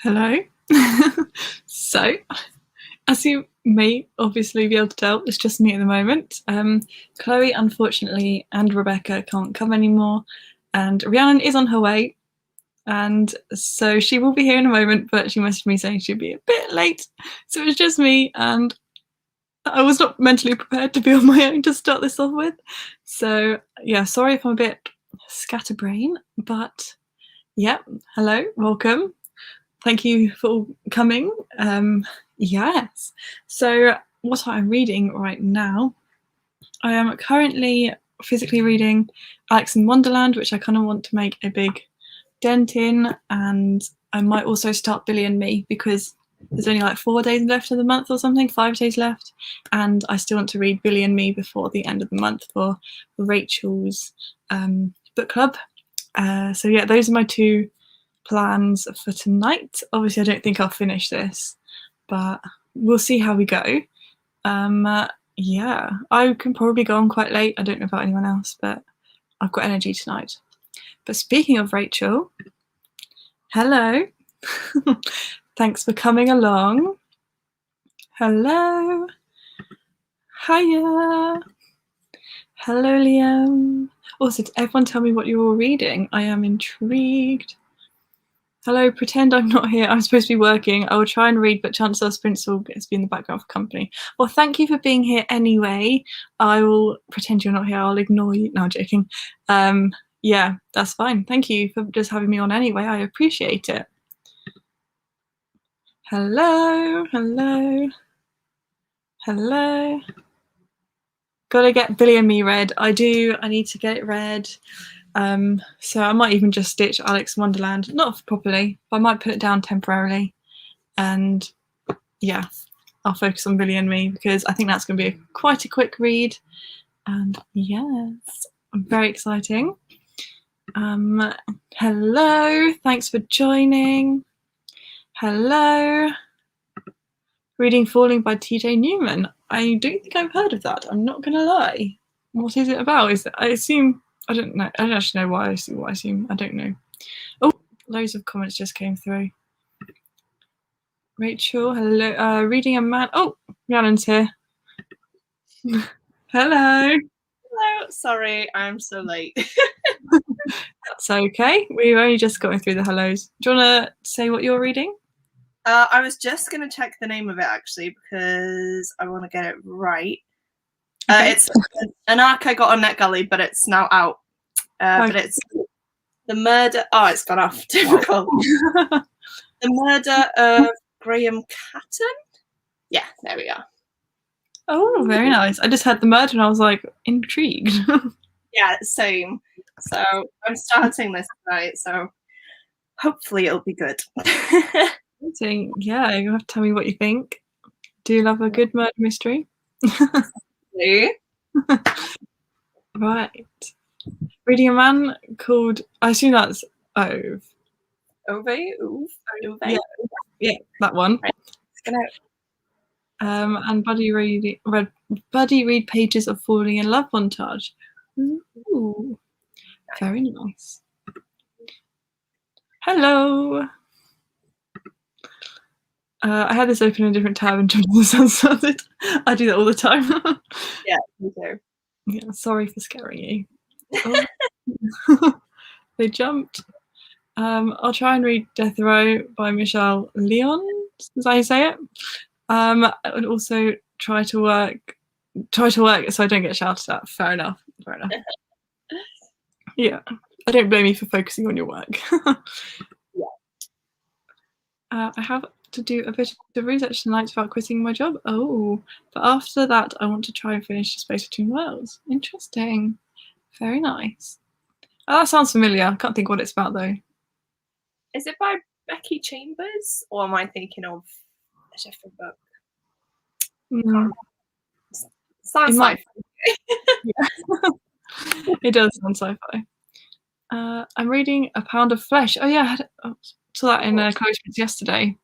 Hello. So, as you may obviously be able to tell, it's just me at the moment. Chloe, unfortunately, and Rebecca can't come anymore, and Rhiannon is on her way, and so she will be here in a moment, but she messaged me saying she'd be a bit late. So it's just me, and I was not mentally prepared to be on my own to start this off with. So, yeah, sorry if I'm a bit scatterbrain, but yeah, hello, welcome. Thank you for coming. Yes. So what I'm reading right now, I am currently physically reading Alice in Wonderland, which I kind of want to make a big dent in, and I might also start Billy and Me because there's only like 4 days left of the month or something, 5 days left, and I still want to read Billy and Me before the end of the month for Rachel's book club. So yeah, those are my two plans for tonight. Obviously, I don't think I'll finish this, but we'll see how we go. Yeah, I can probably go on quite late. I don't know about anyone else, but I've got energy tonight. But speaking of Rachel, hello. Thanks for coming along. Hello. Hiya. Hello, Liam. Also, did everyone tell me what you're all reading? I am intrigued. Hello, pretend I'm not here. I'm supposed to be working. I will try and read, but chances are Sprints will get to be in the background for company. Well, thank you for being here anyway. I will pretend you're not here. I'll ignore you. No, I'm joking. Yeah, that's fine. Thank you for just having me on anyway. I appreciate it. Hello, hello, hello. Gotta get Billy and Me read. I do. I need to get it read. So I might even just stitch Alice in Wonderland, not properly, but I might put it down temporarily. And yeah, I'll focus on Billy and Me because I think that's going to be quite a quick read. And yes, very exciting. Hello, thanks for joining. Hello. Reading Falling by TJ Newman. I don't think I've heard of that. I'm not going to lie. What is it about? I assume, I don't know. I don't actually know why I assume what I assume. I don't know. Oh, loads of comments just came through. Rachel, hello. Reading a man. Oh, Rhiannon's here. Hello. Hello. Sorry, I'm so late. That's okay. We've only just gotten through the hellos. Do you want to say what you're reading? I was just going to check the name of it actually because I want to get it right. Okay. It's an arc I got on NetGalley, but it's now out. Okay. But it's The Murder. Oh, it's gone off. Typical. The Murder of Graham Catton. Yeah, there we are. Oh, very nice. I just had The Murder and I was like intrigued. Yeah, same. So I'm starting this tonight, so hopefully it'll be good. Yeah, you have to tell me what you think. Do you love a good murder mystery? Right. Reading a man called, I assume that's Ove. Ove? Yeah, that one. Right. And Buddy read pages of Falling in Love montage. Ooh, very nice. Hello. I had this open in a different tab and jumped the sun started. I do that all the time. Yeah, me too. Yeah, sorry for scaring you. Oh. They jumped. I'll try and read Death Row by Michelle Leon. Is that how you say it? I would also try to work so I don't get shouted at. Fair enough. Yeah, I don't blame you for focusing on your work. Yeah. I have to do a bit of research tonight about quitting my job. Oh, but after that, I want to try and finish The Space Between Worlds. Interesting. Very nice. Oh, that sounds familiar. I can't think what it's about though. Is it by Becky Chambers, or am I thinking of a different book? Sounds sci-fi. It does sound sci-fi. I'm reading A Pound of Flesh. Oh yeah, I saw that in Chloe's yesterday.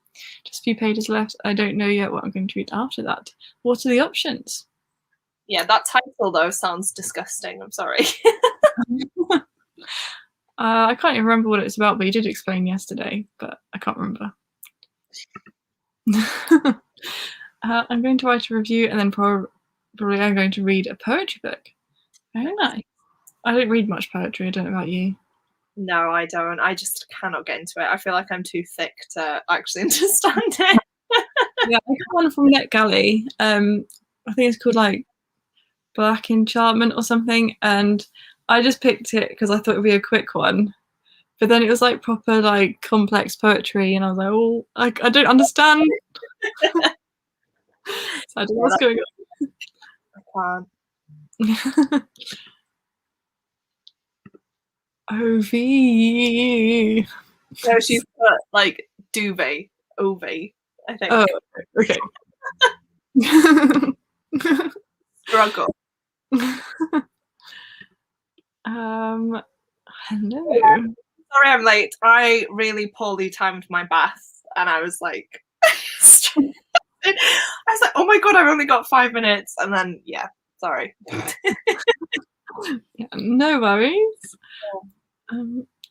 Just a few pages left. I don't know yet what I'm going to read after that. What are the options? Yeah, that title though sounds disgusting. I'm sorry. I can't even remember what it's about, but you did explain yesterday, but I can't remember. I'm going to write a review and then probably I'm going to read a poetry book. Very nice. I don't read much poetry. I don't know about you. No, I don't. I just cannot get into it. I feel like I'm too thick to actually understand it. Yeah, I got one from NetGalley. I think it's called like Black Enchantment or something, and I just picked it because I thought it'd be a quick one. But then it was like proper like complex poetry, and I was like, oh, I don't understand. So I don't know what's going I on. OV. No, she's put like duvet, OV, I think. Oh, okay. Struggle. Hello. Sorry I'm late. I really poorly timed my bath, and I was like, oh my god, I've only got 5 minutes, and then yeah, sorry. Yeah, no worries.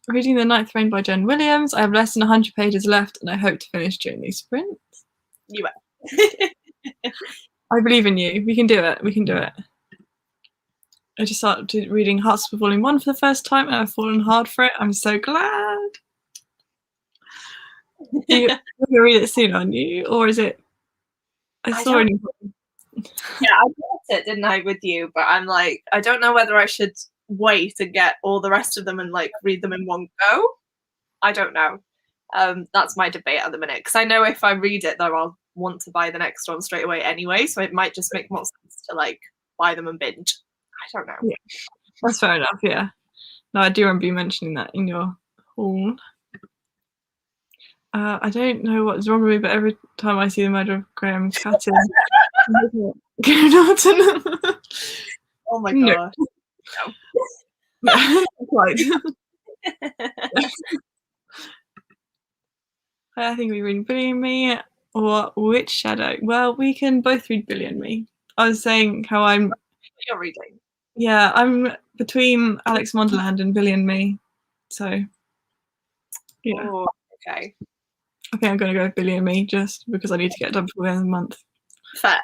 Reading The Ninth Reign by Jen Williams. I have less than 100 pages left, and I hope to finish during these sprints. You will. I believe in you. We can do it. We can do it. I just started reading Hearts of Volume 1 for the first time, and I've fallen hard for it. I'm so glad. You're going to read it soon, aren't you? Or is it? I saw it. Yeah, I bought it, didn't I, with you? But I'm like, I don't know whether I should wait and get all the rest of them and like read them in one go. I don't know. That's my debate at the minute, because I know if I read it, though, I'll want to buy the next one straight away anyway. So it might just make more sense to like buy them and binge. I don't know. Yeah, that's fair enough. Yeah. No, I do remember you mentioning that in your haul. I don't know what's wrong with me, but every time I see The Murder of Graham Catton, oh my god! No. Quite. I think we read Billy and Me or Witch Shadow. Well, we can both read Billy and Me. I was saying how You're reading. Yeah, I'm between Alex Wonderland and Billy and Me. So, yeah. Oh, okay. I think I'm going to go with Billy and Me just because I need to get it done before the end of the month. Fair.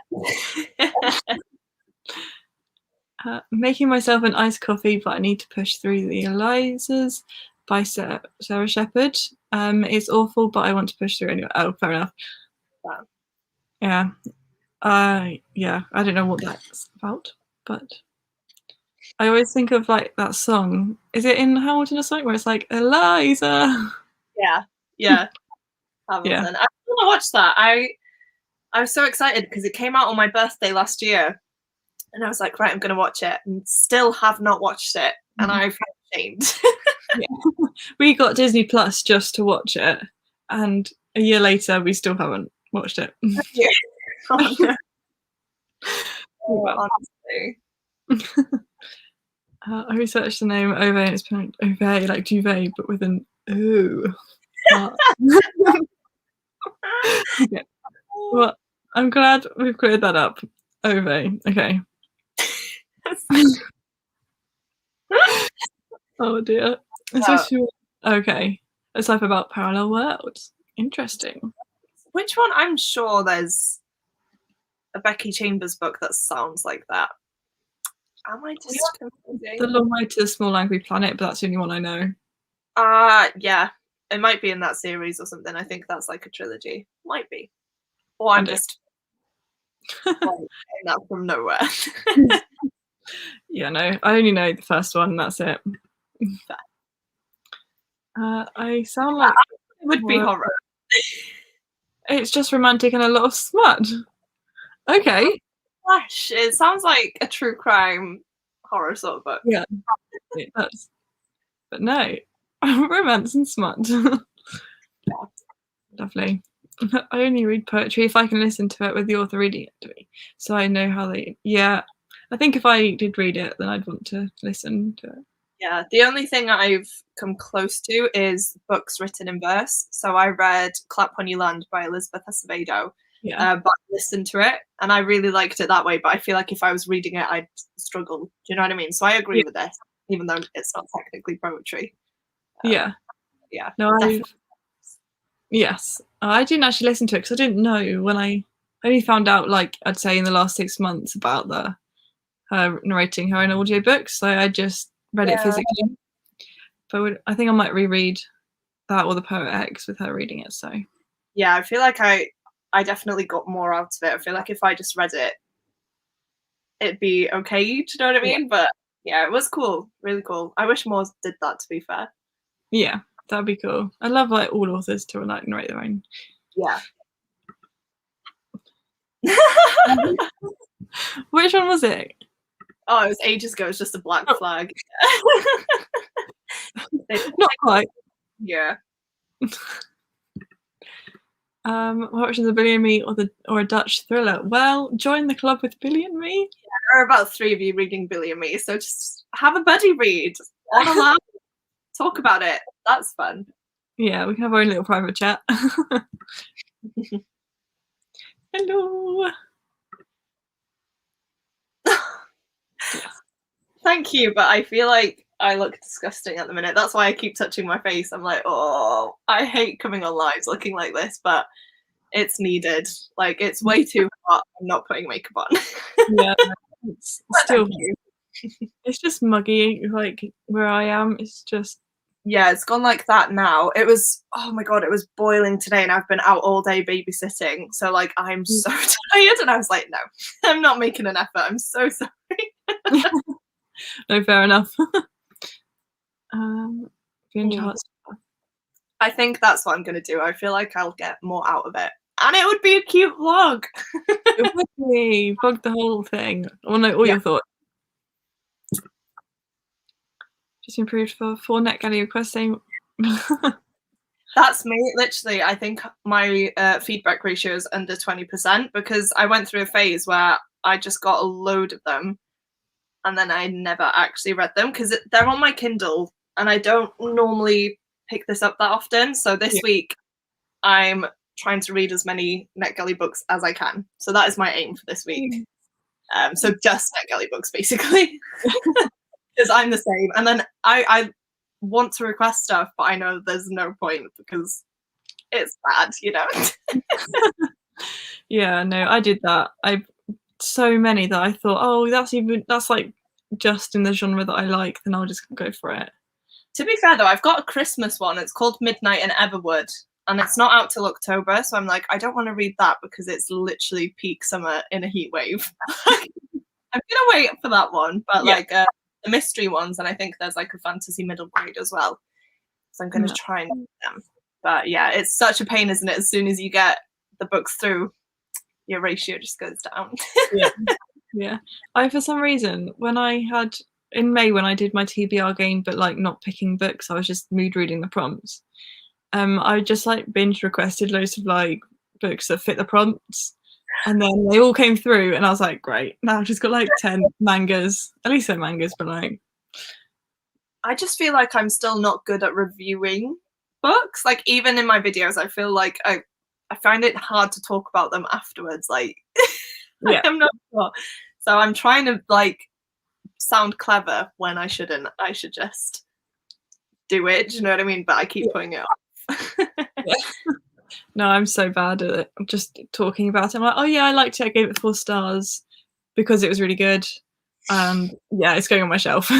Making Myself an Iced Coffee, but I need to push through the Elizas by Sarah Shepherd. It's awful, but I want to push through anyway. Oh, fair enough. Wow. Yeah. Yeah, I don't know what that's about, but I always think of like that song. Is it in Hamilton or something where it's like Eliza? Yeah. Hamilton. Yeah. I want to watch that. I was so excited because it came out on my birthday last year, and I was like, right, I'm going to watch it, and still have not watched it, and I feel ashamed. Yeah. We got Disney Plus just to watch it, and a year later we still haven't watched it. Oh, no. Well. Honestly. I researched the name Ove and it's pronounced Ove, like duvet, but with an O. Yeah. Well, I'm glad we've cleared that up. Ove, okay. Oh dear. Okay. It's like about parallel worlds. Interesting. Which one? I'm sure there's a Becky Chambers book that sounds like that. Am I just confusing? The Long Way to the Small Angry Planet, but that's the only one I know. Yeah. It might be in that series or something. I think that's like a trilogy. Might be. Or I'm just getting that from nowhere. Yeah, no. I only know the first one, and that's it. I sound like it would be horror. It's just romantic and a lot of smut. Okay. Gosh, it sounds like a true crime horror sort of book. Yeah, it does. But no, romance and smut. Yeah. Lovely. I only read poetry if I can listen to it with the author reading it to me, so I know how they. Yeah, I think if I did read it, then I'd want to listen to it. Yeah, the only thing I've come close to is books written in verse. So I read Clap When You Land by Elizabeth Acevedo, but I listened to it and I really liked it that way. But I feel like if I was reading it, I'd struggle. Do you know what I mean? So I agree with this, even though it's not technically poetry. Yeah. Yeah. No, Yes, I didn't actually listen to it because I didn't know when I only found out, like, I'd say in the last 6 months about her narrating her own audiobooks, so I just read it physically. But I think I might reread that or The Poet X with her reading it, so. Yeah, I feel like I definitely got more out of it. I feel like if I just read it, it'd be okay, do you know what I mean? But yeah, it was cool, really cool. I wish more did that, to be fair. Yeah, that'd be cool. I love, like, all authors to, like, narrate their own. Yeah. Which one was it? Oh, it was ages ago. It was just a black flag. Not quite. Yeah. What was the Billy and Me or a Dutch thriller? Well, join the club with Billy and Me. Yeah, there are about 3 of you reading Billy and Me, so just have a buddy read. On a laugh, talk about it. That's fun. Yeah, we can have our own little private chat. Hello. Thank you, but I feel like I look disgusting at the minute. That's why I keep touching my face. I'm like, oh, I hate coming on lives looking like this, but it's needed. Like, it's way too hot. I'm not putting makeup on. Yeah, it's still. It's just muggy, like where I am. It's just. Yeah, it's gone like that now. It was, oh my god, it was boiling today, and I've been out all day babysitting. So like, I'm so tired, and I was like, no, I'm not making an effort. I'm so sorry. No, fair enough. I think that's what I'm gonna do. I feel like I'll get more out of it, and it would be a cute vlog. It would be vlog the whole thing. I want to know all your thoughts. Just improved for 4 NetGalley requests saying. That's me, literally. I think my feedback ratio is under 20% because I went through a phase where I just got a load of them and then I never actually read them because they're on my Kindle and I don't normally pick this up that often. So this week I'm trying to read as many NetGalley books as I can. So that is my aim for this week. So just NetGalley books, basically, because I'm the same. And then I want to request stuff, but I know there's no point because it's bad, you know. Yeah, no, I did that. So many that I thought, oh, that's like just in the genre that I like, then I'll just go for it. To be fair though, I've got a Christmas one. It's called Midnight in Everwood, and it's not out till October. So I'm like, I don't want to read that because it's literally peak summer in a heat wave. I'm gonna wait for that one, but like the mystery ones, and I think there's like a fantasy middle grade as well. So I'm gonna try and read them. But yeah, it's such a pain, isn't it? As soon as you get the books through, your ratio just goes down. Yeah. I, for some reason, when I had in May when I did my TBR game, but like not picking books, I was just mood reading the prompts. I just like binge requested loads of like books that fit the prompts, and then they all came through, and I was like, great. Now I've just got like 10 mangas, at least 10 mangas, but like. I just feel like I'm still not good at reviewing books. Like even in my videos, I feel like I find it hard to talk about them afterwards. Like I'm not sure. So I'm trying to like sound clever when I shouldn't. I should just do it. Do you know what I mean? But I keep putting it off. No, I'm so bad at it. I'm just talking about it. I'm like, oh yeah, I liked it. I gave it 4 stars because it was really good. And yeah, it's going on my shelf.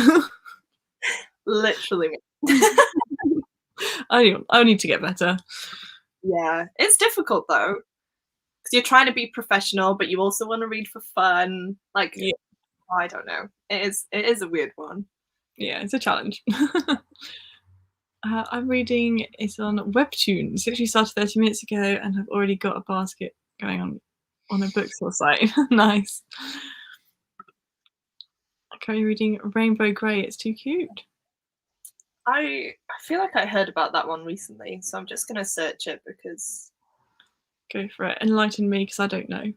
Literally. I need to get better. Yeah, it's difficult though, because you're trying to be professional, but you also want to read for fun. Like, I don't know. It is a weird one. Yeah, it's a challenge. I'm reading it on Webtoons. Literally started 30 minutes ago, and I've already got a basket going on a bookstore site. Nice. I'm currently reading Rainbow Grey. It's too cute. I feel like I heard about that one recently, so I'm just gonna search it because. Go for it. Enlighten me, because I don't know.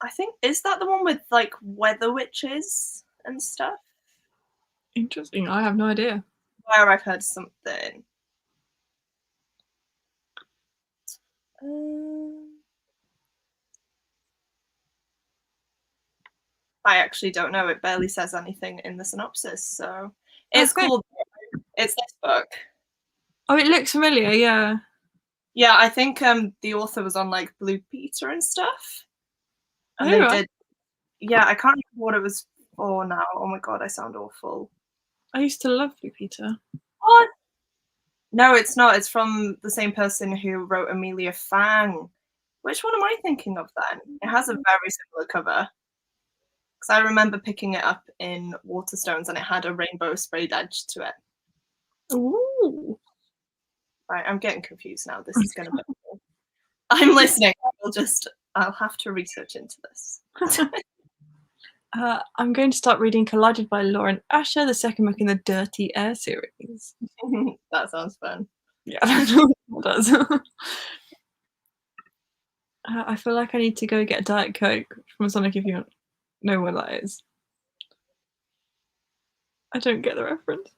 I think, is that the one with like weather witches and stuff? Interesting. I have no idea. Where I've heard something. I actually don't know. It barely says anything in the synopsis, so it's cool. It's this book. Oh, it looks familiar, yeah. Yeah, I think the author was on like Blue Peter and stuff. And Oh, they right. did, yeah, I can't remember what it was for now. Oh my god, I sound awful. I used to love Blue Peter. What? No, it's not. It's from the same person who wrote Amelia Fang. Which one am I thinking of then? It has a very similar cover. Because I remember picking it up in Waterstones and it had a rainbow sprayed edge to it. Ooh. Right, I'm getting confused now. This is going to be... I'm listening. I'll have to research into this. I'm going to start reading Collided by Lauren Asher, the second book in the Dirty Air series. That sounds fun. Yeah, it does. I feel like I need to go get a Diet Coke from Sonic if you know where that is. I don't get the reference.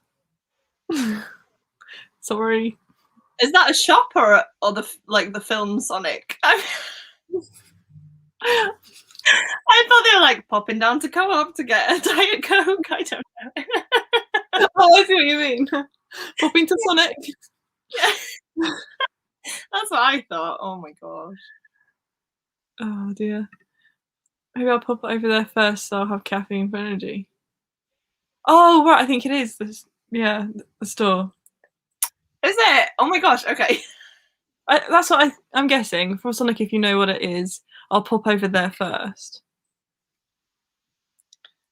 Sorry. Is that a shop or the film Sonic? I thought they were like popping down to Co-op to get a Diet Coke. I don't know. Oh, I see what you mean. Popping to Sonic. Yeah. That's what I thought. Oh my gosh. Oh dear. Maybe I'll pop over there first so I'll have caffeine for energy. Oh, right, I think it is. Yeah, the store. Is it? Oh my gosh, okay. That's what I'm guessing. From Sonic, if you know what it is, I'll pop over there first.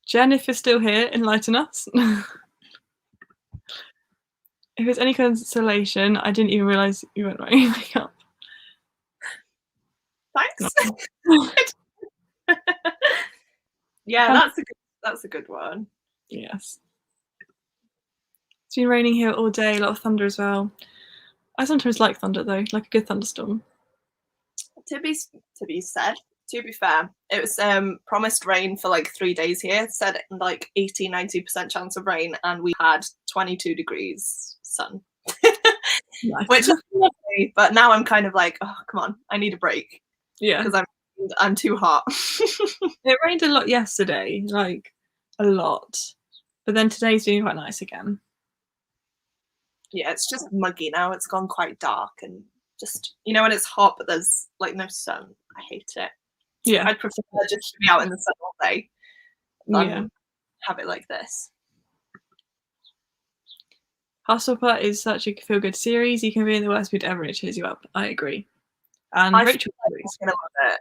Jen, if you're still here, enlighten us. If it's any consolation, I didn't even realise you weren't wearing makeup. Thanks. Yeah, that's a good one. Yes. It's been raining here all day, a lot of thunder as well. I sometimes like thunder though, like a good thunderstorm. To be fair, it was promised rain for like 3 days here. Said like 80-90% chance of rain, and we had 22 degrees sun. Nice. Which is lovely, but now I'm kind of like, oh come on, I need a break. Yeah. Because I'm too hot. It rained a lot yesterday, like a lot. But then today's been quite nice again. Yeah, it's just muggy now. It's gone quite dark and just, you know, when it's hot but there's like no sun. I hate it. Yeah. I'd prefer just to be out in the sun all day than have it like this. Hufflepuff is such a feel-good series. You can be in the worst mood ever and it cheers you up. I agree. And Rachel is gonna love it.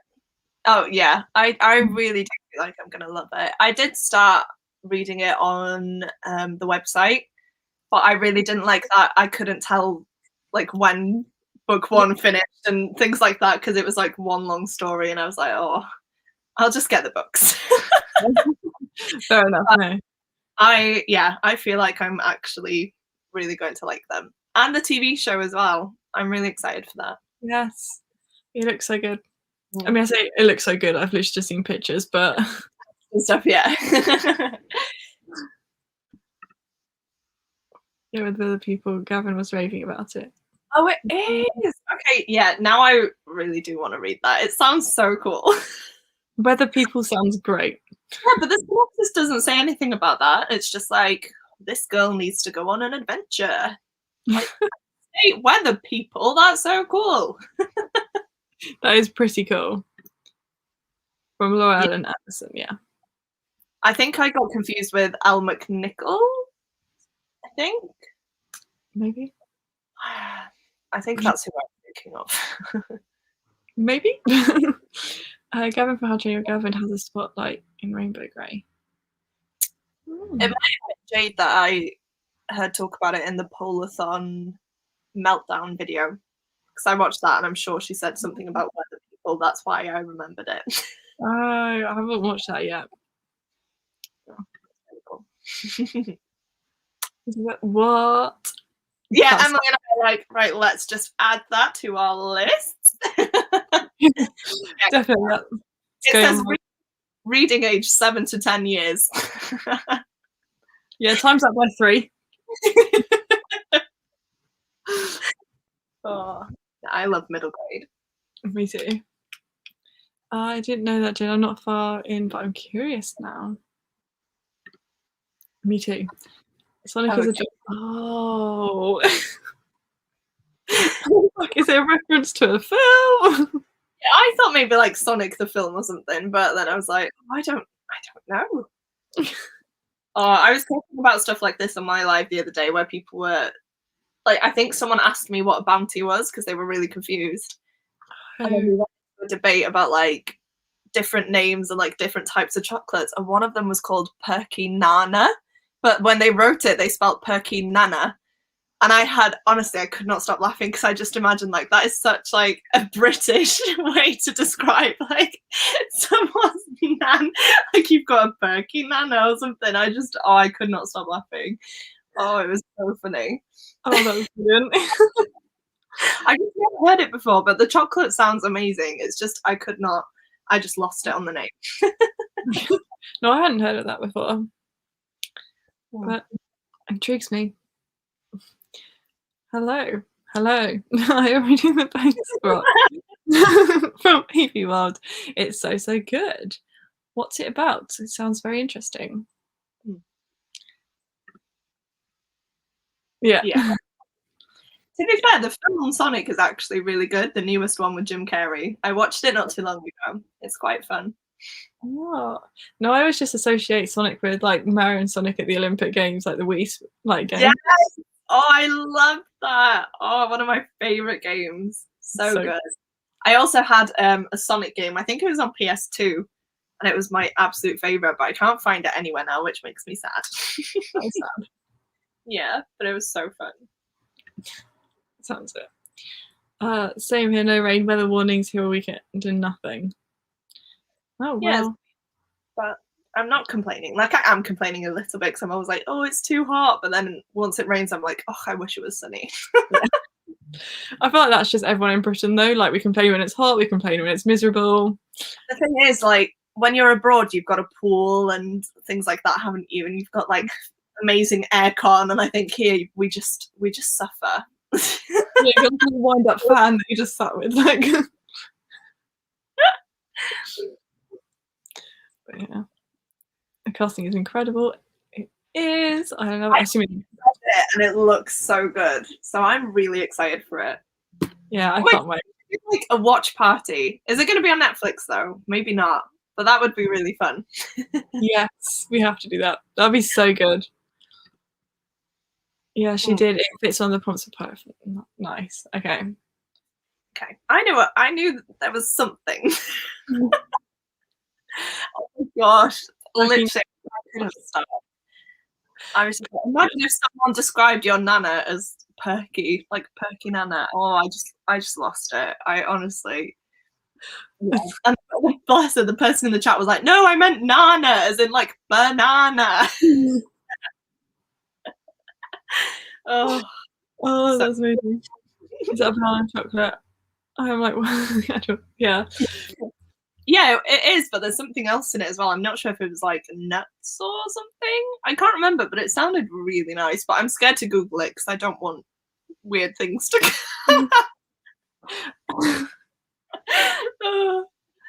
Oh yeah, I really do feel like I'm gonna love it. I did start reading it on the website, but I really didn't like that I couldn't tell like when book one finished and things like that because it was like one long story, and I was like, oh, I'll just get the books. Fair enough. No. I feel like I'm actually really going to like them, and the TV show as well. I'm really excited for that. Yes, it looks so good. I mean, I say it looks so good. I've literally just seen pictures, but stuff. Yeah. Yeah, with the people, Gavin was raving about it. Oh, it is. Okay, yeah. Now I really do want to read that. It sounds so cool. Weather People sounds great. Yeah, but the synopsis doesn't say anything about that. It's just like, this girl needs to go on an adventure. Like, hey, weather people, that's so cool. That is pretty cool. From Laura Ellen Anderson, yeah. I think I got confused with Elle McNichol, I think. Maybe. I think that's who I'm thinking of. Maybe. Gavin from How to Train Your Gavin has a spotlight in Rainbow Grey. It might have been Jade that I heard talk about it in the Polathon meltdown video, because I watched that and I'm sure she said something about weather people. That's why I remembered it. Oh, I haven't watched that yet. Oh, cool. What? Yeah, Emily and I are like, right, let's just add that to our list. Definitely. It says reading age 7 to 10 years. Yeah, times that by 3. Oh, I love middle grade. Me too. I didn't know that, Jen. I'm not far in, but I'm curious now. Me too. Sonic is a joke. Oh. Like, is it a reference to a film? I thought maybe like Sonic the film or something, but then I was like, I don't know. I was talking about stuff like this on my live the other day where people were like, I think someone asked me what a bounty was because they were really confused. And then we went into a debate about like different names and like different types of chocolates, and one of them was called Perky Nana, but when they wrote it, they spelled Perky Nana. And honestly, I could not stop laughing because I just imagined like that is such like a British way to describe like someone's nan, like you've got a Perky Nana or something. I could not stop laughing. Oh, it was so funny. Oh, that was brilliant. I just never heard it before, but the chocolate sounds amazing. It's just I just lost it on the name. No, I hadn't heard of that before, but it intrigues me. Hello. I am reading the post from EP World. It's so good. What's it about? It sounds very interesting. Yeah. To be fair, the film on Sonic is actually really good. The newest one with Jim Carrey. I watched it not too long ago. It's quite fun. Oh. No, I always just associate Sonic with like Mario and Sonic at the Olympic Games, like the Wii like game. Yes! Oh, I love that. Oh, one of my favorite games. So good. I also had a Sonic game. I think it was on PS2, and it was my absolute favorite, but I can't find it anywhere now, which makes me sad. That's sad. Yeah, but it was so fun. Sounds it. Same here, no rain, weather warnings here all weekend and nothing. Oh, well. Yes, but I'm not complaining. Like, I am complaining a little bit because I'm always like, oh, it's too hot. But then once it rains, I'm like, oh, I wish it was sunny. I feel like that's just everyone in Britain, though. Like, we complain when it's hot, we complain when it's miserable. The thing is, like, when you're abroad, you've got a pool and things like that, haven't you? And you've got, like, amazing aircon. And I think here we just suffer. Yeah, you got a wind-up fan that you just sat with, like. But yeah, the casting is incredible. It is. I don't know. I read it and it looks so good. So I'm really excited for it. Yeah, I can't wait. It's like a watch party. Is it going to be on Netflix though? Maybe not. But that would be really fun. Yes, we have to do that. That'd be so good. Yeah, she did. It fits on the prompts of poetry. Nice. Okay. I knew there was something. Oh my gosh. Literally, I couldn't stop. I was imagine if someone described your nana as perky, like Perky Nana. Oh, I just lost it. I honestly. Yeah. And bless her, the person in the chat was like, no, I meant nana, as in like banana. Oh, that's amazing. Is that banana chocolate? I'm like, yeah. Yeah, it is, but there's something else in it as well. I'm not sure if it was like nuts or something. I can't remember, but it sounded really nice. But I'm scared to Google it because I don't want weird things to Oh,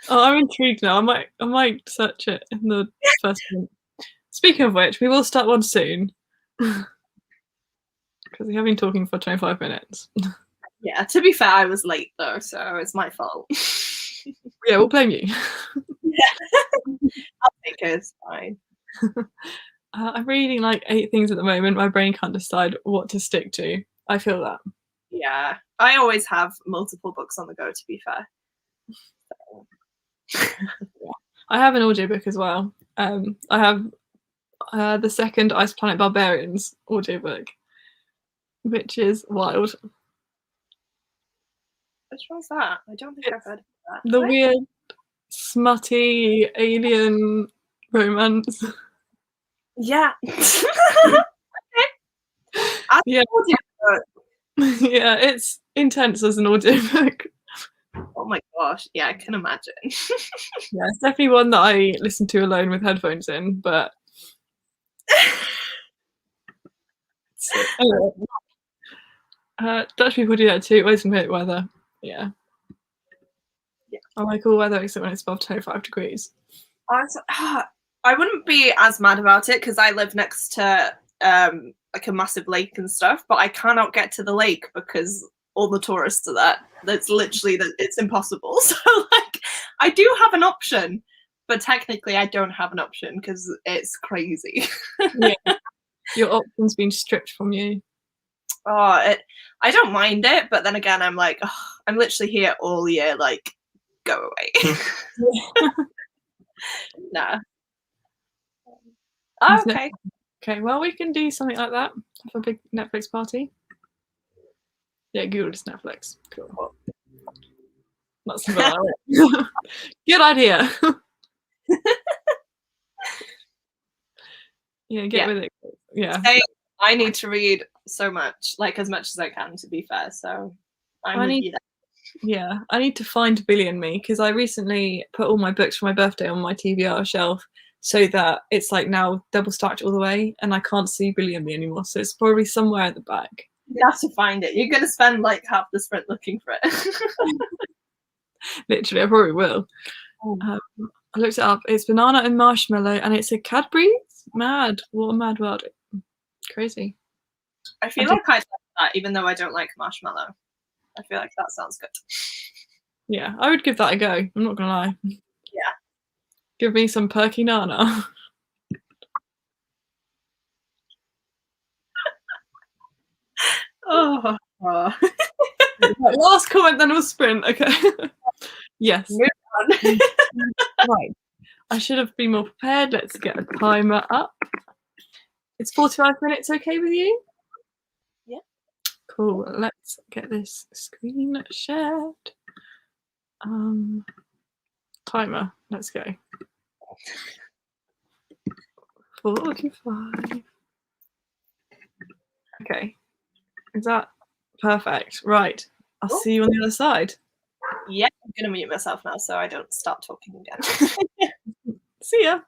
I'm intrigued now. I might search it in the first one. Speaking of which, we will start one soon. Because we have been talking for 25 minutes. Yeah, to be fair, I was late though, so it's my fault. Yeah, we'll blame you. Yeah. I'll take it, it's fine. I'm reading like 8 things at the moment. My brain can't decide what to stick to. I feel that. Yeah, I always have multiple books on the go, to be fair. So. I have an audiobook as well. I have the second Ice Planet Barbarians audiobook, which is wild. Which one's that? I don't think I've heard of that. The weird, smutty alien romance. Yeah. Yeah. Yeah, it's intense as an audiobook. Oh my gosh, yeah, I can imagine. Yeah, it's definitely one that I listen to alone with headphones in, but Dutch people do that too. Always admit weather. Yeah. I like all weather except when it's above 25 degrees. I wouldn't be as mad about it because I live next to like a massive lake and stuff, but I cannot get to the lake because all the tourists are there. That's literally that. It's impossible. So like, I do have an option, but technically I don't have an option because it's crazy. Yeah, your options being stripped from you. Oh, I don't mind it, but then again, I'm like, oh, I'm literally here all year. Like, go away. Nah. Oh, okay. Okay, well, we can do something like that. Have a big Netflix party. Yeah, Google is Netflix. Cool. That's good idea. Yeah, get with it. Yeah. I need to read so much, like as much as I can, to be fair. So I'm with you there. Yeah, I need to find Billy and Me because I recently put all my books for my birthday on my TBR shelf so that it's like now double stacked all the way and I can't see Billy and Me anymore. So it's probably somewhere at the back. You have to find it. You're going to spend like half the sprint looking for it. Literally, I probably will. I looked it up. It's banana and marshmallow and it's a Cadbury's. Mad. What a mad world. Crazy. I feel like I'd like that even though I don't like marshmallow. I feel like that sounds good. Yeah, I would give that a go. I'm not gonna lie. Yeah. Give me some perky nana. Oh. Last comment, then we'll sprint. Okay. Yes. Right. I should have been more prepared. Let's get a timer up. It's 45 minutes. Okay with you? Yeah. Cool. Let's get this screen shared. Timer. Let's go. 45. Okay. Is that perfect? Right. I'll see you on the other side. Yeah, I'm gonna mute myself now so I don't stop talking again. See ya.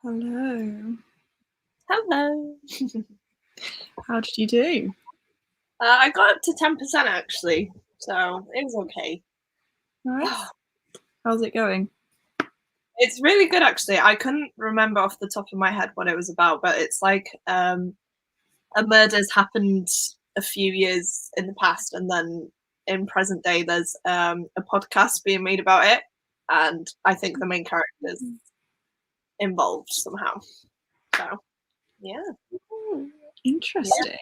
Hello. Hello. How did you do? I got up to 10% actually, so it was okay. Nice. How's it going? It's really good actually. I couldn't remember off the top of my head what it was about, but it's like a murder's happened a few years in the past, and then in present day there's a podcast being made about it, and I think the main character's involved somehow. So yeah. Interesting.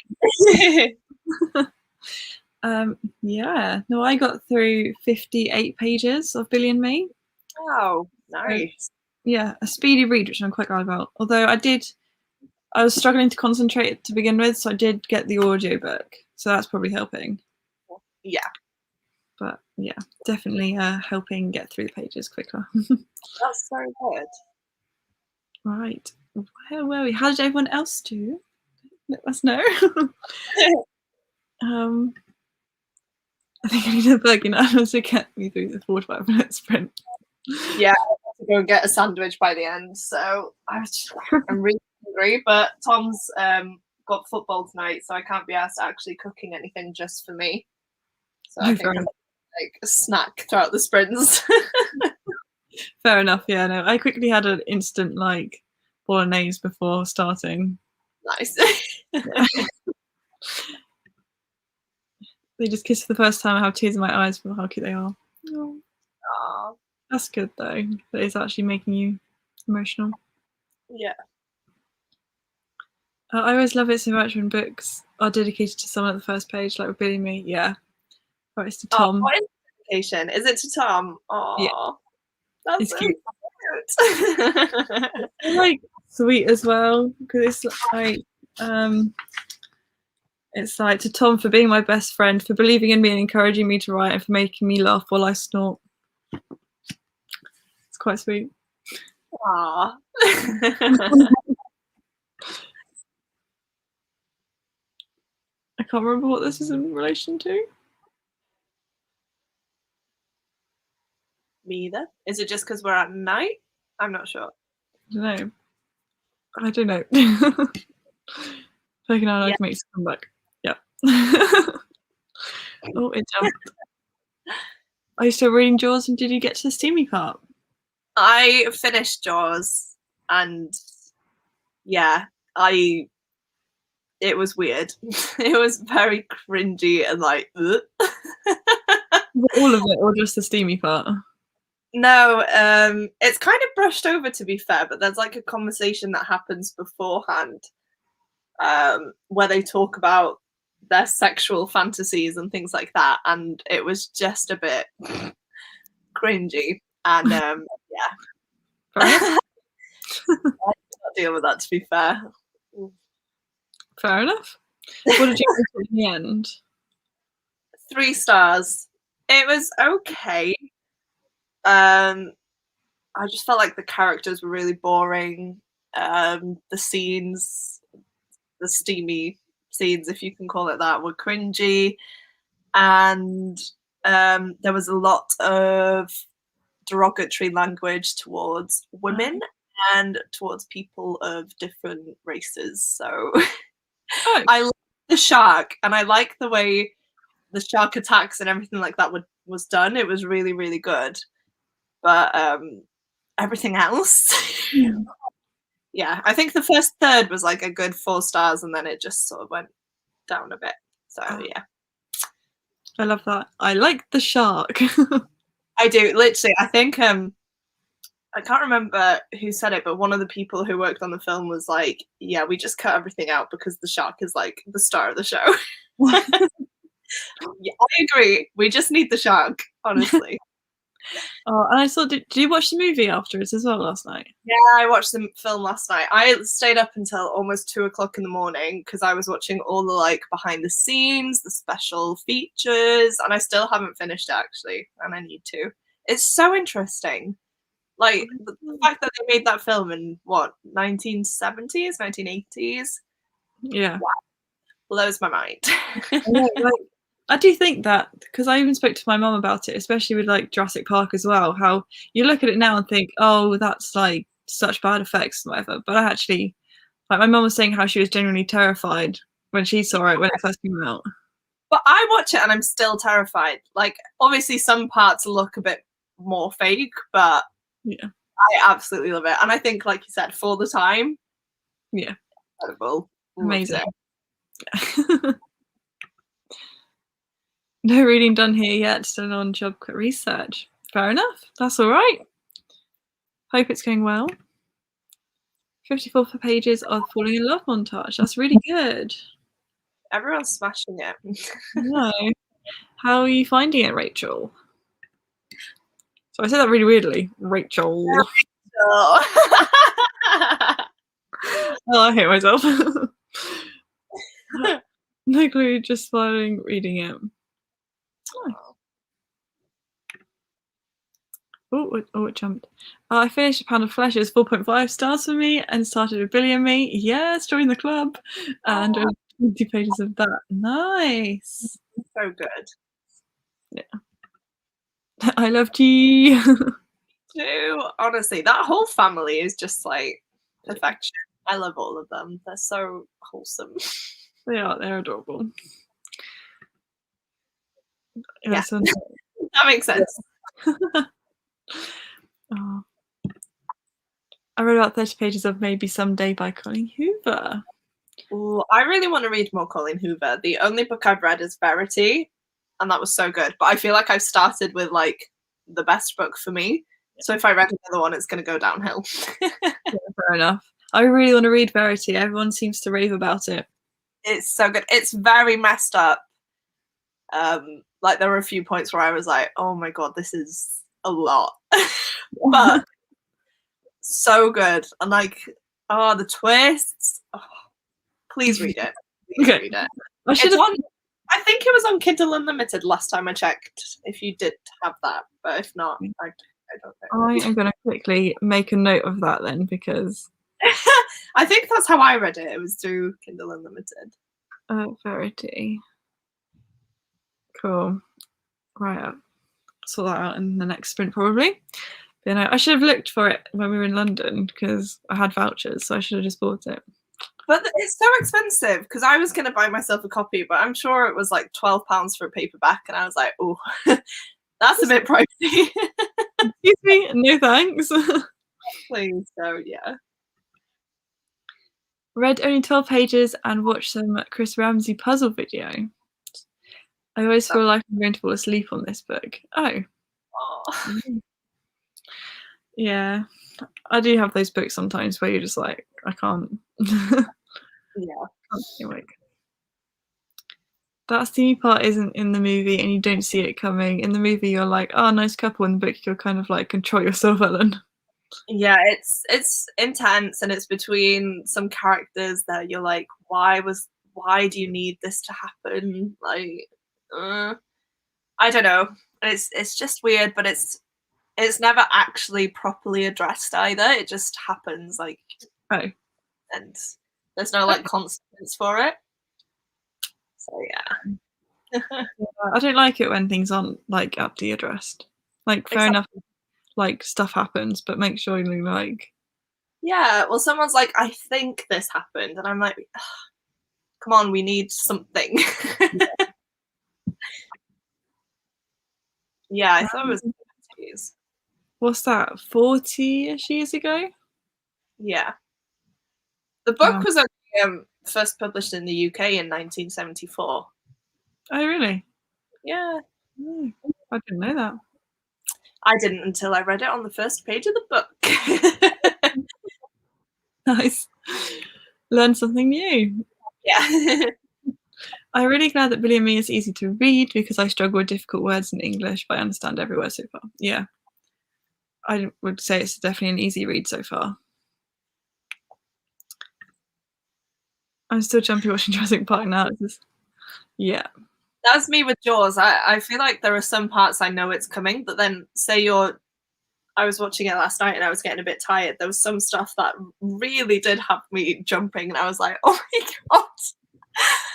Yeah. Yeah. No, I got through 58 pages of Billy and Me. Wow, nice. Yeah, a speedy read, which I'm quite glad about. Although I was struggling to concentrate to begin with, so I did get the audiobook. So that's probably helping. Yeah. But yeah, definitely helping get through the pages quicker. That's so good. Right. Where were we? How did everyone else do? Let us know. I think I need a burger now to get me through the 45-minute sprint. Yeah, I have to go and get a sandwich by the end, so I'm really hungry. But Tom's got football tonight, so I can't be asked actually cooking anything just for me. So I think I'm like a snack throughout the sprints. Fair enough. Yeah, no, I quickly had an instant like bolognese before starting. Nice. Yeah. They just kissed for the first time. I have tears in my eyes for how cute they are. Oh. Aww. That's good though. That it's actually making you emotional. Yeah. I always love it so much when books are dedicated to someone at the first page, like with Billy and Me. Yeah. Right, it's to Tom. What is the dedication? Is it to Tom? Aww. Yeah. That's it's so cute. cute. It's like sweet as well, because it's like to Tom for being my best friend, for believing in me and encouraging me to write, and for making me laugh while I snort. It's quite sweet. Aww. I can't remember what this is in relation to. Me either. Is it just because we're at night? I'm not sure. I don't know. Taking out like makes a comeback. Yeah. Oh, it jumped. Are you still reading Jaws, and did you get to the steamy part? I finished Jaws, and yeah, it was weird. It was very cringy and like ugh. All of it, or just the steamy part? No, it's kind of brushed over to be fair, but there's like a conversation that happens beforehand, where they talk about their sexual fantasies and things like that, and it was just a bit cringy, and yeah. I can't deal with that, to be fair. Fair enough. What did you think in the end? 3 stars. It was okay. I just felt like the characters were really boring. The scenes, the steamy scenes, if you can call it that, were cringy, and there was a lot of derogatory language towards women and towards people of different races. So I like the shark, and I like the way the shark attacks and everything like that was done. It was really, really good. But everything else, yeah, I think the first third was like a good 4 stars, and then it just sort of went down a bit. So yeah. I love that. I like the shark. I do, literally. I think I can't remember who said it, but one of the people who worked on the film was like, yeah, we just cut everything out because the shark is like the star of the show. Yeah, I agree. We just need the shark, honestly. Oh, and I saw, did you watch the movie afterwards as well last night? Yeah, I watched the film last night. I stayed up until almost 2 o'clock in the morning because I was watching all the like behind the scenes, the special features, and I still haven't finished it actually, and I need to. It's so interesting. Like the fact that they made that film in what, 1970s, 1980s? Yeah. Wow. Blows my mind. I do think that, because I even spoke to my mum about it, especially with like Jurassic Park as well, how you look at it now and think, oh, that's like such bad effects and whatever. But I actually, like, my mum was saying how she was genuinely terrified when she saw it when it first came out. But I watch it and I'm still terrified. Like, obviously some parts look a bit more fake, but yeah, I absolutely love it. And I think, like you said, for the time, yeah, incredible. amazing. Yeah. No reading done here yet, still on job research. Fair enough, that's all right. Hope it's going well. 54 pages of falling in love montage. That's really good. Everyone's smashing it. No. How are you finding it, Rachel? So I said that really weirdly. Rachel. Oh, I hate myself. No clue, just smiling, reading it. Oh, it jumped. I finished A Pound of Flesh. It was 4.5 stars for me and started with Billy and Me. Yes, join the club. And 20 pages of that. Nice. so good. Yeah. I love G. Too. Honestly, that whole family is just like perfection. I love all of them. They're so wholesome. They are. They're adorable. Yeah, that makes sense. Oh. I read about 30 pages of Maybe Someday by Colleen Hoover. Ooh, I really want to read more Colleen Hoover. The only book I've read is Verity, and that was so good. But I feel like I've started with like the best book for me. So if I read another one, it's going to go downhill. Yeah, fair enough. I really want to read Verity. Everyone seems to rave about it. It's so good. It's very messed up. Like there were a few points where I was like, oh my god, this is a lot. But so good. And like, oh, the twists. Oh, please read it. Please read it. I think it was on Kindle Unlimited last time I checked, if you did have that. But if not, I don't know. I am going to quickly make a note of that then, because I think that's how I read it. It was through Kindle Unlimited. Verity. Cool. Right, I'll sort that out in the next sprint probably. But, you know, I should have looked for it when we were in London because I had vouchers, so I should have just bought it. But it's so expensive because I was going to buy myself a copy, but I'm sure it was like £12 for a paperback, and I was like, oh, that's a bit pricey. Excuse me, no thanks. Please don't, yeah. Read only 12 pages and watched some Chris Ramsey puzzle video. I always feel like I'm going to fall asleep on this book. Oh. Yeah. I do have those books sometimes where you're just like, I can't. Yeah. Like, that steamy part isn't in the movie and you don't see it coming. In the movie, you're like, oh, nice couple. In the book, you're kind of like, control yourself, Ellen. Yeah, it's intense, and it's between some characters that you're like, why do you need this to happen? Like, I don't know. It's just weird, but it's never actually properly addressed either. It just happens, like, and there's no like consequence for it. So yeah. I don't like it when things aren't like aptly addressed. Like, fair enough, like stuff happens, but make sure you like. Yeah, well, someone's like, I think this happened, and I'm like, come on, we need something. Yeah, I thought it was in the 90s. What's that, 40-ish years ago? Yeah. The book was only first published in the UK in 1974. Oh, really? Yeah. I didn't know that. I didn't until I read it on the first page of the book. Nice. Learn something new. Yeah. I'm really glad that Billy and Me is easy to read because I struggle with difficult words in English, but I understand every word so far. Yeah. I would say it's definitely an easy read so far. I'm still jumpy watching Jurassic Park now. Yeah. That's me with Jaws. I feel like there are some parts I know it's coming, but then say I was watching it last night and I was getting a bit tired. There was some stuff that really did have me jumping, and I was like, oh my god.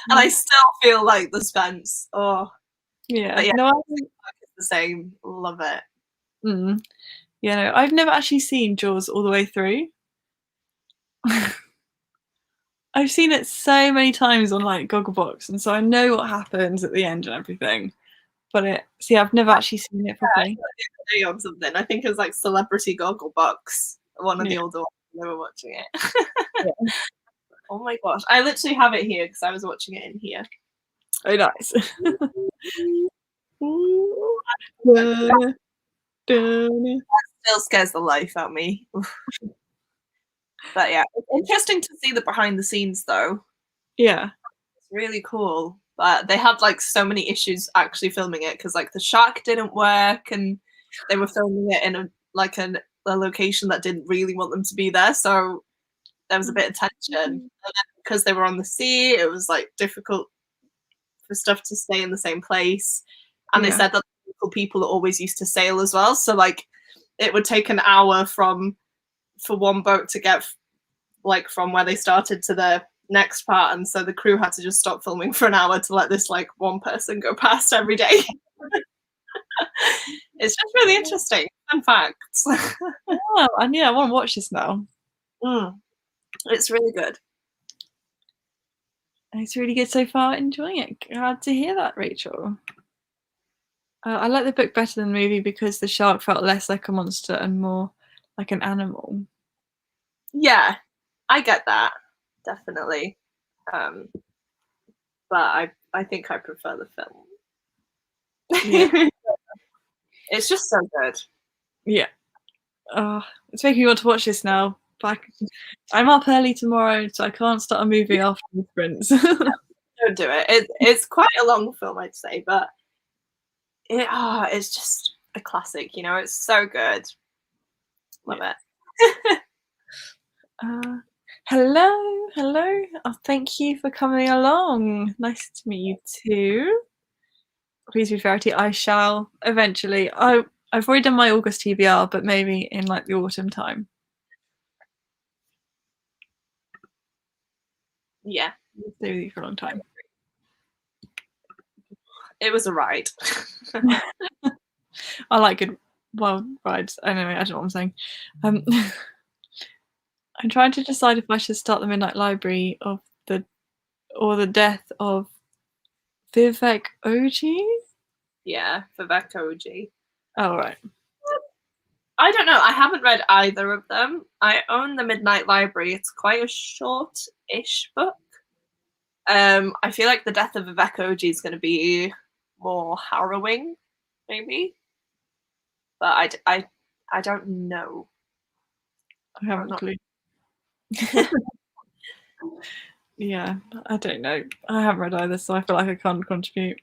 And I still feel like the suspense. Oh. Yeah. But yeah, no, I think it's the same. Love it. You know, I've never actually seen Jaws all the way through. I've seen it so many times on like Gogglebox, and so I know what happens at the end and everything. But I've never actually seen it properly. Yeah, on something. I think it was like Celebrity Gogglebox, one of the older ones. They were watching it. Yeah. Oh my gosh, I literally have it here because I was watching it in here. Oh, nice. That still scares the life out of me. But yeah, it's interesting to see the behind the scenes though. Yeah. It's really cool. But they had like so many issues actually filming it because like the shark didn't work and they were filming it in a location that didn't really want them to be there. So there was a bit of tension. And then because they were on the sea, it was like difficult for stuff to stay in the same place. And they said that local people always used to sail as well. So like it would take an hour for one boat to get like from where they started to the next part, and so the crew had to just stop filming for an hour to let this like one person go past every day. It's just really interesting. Fun facts. Oh, and I want to watch this now. It's really good. It's really good so far. Enjoying it. Glad to hear that, Rachel. I like the book better than the movie because the shark felt less like a monster and more like an animal. Yeah, I get that, definitely. But I think I prefer the film. Yeah. It's just so good. Yeah. It's making me want to watch this now. But I'm up early tomorrow, so I can't start a movie after the sprints. Don't do it. It's quite a long film, I'd say, but it's just a classic. You know, it's so good. Love it. Hello. Oh, thank you for coming along. Nice to meet you too. Please be Verity. I shall eventually. I've already done my August TBR, but maybe in like the autumn time. Yeah, I'll stay with you for a long time. It was a ride. I like good wild rides. Anyway, I don't know what I'm saying. I'm trying to decide if I should start the Midnight Library or the death of Vivek Oji. Yeah, Vivek Oji. Oh, right. I don't know. I haven't read either of them. I own the Midnight Library. It's quite a short-ish book. I feel like the death of Vivek Oji is going to be more harrowing, maybe. But I don't know. I haven't a clue. Yeah, I don't know. I haven't read either, so I feel like I can't contribute.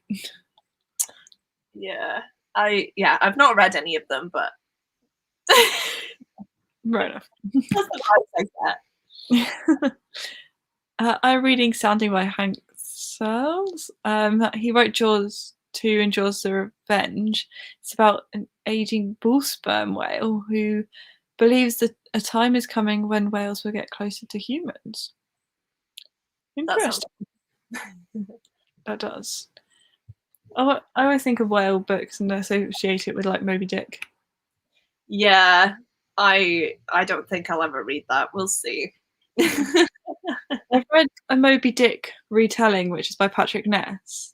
Yeah, I've not read any of them, but right enough. That's the vibes I get. I'm reading Sounding by Hank Searles. He wrote Jaws 2 and Jaws the Revenge. It's about an aging bull sperm whale who believes that a time is coming when whales will get closer to humans. Interesting. That does. I always think of whale books and associate it with like Moby Dick. Yeah, I don't think I'll ever read that. We'll see. I've read a Moby Dick retelling, which is by Patrick Ness.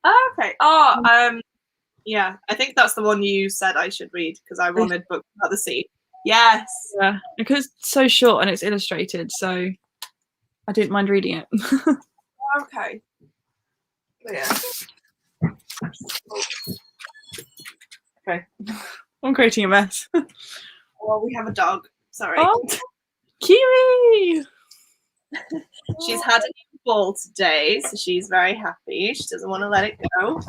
Oh, okay. Oh, yeah. I think that's the one you said I should read because I wanted books about the sea. Yes. Yeah, because it's so short and it's illustrated, so I didn't mind reading it. Okay. Yeah. Okay. I'm creating a mess. Well, we have a dog. Sorry. Oh, Kiwi! She's had a new ball today, so she's very happy. She doesn't want to let it go.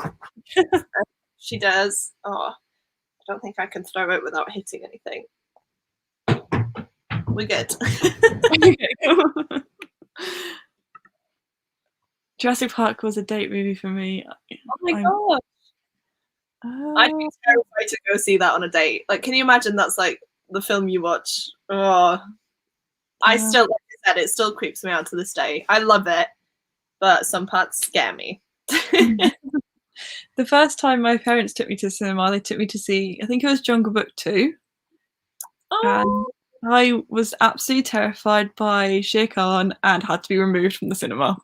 She does. Oh, I don't think I can throw it without hitting anything. We're good. Jurassic Park was a date movie for me. Oh my god. I'd be terrified to go see that on a date. Like, can you imagine that's like the film you watch? Oh, I still, like I said, it still creeps me out to this day. I love it, but some parts scare me. The first time my parents took me to cinema, they took me to see, I think it was Jungle Book 2. Oh, And I was absolutely terrified by Shere Khan and had to be removed from the cinema.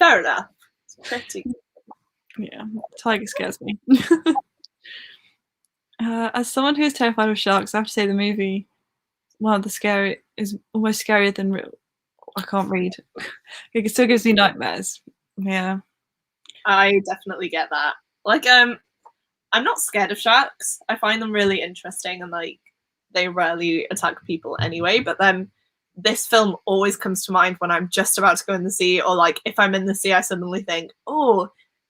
fair enough. It's pretty. Yeah, tiger scares me. As someone who's terrified of sharks, I have to say the movie, well, the scary is almost scarier than real. I can't read. It still gives me nightmares. Yeah. I definitely get that. Like, I'm not scared of sharks. I find them really interesting and like they rarely attack people anyway. But then this film always comes to mind when I'm just about to go in the sea, or like if I'm in the sea, I suddenly think, oh,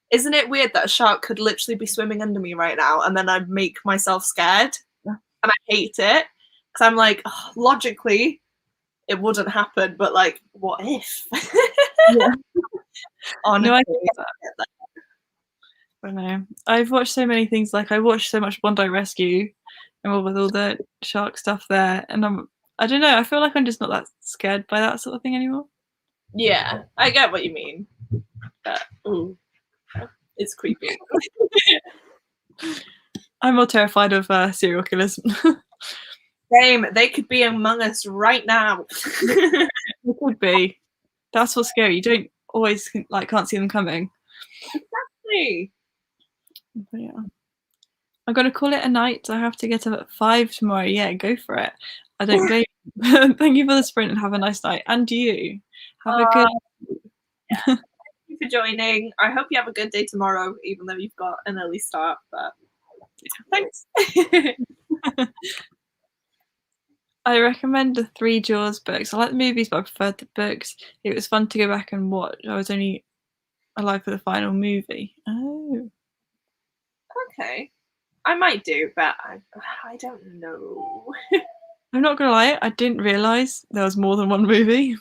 isn't it weird that a shark could literally be swimming under me right now? And then I make myself scared and I hate it because I'm like, oh, logically, it wouldn't happen, but like, what if? Yeah. Honestly, No, I get that. I know. I've watched so many things. Like I watched so much Bondi Rescue, and with all the shark stuff there, and I don't know. I feel like I'm just not that scared by that sort of thing anymore. yeah, I get what you mean. But ooh, it's creepy. I'm more terrified of serial killers. Same. They could be among us right now. It could be. That's what's scary. You don't always like can't see them coming. Exactly. But yeah. I'm gonna call it a night. I have to get up at 5 tomorrow. Yeah, go for it. I don't blame you. Thank you for the sprint and have a nice night. And you. Have a good Thank you for joining. I hope you have a good day tomorrow, even though you've got an early start. But yeah, thanks. I recommend the Three Jaws books. I like the movies, but I preferred the books. It was fun to go back and watch. I was only alive for the final movie. Oh. Okay. I might do, but I don't know. I'm not gonna lie, I didn't realise there was more than one movie.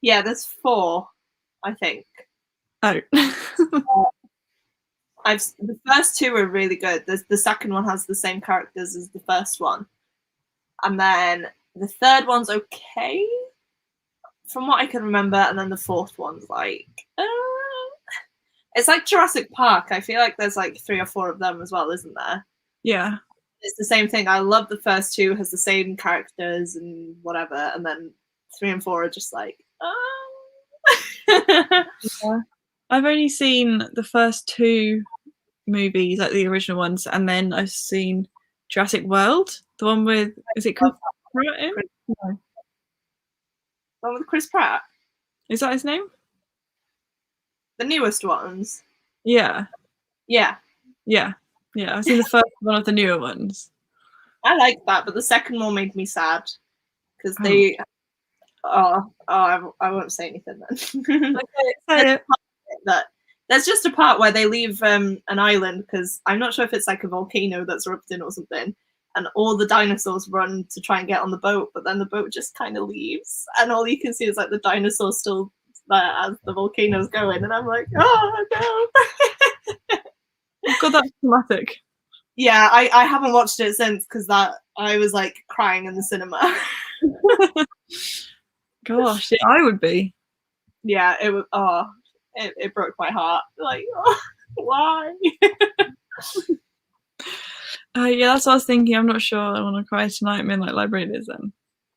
Yeah, there's 4, I think. Oh. The first 2 are really good. The second one has the same characters as the first one. And then the third one's okay, from what I can remember, and then the fourth one's like, it's like Jurassic Park. I feel like there's like 3 or 4 of them as well, isn't there? Yeah. It's the same thing. I love the first 2, has the same characters and whatever, and then 3 and 4 are just like, Yeah. I've only seen the first 2 movies, like the original ones, and then I've seen Jurassic World, the one with, is it Chris Pratt in? No. One with Chris Pratt. Is that his name? The newest ones. Yeah. Yeah. Yeah. Yeah. I've seen the first one of the newer ones. I like that, but the second one made me sad because they. I won't say anything then. Okay, say it. That there's just a part where they leave an island because I'm not sure if it's like a volcano that's erupting or something, and all the dinosaurs run to try and get on the boat, but then the boat just kind of leaves, and all you can see is like the dinosaurs still there as the volcano's going, and I'm like, oh no. God, that's dramatic. Yeah, I haven't watched it since because that I was like crying in the cinema. Gosh, I would be. Yeah, it was. Oh, it broke my heart. Like, oh, why? Yeah, that's what I was thinking. I'm not sure I want to cry tonight. Midnight Library it is then.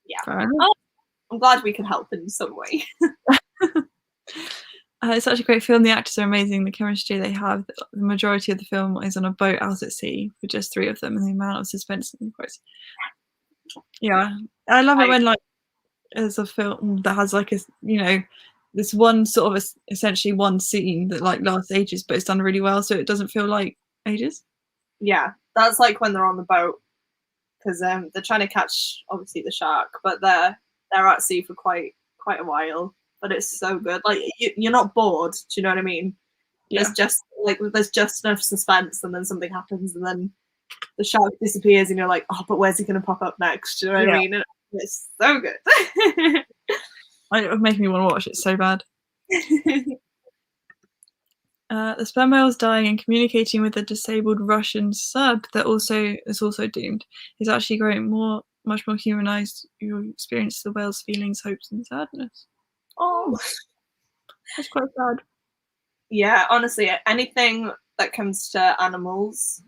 Yeah. Oh, I'm glad we can help in some way. It's such a great film. The actors are amazing. The chemistry they have. The majority of the film is on a boat out at sea with just 3 of them, and the amount of suspense and quite. Yeah, I love it when like there's a film that has like this one sort of essentially one scene that like lasts ages, but it's done really well, so it doesn't feel like ages. Yeah, that's like when they're on the boat because they're trying to catch obviously the shark, but they're at sea for quite a while. But it's so good. Like you're not bored. Do you know what I mean? Yeah. There's just enough suspense, and then something happens, and then the shark disappears, and you're like, oh, but where's he going to pop up next? Do you know what I mean? And it's so good. It would make me want to watch it so bad. The sperm whale's dying and communicating with a disabled Russian sub that is also doomed. Is actually growing much more humanized. You experience the whale's feelings, hopes, and sadness. Oh, that's quite sad. Yeah, honestly, anything that comes to animals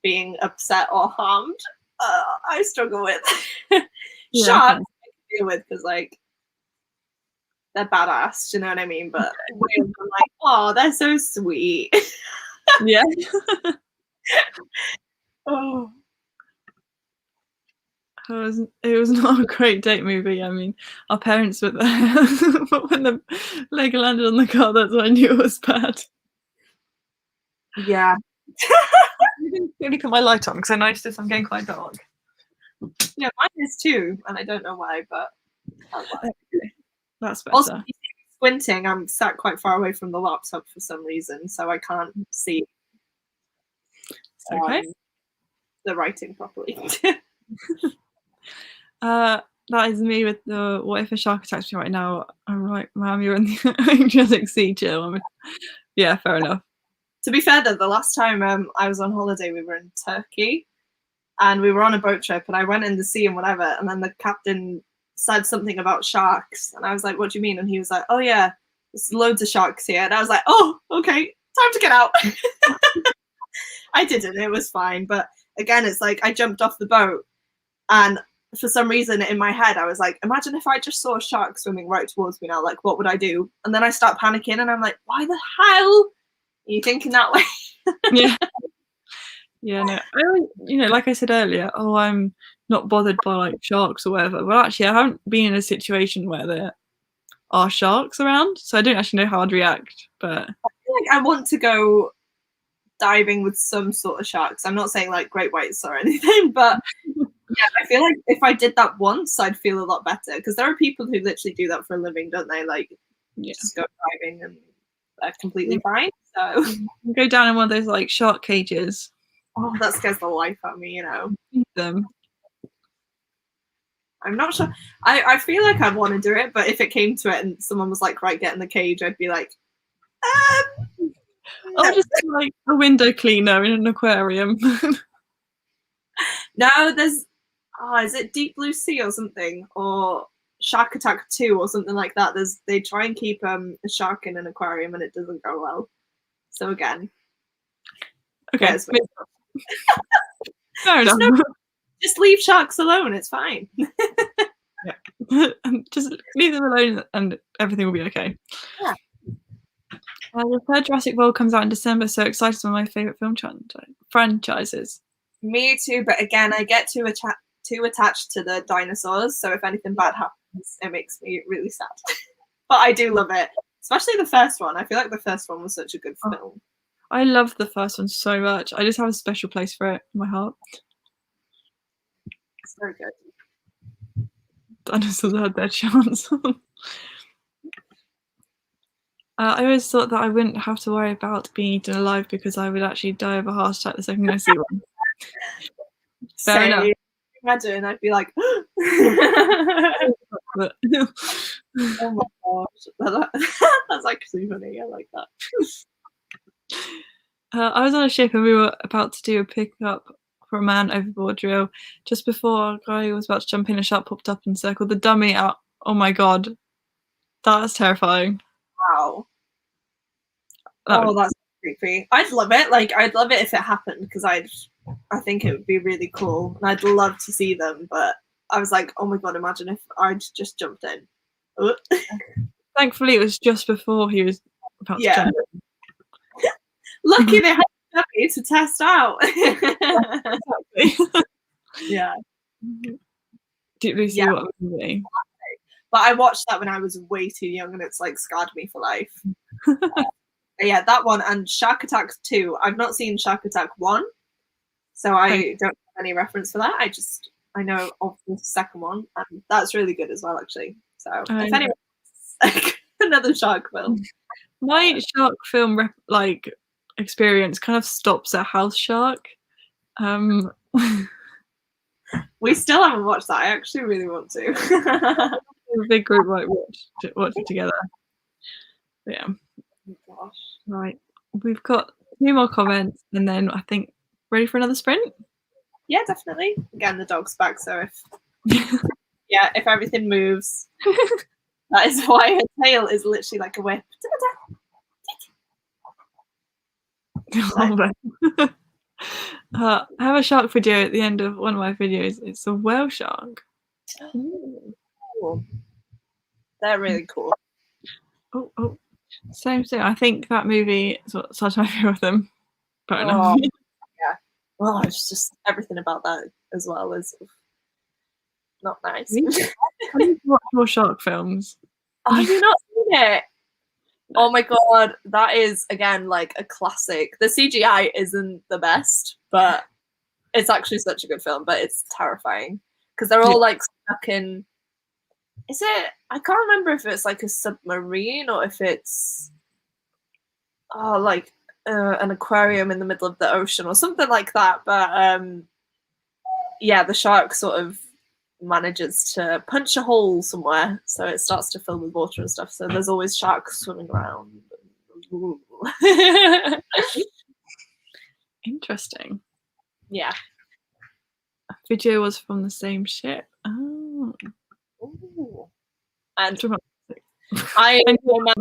being upset or harmed, I struggle with. Yeah, Sharks okay. I can deal with because like they're badass, do you know what I mean? But whales, I'm like, oh, they're so sweet. Yeah. Oh. It was not a great date movie. I mean, our parents were there, but when the Lego landed on the car, that's when I knew it was bad. Yeah. I didn't really put my light on because I noticed I'm getting quite dark. Yeah, mine is too, and I don't know why, but That's also better. squinting, I'm sat quite far away from the laptop for some reason, so I can't see It's okay. the writing properly. That is me with the what if a shark attacks me right now? I'm like, ma'am, you're in the Adriatic Sea, chill. Yeah, fair enough. To be fair though, the last time I was on holiday, we were in Turkey, and we were on a boat trip, and I went in the sea and whatever, and then the captain said something about sharks, and I was like, what do you mean? And he was like, oh yeah, there's loads of sharks here, and I was like, oh, okay, time to get out. I didn't, it was fine, but again, it's like I jumped off the boat, and for some reason in my head I was like, imagine if I just saw a shark swimming right towards me now, like what would I do? And then I start panicking and I'm like, why the hell are you thinking that way? Yeah. Yeah, no, like I said earlier, oh, I'm not bothered by like sharks or whatever. Well, actually, I haven't been in a situation where there are sharks around, so I don't actually know how I'd react. But I feel like I want to go diving with some sort of sharks. I'm not saying like great whites or anything, but yeah, I feel like if I did that once, I'd feel a lot better, because there are people who literally do that for a living, don't they? Like, just go diving and they're completely fine. So go down in one of those like shark cages. Oh, that scares the life out of me, Feed them. I'm not sure. I feel like I'd want to do it, but if it came to it and someone was like, right, get in the cage, I'd be like, Or just like a window cleaner in an aquarium. No, there's is it Deep Blue Sea or something, or Shark Attack 2 or something like that. They try and keep a shark in an aquarium and it doesn't go well. So again, Okay, fair enough. Just leave sharks alone. It's fine. Yeah, just leave them alone and everything will be okay. Yeah. The third Jurassic World comes out in December, so excited! It's one of my favorite film franchises. Me too, but again, I get too attached to the dinosaurs, so if anything bad happens, it makes me really sad. But I do love it, especially the first one. I feel like the first one was such a good film. I love the first one so much. I just have a special place for it in my heart. It's very good. Dinosaurs had their chance. I always thought that I wouldn't have to worry about being eaten alive because I would actually die of a heart attack the second I see one. Fair enough. Imagine, I'd be like, But oh my gosh, that's actually funny. I like that. I was on a ship and we were about to do a pickup for a man overboard drill. Just before a guy was about to jump in, a shark popped up and circled the dummy out. Oh my god, that's terrifying. Wow. That's creepy. I'd love it. Like, I'd love it if it happened, because I think it would be really cool, and I'd love to see them. But I was like, oh my god, imagine if I'd just jumped in. Thankfully, it was just before he was about to jump in. Lucky they had a dummy to test out. Yeah. Deep Blue Sea, what a movie. But I watched that when I was way too young, and it's like scarred me for life. Yeah, that one and Shark Attack 2. I've not seen Shark Attack 1, so I don't have any reference for that. I know of the second one, and that's really good as well, actually. So if anyone wants another shark film. My shark film experience kind of stops at House Shark. We still haven't watched that. I actually really want to. A big group watch it together. Yeah. Oh gosh. Right. We've got 2 more comments and then I think ready for another sprint? Yeah, definitely. Again, the dog's back, so if everything moves, that is why her tail is literally like a whip. I have a shark video at the end of one of my videos. It's a whale shark. Ooh. Cool. They're really cool. Oh, same thing. I think that movie is what started my fear of them. Fair enough. Oh, yeah. Well, it's just everything about that as well is not nice. I need to watch more shark films. Have you not seen it? Oh my god, that is again like a classic. The CGI isn't the best, but it's actually such a good film. But it's terrifying because they're all like stuck in. Is it? I can't remember if it's like a submarine or if it's like an aquarium in the middle of the ocean or something like that. But yeah, the shark sort of manages to punch a hole somewhere, so it starts to fill with water and stuff. So there's always sharks swimming around. Interesting. Yeah. A video was from the same ship. Oh. Ooh. And I watched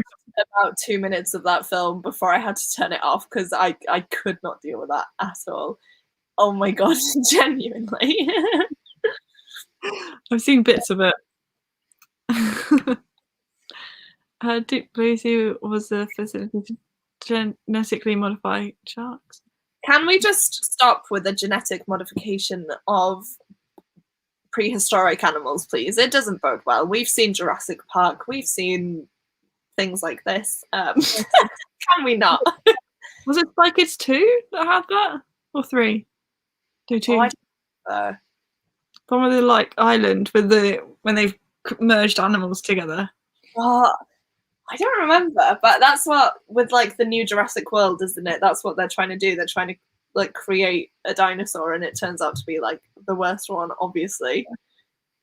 about 2 minutes of that film before I had to turn it off because I could not deal with that at all. Oh my god, genuinely. I've seen bits of it. Deep Blue Sea was a facility to genetically modify sharks. Can we just stop with the genetic modification of prehistoric animals, please? It doesn't bode well. We've seen Jurassic Park. We've seen things like this. Can we not? Was it Spy Kids 2 that had that? Or 3? Do 2? From the like island with when they've merged animals together. I don't remember, but that's what with like the new Jurassic World, isn't it? That's what they're trying to do. They're trying to like create a dinosaur, and it turns out to be like the worst one, obviously.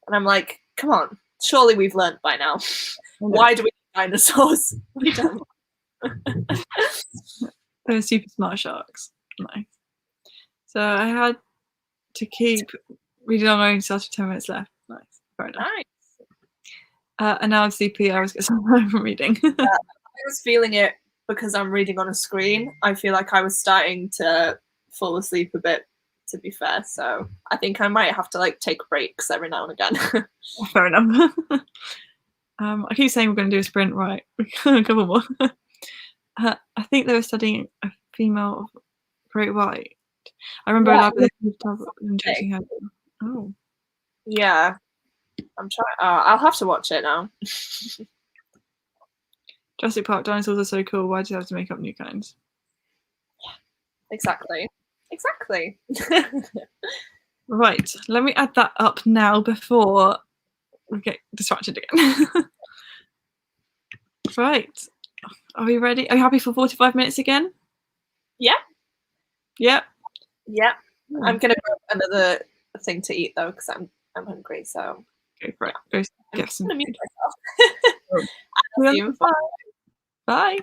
And I'm like, come on, surely we've learned by now. Why do we need dinosaurs? We don't. They're super smart sharks. Nice. So I had to keep reading on my own after 10 minutes left. Nice. Fair enough. Nice. And now I'm sleepy. I was getting somewhere from reading. I was feeling it because I'm reading on a screen. I feel like I was starting to fall asleep a bit, to be fair. So I think I might have to like take breaks every now and again. Fair enough. I keep saying we're going to do a sprint, right? A couple more. I think they were studying a female great white. I remember injecting her. Oh. Yeah. I'm trying. I'll have to watch it now. Jurassic Park dinosaurs are so cool. Why do you have to make up new kinds? Exactly. Right. Let me add that up now before we get distracted again. Right. Are we ready? Are you happy for 45 minutes again? Yeah. Yep. Yeah. I'm gonna grab another thing to eat though because I'm hungry. So go for it. Go get some. Bye.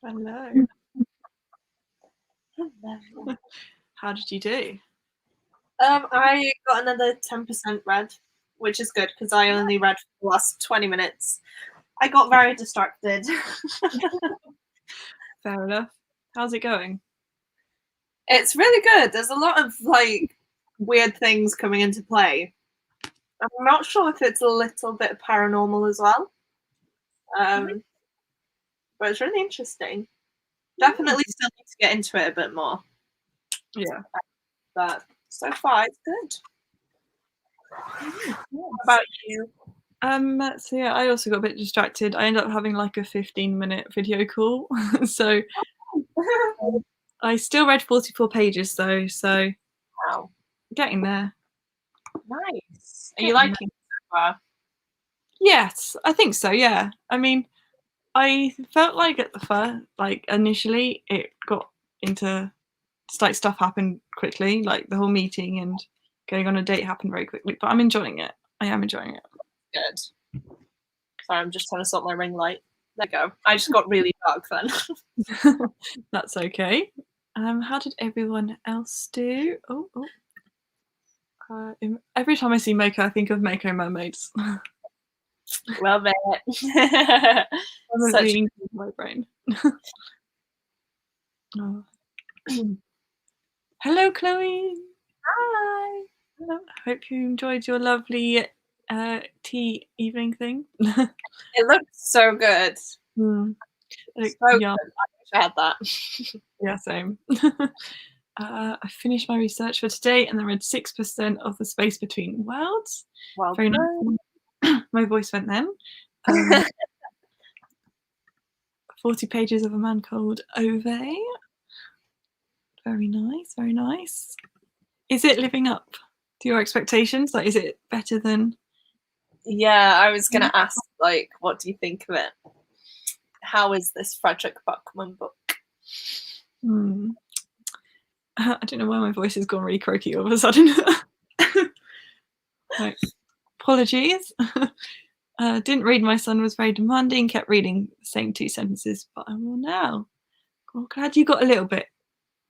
Hello. Hello. How did you do? I got another 10% read, which is good because I only read for the last 20 minutes. I got very distracted. Fair enough. How's it going? It's really good. There's a lot of like weird things coming into play. I'm not sure if it's a little bit paranormal as well. But it's really interesting. Definitely still need to get into it a bit more. Yeah. But so far it's good. What about you? So yeah, I also got a bit distracted. I ended up having like a 15-minute video call. So I still read 44 pages though, so Wow. getting there. Nice. Are you liking it so far? Yes, I think so, yeah. I mean, I felt like at the first, like initially it got into like stuff happened quickly, like the whole meeting and going on a date happened very quickly, but I'm enjoying it. I am enjoying it. Good. Sorry, I'm just trying to sort my ring light. There you go. I just got really dark then. That's okay. How did everyone else do? Every time I see Mako, I think of Mako Mermaids. Love it. Such my brain. Oh. Hello, Chloe. Hi. Hello. I hope you enjoyed your lovely tea evening thing. It looks so good. So Yeah. good. I wish I had that. Yeah, same. I finished my research for today and then read 6% of the space between worlds. Well, very nice. My voice went then. 40 pages of a man called Ove. Very nice, very nice. Is it living up to your expectations? Like, is it better than? Yeah, I was gonna ask, like, what do you think of it? How is this Frederick Buckman book? I don't know why my voice has gone really croaky all of a sudden. Right. Apologies. Didn't read. My son was very demanding, kept reading the same 2 sentences, but I will now. I'm glad you got a little bit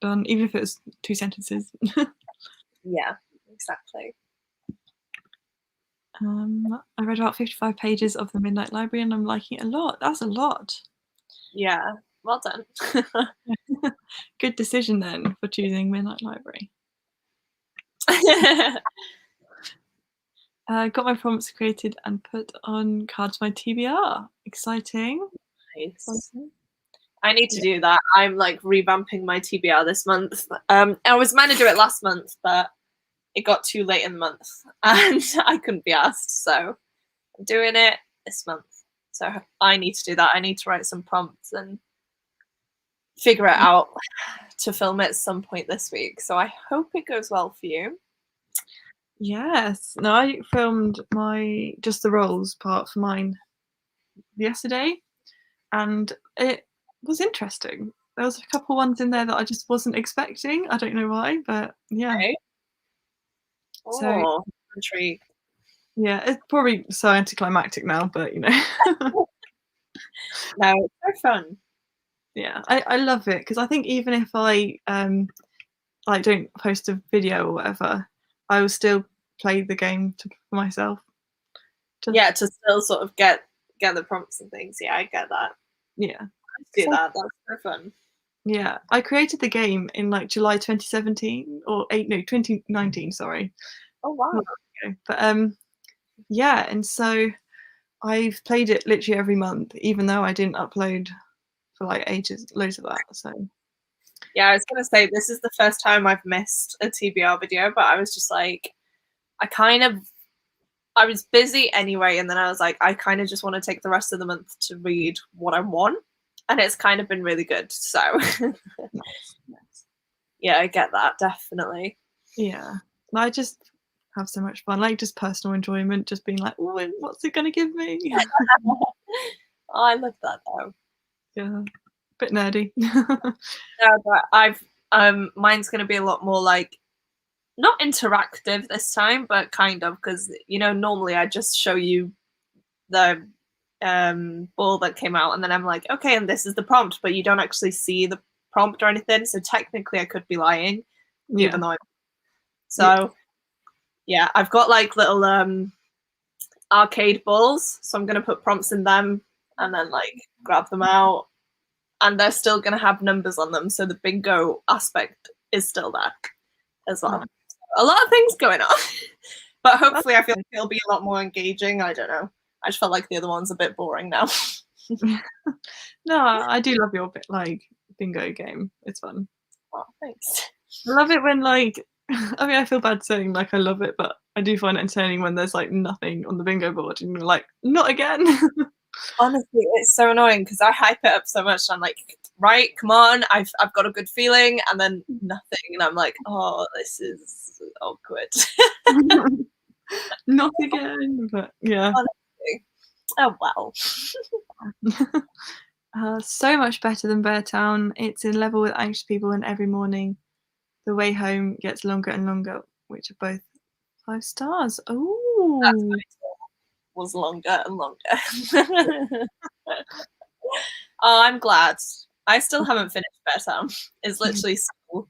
done, even if it was 2 sentences. Yeah, exactly. I read about 55 pages of the Midnight Library and I'm liking it a lot. That's a lot. Yeah, well done. Good decision then for choosing Midnight Library. Got my prompts created and put on cards my TBR. Exciting. Nice. I need to do that. I'm like revamping my TBR this month. I was meant to do it last month, but it got too late in the month and I couldn't be asked. So I'm doing it this month. So I need to do that. I need to write some prompts and figure it out to film it at some point this week. So I hope it goes well for you. Yes. No, I filmed my just the roles part for mine yesterday and it was interesting. There was a couple ones in there that I just wasn't expecting. I don't know why, but yeah. Okay. So intrigued. Yeah, it's probably so anticlimactic now, but you know. No, it's so fun. Yeah, I love it because I think even if I like don't post a video or whatever, I will still play the game for myself. Yeah, to still sort of get the prompts and things. Yeah, I get that. Yeah, Do that. That's so fun. Yeah, I created the game in like July 2017 or 2019. Sorry. Oh wow. But yeah, and so I've played it literally every month, even though I didn't upload for like ages, loads of that. So yeah, I was gonna say this is the first time I've missed a TBR video, but I was just like, I was busy anyway, and then I was like, I kind of just want to take the rest of the month to read what I want, and it's kind of been really good. So yeah, I get that definitely. Yeah, I just have so much fun, like just personal enjoyment, just being like, oh, what's it gonna give me? Oh, I love that though. Yeah, bit nerdy. No, but I've mine's gonna be a lot more like not interactive this time, but kind of because you know normally I just show you the ball that came out, and then I'm like, okay, and this is the prompt, but you don't actually see the prompt or anything, so technically I could be lying, even though yeah, I've got like little arcade balls, so I'm gonna put prompts in them and then like grab them out, and they're still gonna have numbers on them, so the bingo aspect is still there as well. A lot of things going on. But hopefully I feel like it'll be a lot more engaging. I don't know. I just felt like the other one's a bit boring now. No, I do love your like bingo game. It's fun. Oh, thanks. I love it when like, I mean, I feel bad saying like I love it, but I do find it entertaining when there's like nothing on the bingo board and you're like, not again. Honestly, it's so annoying because I hype it up so much. And I'm like, right, come on, I've got a good feeling, and then nothing, and I'm like, oh, this is awkward. Not again, but yeah. Honestly. Oh well. So much better than Beartown. It's in level with Anxious People, and every morning the way home gets longer and longer, which are both 5 stars. Oh, that's what it was, longer and longer. Oh, I'm glad. I still haven't finished Beartown. It's literally still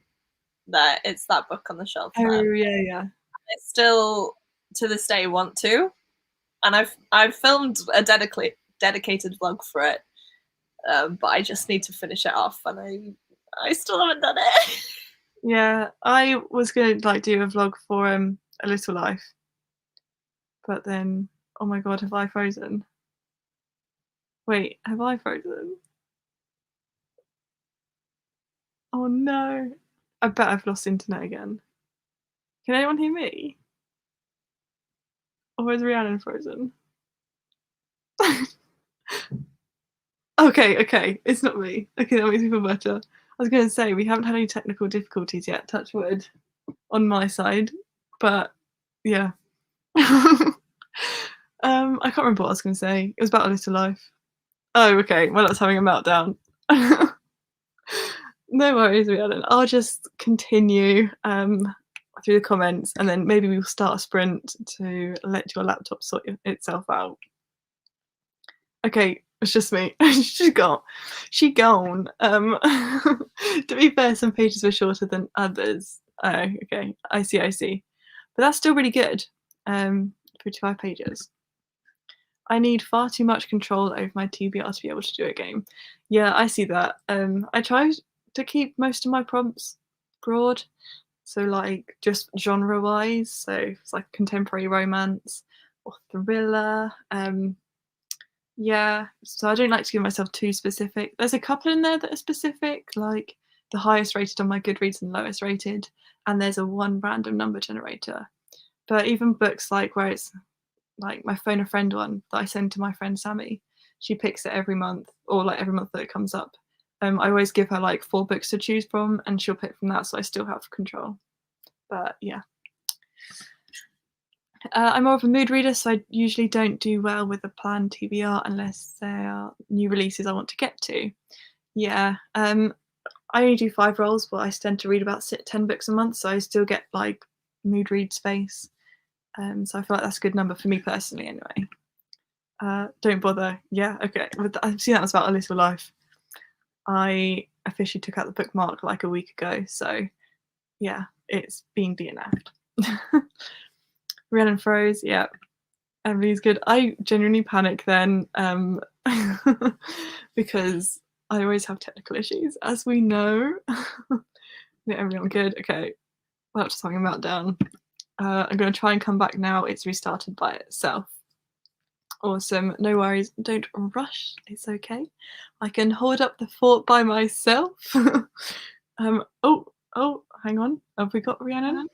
there. It's that book on the shelf. Oh yeah. I still to this day want to, and I've filmed a dedicated vlog for it, but I just need to finish it off, and I still haven't done it. Yeah, I was gonna like do a vlog for A Little Life, but then oh my god, have I frozen? Wait, have I frozen? Oh no, I bet I've lost internet again. Can anyone hear me? Or is Rhiannon frozen? Okay, it's not me. Okay, that makes me feel better. I was going to say, we haven't had any technical difficulties yet, touch wood, on my side, but yeah. I can't remember what I was going to say. It was about A Little Life. Oh, okay, well, I was having a meltdown. No worries, Rhiannon. I'll just continue through the comments, and then maybe we'll start a sprint to let your laptop sort itself out. Okay, it's just me. She gone. To be fair, some pages were shorter than others. Oh, okay. I see. But that's still really good. 55 pages. I need far too much control over my TBR to be able to do a game. Yeah, I see that. I try to keep most of my prompts broad. So like just genre-wise. So it's like contemporary romance or thriller. Yeah, so I don't like to give myself too specific. There's a couple in there that are specific, like the highest rated on my Goodreads and lowest rated, and there's a 1 random number generator. But even books like where it's like my Phone a Friend one that I send to my friend Sammy, she picks it every month, or like every month that it comes up. I always give her like 4 books to choose from, and she'll pick from that, so I still have control. But yeah. I'm more of a mood reader, so I usually don't do well with a planned TBR unless there are new releases I want to get to. Yeah, I only do 5 rolls, but I tend to read about 10 books a month, so I still get like mood read space. So I feel like that's a good number for me personally anyway. Don't bother. Yeah, okay. I've seen that was about A Little Life. I officially took out the bookmark like a week ago, so yeah, it's been DNF'd. Rhiannon froze, yeah. Everybody's good. I genuinely panic then because I always have technical issues, as we know. Yeah, everyone good. Okay, well, just having a meltdown. I'm going to try and come back now. It's restarted by itself. Awesome. No worries. Don't rush. It's okay. I can hold up the fort by myself. Oh, hang on. Have we got Rhiannon?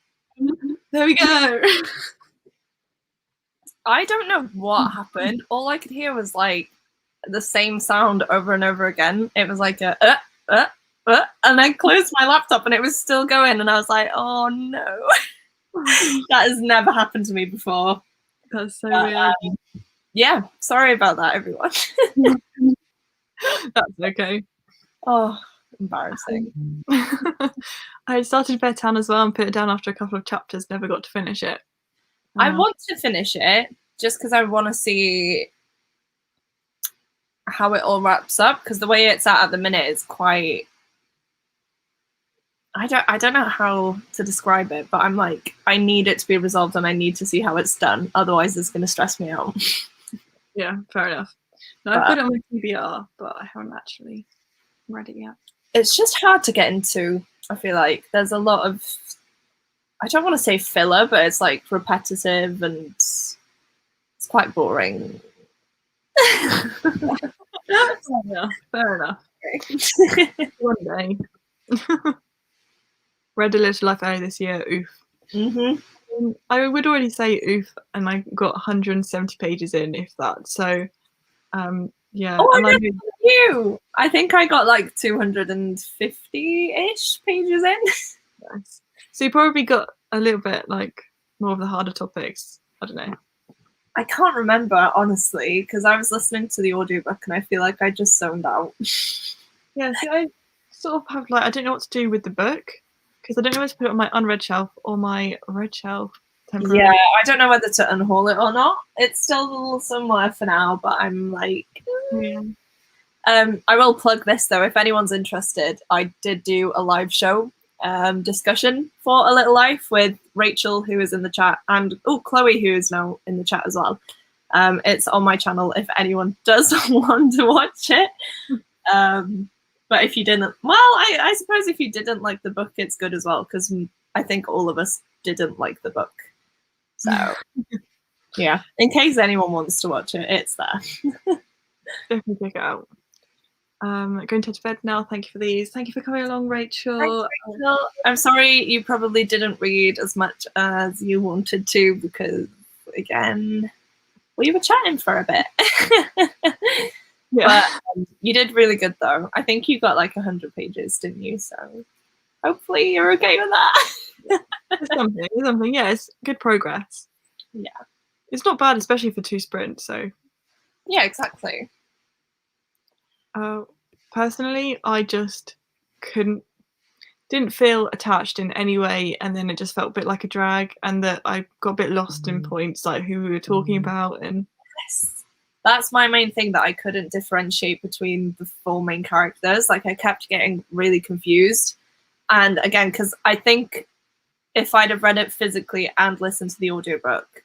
There we go. I don't know what happened. All I could hear was like the same sound over and over again. It was like a and I closed my laptop and it was still going, and I was like, oh no. That has never happened to me before. That's so weird. Yeah, sorry about that, everyone. That's okay. Oh, embarrassing. I started Beartown as well and put it down after a couple of chapters, never got to finish it. I want to finish it just because I want to see how it all wraps up, because the way it's at the minute is quite. I don't know how to describe it, but I'm like, I need it to be resolved and I need to see how it's done. Otherwise, it's going to stress me out. Yeah, fair enough. No, I've got it on my TBR, but I haven't actually read it yet. It's just hard to get into. I feel like there's a lot of, I don't want to say filler, but it's like repetitive and it's quite boring. Fair enough. One day. Read a little life earlier this year. Oof. I would already say oof, and I got 170 pages in, if that. So, yeah. Oh, and I think I got like 250-ish pages in. Nice. So you probably got a little bit like more of the harder topics. I don't know. I can't remember, honestly, because I was listening to the audiobook and I feel like I just zoned out. Yeah, see, I sort of have like, I don't know what to do with the book, because I don't know whether to put it on my unread shelf or my read shelf. Yeah, I don't know whether to unhaul it or not. It's still somewhere for now, but I'm like, yeah. I will plug this though. If anyone's interested, I did do a live show discussion for A Little Life with Rachel, who is in the chat, and Chloe, who is now in the chat as well. It's on my channel if anyone does want to watch it. But if you didn't, well, I suppose if you didn't like the book, it's good as well, because I think all of us didn't like the book. So, yeah, in case anyone wants to watch it, it's there. Definitely check it out. Going to bed now. Thank you for these. Thank you for coming along, Rachel. Thanks, Rachel. I'm sorry you probably didn't read as much as you wanted to, because, again, we were chatting for a bit. Yeah. But you did really good, though. I think you got like 100 pages, didn't you? So hopefully you're okay with that. something. Yeah, it's good progress. Yeah. It's not bad, especially for 2 sprints. So. Yeah, exactly. Personally, I just didn't feel attached in any way, and then it just felt a bit like a drag, and that I got a bit lost in points, like who we were talking about. And yes, that's my main thing, that I couldn't differentiate between the 4 main characters. Like, I kept getting really confused. And again, because I think if I'd have read it physically and listened to the audiobook,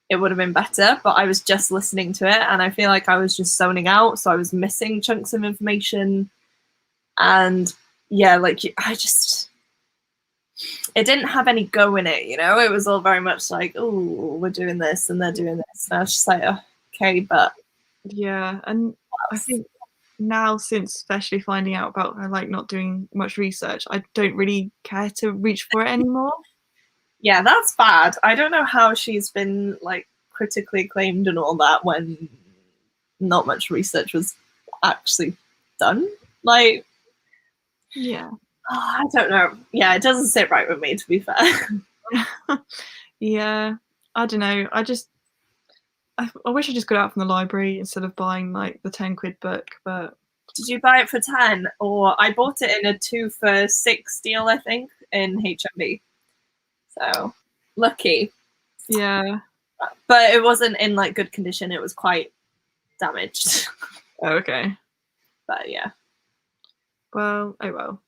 it would have been better, but I was just listening to it and I feel like I was just zoning out, so I was missing chunks of information. And yeah, like, it didn't have any go in it, you know? It was all very much like, oh, we're doing this and they're doing this, and I was just like, oh, okay, but yeah. And I think now, since especially finding out about her like not doing much research, I don't really care to reach for it anymore. Yeah, that's bad. I don't know how she's been like critically acclaimed and all that when not much research was actually done. Like, yeah, I don't know. Yeah, it doesn't sit right with me, to be fair. Yeah, I don't know. I wish I just got it out from the library instead of buying like the 10 quid book. But did you buy it for 10? Or I bought it in a 2 for 6 deal, I think, in HMV. So lucky. Yeah, but it wasn't in like good condition. It was quite damaged. Oh, okay. But yeah. Well, oh well.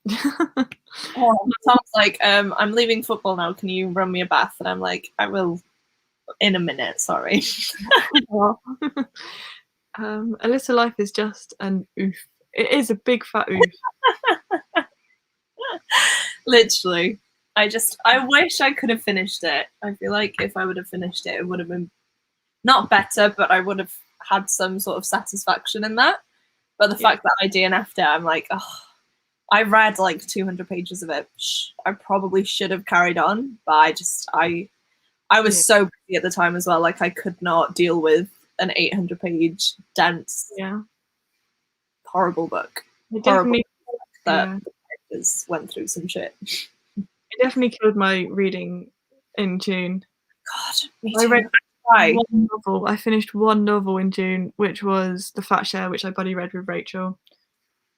Tom's like, I'm leaving football now. Can you run me a bath? And I'm like, I will in a minute. Sorry. A Little Life is just an oof. It is a big fat oof. Literally. I wish I could have finished it. I feel like if I would have finished it, it would have been not better, but I would have had some sort of satisfaction in that. But the fact that I DNF'd it, I'm like, oh, I read like 200 pages of it. I probably should have carried on, but I was so busy at the time as well. Like, I could not deal with an 800-page dense, horrible book. It definitely that went through some shit. It definitely killed my reading in June. God, me I too. read one novel. I finished one novel in June, which was The Fat Share, which I buddy read with Rachel.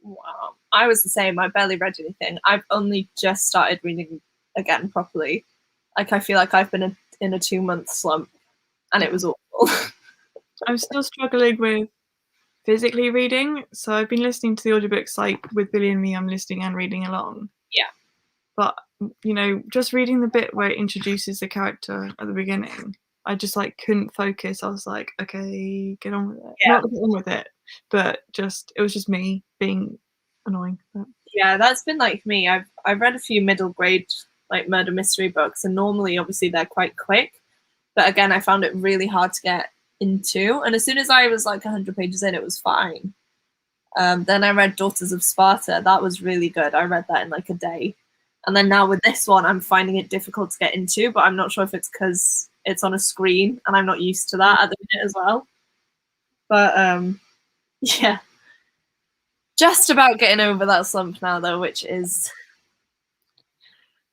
Wow. I was the same. I barely read anything. I've only just started reading again properly. Like, I feel like I've been in a 2-month slump, and it was awful. I'm still struggling with physically reading. So I've been listening to the audiobooks like with Billy and Me. I'm listening and reading along. Yeah. But you know, just reading the bit where it introduces the character at the beginning, I just like couldn't focus. I was like, okay, get on with it. Yeah. Not get on with it, but just it was just me being annoying. But. Yeah, that's been like me. I've read a few middle grade like murder mystery books, and normally obviously they're quite quick. But again, I found it really hard to get into. And as soon as I was like 100 pages in, it was fine. Then I read Daughters of Sparta. That was really good. I read that in like a day. And then now with this one, I'm finding it difficult to get into, but I'm not sure if it's because it's on a screen and I'm not used to that at the minute as well. But yeah. Just about getting over that slump now, though, which is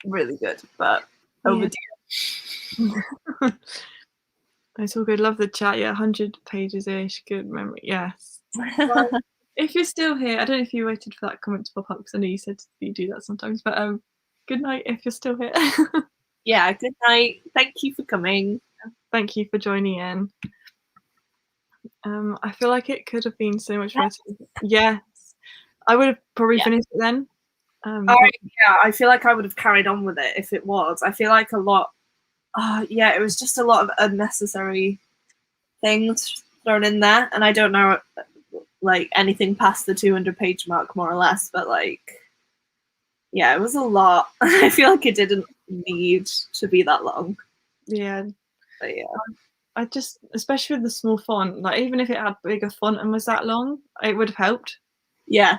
really good, but overdue. Yeah. It's all good. Love the chat. Yeah, 100 pages-ish. Good memory. Yes. Well, if you're still here, I don't know if you waited for that comment to pop up because I know you said you do that sometimes, but good night if you're still here. Yeah, good night. Thank you for coming. Thank you for joining in. I feel like it could have been so much better. Yes. I would have probably finished it then. Yeah, I feel like I would have carried on with it if it was. I feel like a lot. Yeah, it was just a lot of unnecessary things thrown in there, and I don't know like anything past the 200-page mark, more or less. But like, yeah, it was a lot. I feel like it didn't need to be that long. Yeah. But yeah. I just, especially with the small font, like even if it had bigger font and was that long, it would have helped. Yeah.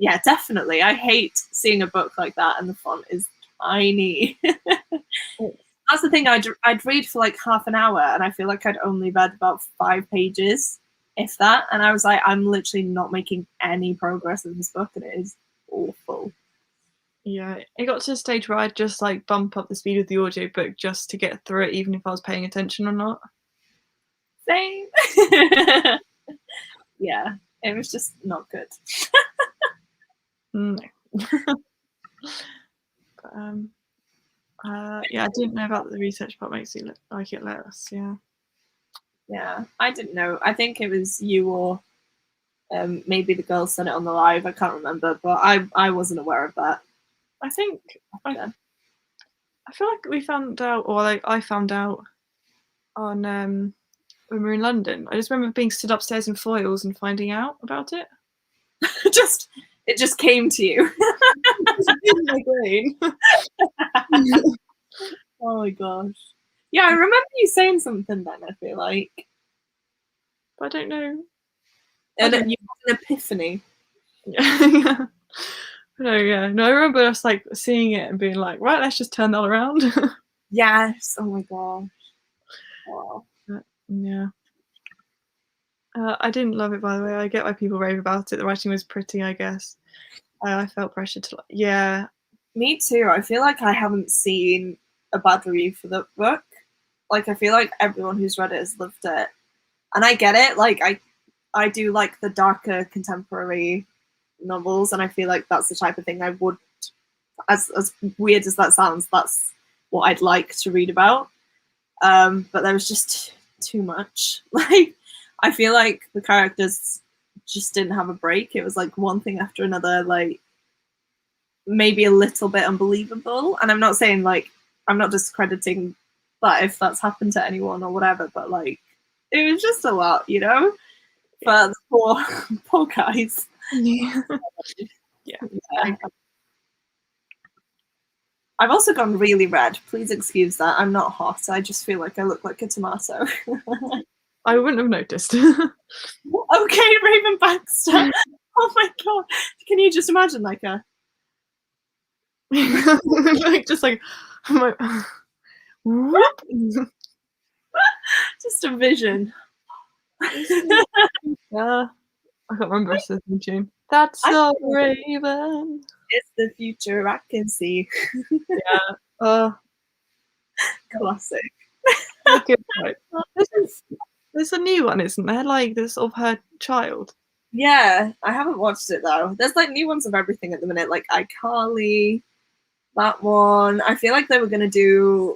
Yeah, definitely. I hate seeing a book like that and the font is tiny. That's the thing. I'd read for like half an hour and I feel like I'd only read about 5 pages, if that. And I was like, I'm literally not making any progress in this book and it is awful. Yeah, it got to a stage where I'd just like bump up the speed of the audiobook just to get through it, even if I was paying attention or not. Same. Yeah, it was just not good. No. But, yeah, I didn't know about the research part. Makes you like it less. Yeah. Yeah, I didn't know. I think it was you or maybe the girls said it on the live. I can't remember, but I wasn't aware of that. I think I feel like we found out, or like I found out on when we were in London. I just remember being stood upstairs in foils and finding out about it. It just came to you. In my brain. Oh my gosh. Yeah, I remember you saying something then, I feel like. But I don't know. And then you had an epiphany. Yeah. No, yeah. No, I remember us like seeing it and being like, right, let's just turn that around. Yes. Oh my gosh. Wow. Yeah. I didn't love it, by the way. I get why people rave about it. The writing was pretty, I guess. I felt pressure to, yeah. Me too. I feel like I haven't seen a bad review for the book. Like, I feel like everyone who's read it has loved it. And I get it. Like, I do like the darker contemporary novels, and I feel like that's the type of thing I would, as weird as that sounds, that's what I'd like to read about. But there was just too much. Like, I feel like the characters just didn't have a break. It was like one thing after another, like maybe a little bit unbelievable. And I'm not saying like, I'm not discrediting that if that's happened to anyone or whatever, but like, it was just a lot, you know, for the poor guys. Yeah. Yeah. I've also gone really red. Please excuse that. I'm not hot. I just feel like I look like a tomato. I wouldn't have noticed. Okay, Raven Baxter. Oh my god. Can you just imagine like a like just like whoop. Just a vision. Yeah. I can't remember the theme tune. That's so Raven. It's the future I can see. Yeah. Classic. Good point. There's a new one, isn't there? Like this of her child. Yeah, I haven't watched it though. There's like new ones of everything at the minute, like iCarly, that one. I feel like they were gonna do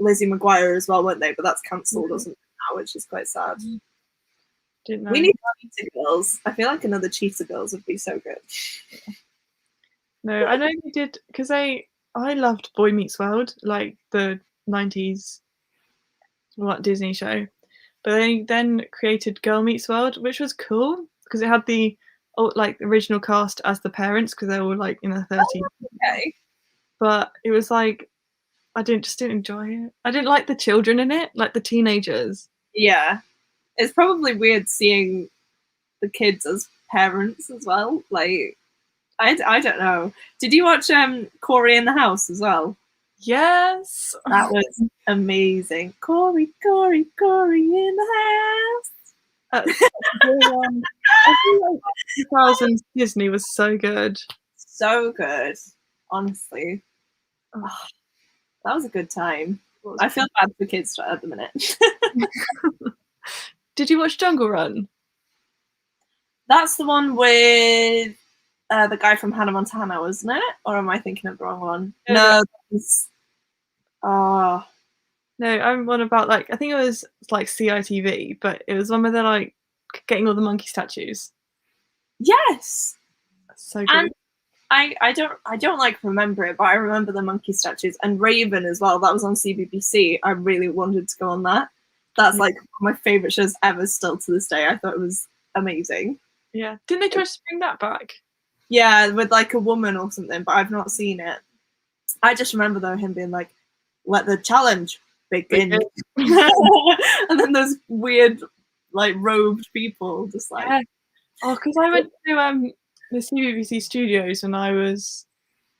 Lizzie McGuire as well, weren't they? But that's cancelled, isn't it now, which is quite sad. Didn't know. We need Cheetah Girls. I feel like another Cheetah Girls would be so good. No, I know they did because I loved Boy Meets World, like the 90s Disney show. But they then created Girl Meets World, which was cool because it had the original cast as the parents because they were like in their 30s. Oh, okay. But it was like I didn't enjoy it. I didn't like the children in it, like the teenagers. Yeah, it's probably weird seeing the kids as parents as well. Like, I don't know. Did you watch Corey in the House as well? Yes, that was amazing. Corey in the house. I feel like 2000s Disney was so good. So good, honestly. Oh, that was a good time. I feel bad for kids at the minute. Did you watch Jungle Run? That's the one with the guy from Hannah Montana, wasn't it? Or am I thinking of the wrong one? No, no, I'm on about like I think it was like CITV, but it was one where they're like getting all the monkey statues. Yes, so good. And I don't like remember it, but I remember the monkey statues and Raven as well. That was on CBBC. I really wanted to go on that. That's like one of my favorite shows ever. Still to this day, I thought it was amazing. Yeah, didn't they try to bring that back? Yeah, with like a woman or something, but I've not seen it. I just remember though him being like, "Let the challenge begin," and then those weird, like robed people just like. Yeah. Oh, because I went to the CBBC studios when I was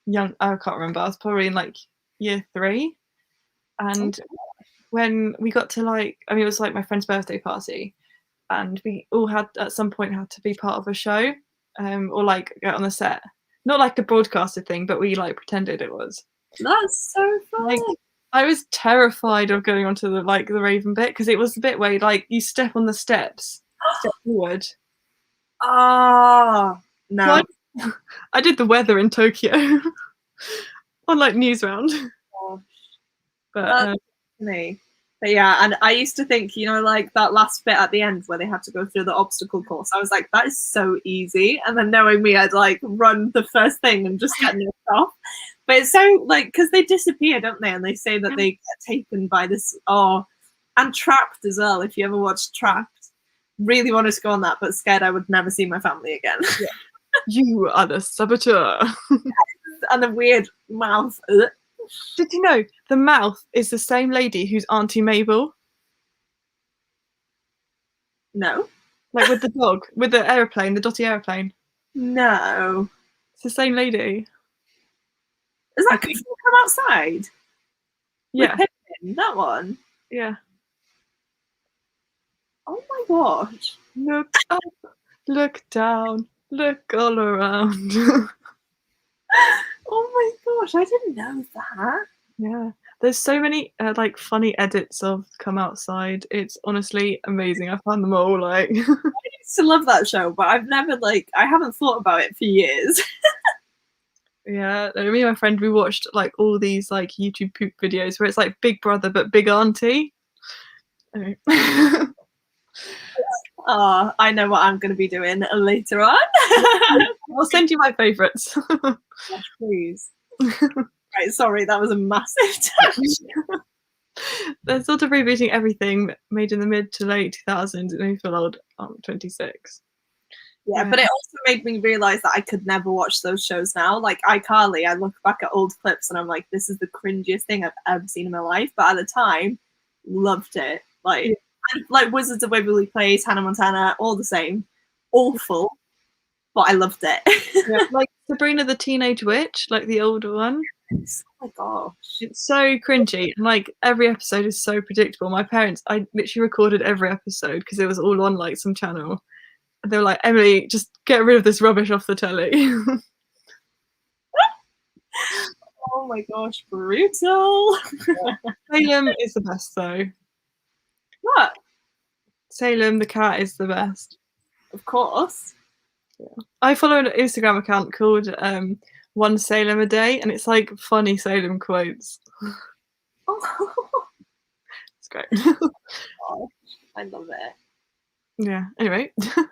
young. I can't remember. I was probably in like year 3, and when we got to like, I mean, it was like my friend's birthday party, and we all had at some point had to be part of a show, or like get on the set. Not like a broadcasted thing, but we like pretended it was. That's so fun. Like, I was terrified of going onto the Raven bit because it was the bit where like you step on the steps, step forward. Oh no! So I did the weather in Tokyo on like Newsround. Gosh. But me. But yeah, and I used to think, you know, like that last bit at the end where they had to go through the obstacle course. I was like, that is so easy. And then knowing me, I'd like run the first thing and just get knocked off. But it's so like because they disappear, don't they? And they say that they get taken by this. Oh, and Trapped as well. If you ever watched Trapped, really wanted to go on that, but scared I would never see my family again. Yeah. You are the saboteur. And the weird mouth. Did you know the mouth is the same lady who's Auntie Mabel? No. Like with the dog, with the aeroplane, the dotty aeroplane. No. It's the same lady. Is that People Come Outside? Yeah. That one? Yeah. Oh my gosh. Look up, look down, look all around. Oh my gosh, I didn't know that. Yeah. There's so many like funny edits of Come Outside. It's honestly amazing. I found them all like. I used to love that show, but I've never I haven't thought about it for years. Yeah, me and my friend, we watched like all these like YouTube poop videos where it's like Big Brother but Big Auntie. Oh, I know what I'm going to be doing later on. I'll send you my favourites. Yes, please. Right, sorry, that was a massive touch. They're sort of rebooting everything made in the mid to late 2000s. It made me feel old. I'm 26. Yeah, but it also made me realise that I could never watch those shows now. Like iCarly, I look back at old clips and I'm like, this is the cringiest thing I've ever seen in my life. But at the time, loved it. Like Wizards of Waverly Place, Hannah Montana, all the same. Awful, but I loved it. Yeah, like Sabrina the Teenage Witch, like the older one. Oh my gosh. It's so cringy. And like every episode is so predictable. My parents, I literally recorded every episode because it was all on like some channel. And they were like, Emily, just get rid of this rubbish off the telly. Oh my gosh, brutal. Salem is the best though. What? Salem the cat is the best. Of course. Yeah. I follow an Instagram account called One Salem a Day, and it's like funny Salem quotes. Oh. It's great. Oh, I love it. Yeah. Anyway, Yeah,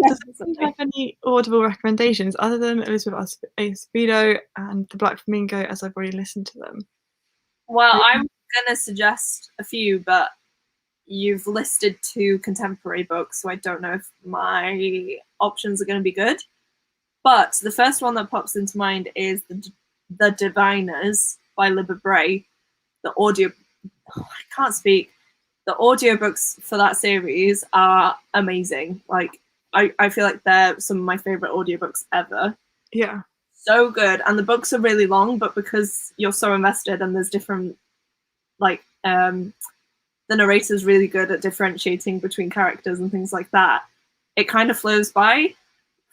does anyone have any Audible recommendations other than Elizabeth Acevedo and The Black Flamingo, as I've already listened to them? Well, I'm gonna suggest a few, but you've listed 2 contemporary books, so I don't know if my options are going to be good. But the first one that pops into mind is The Diviners by Libba Bray. The audio, I can't speak. The audiobooks for that series are amazing. Like, I feel like they're some of my favorite audiobooks ever. Yeah. So good. And the books are really long, but because you're so invested and there's different, like, the narrator's really good at differentiating between characters and things like that, it kind of flies by.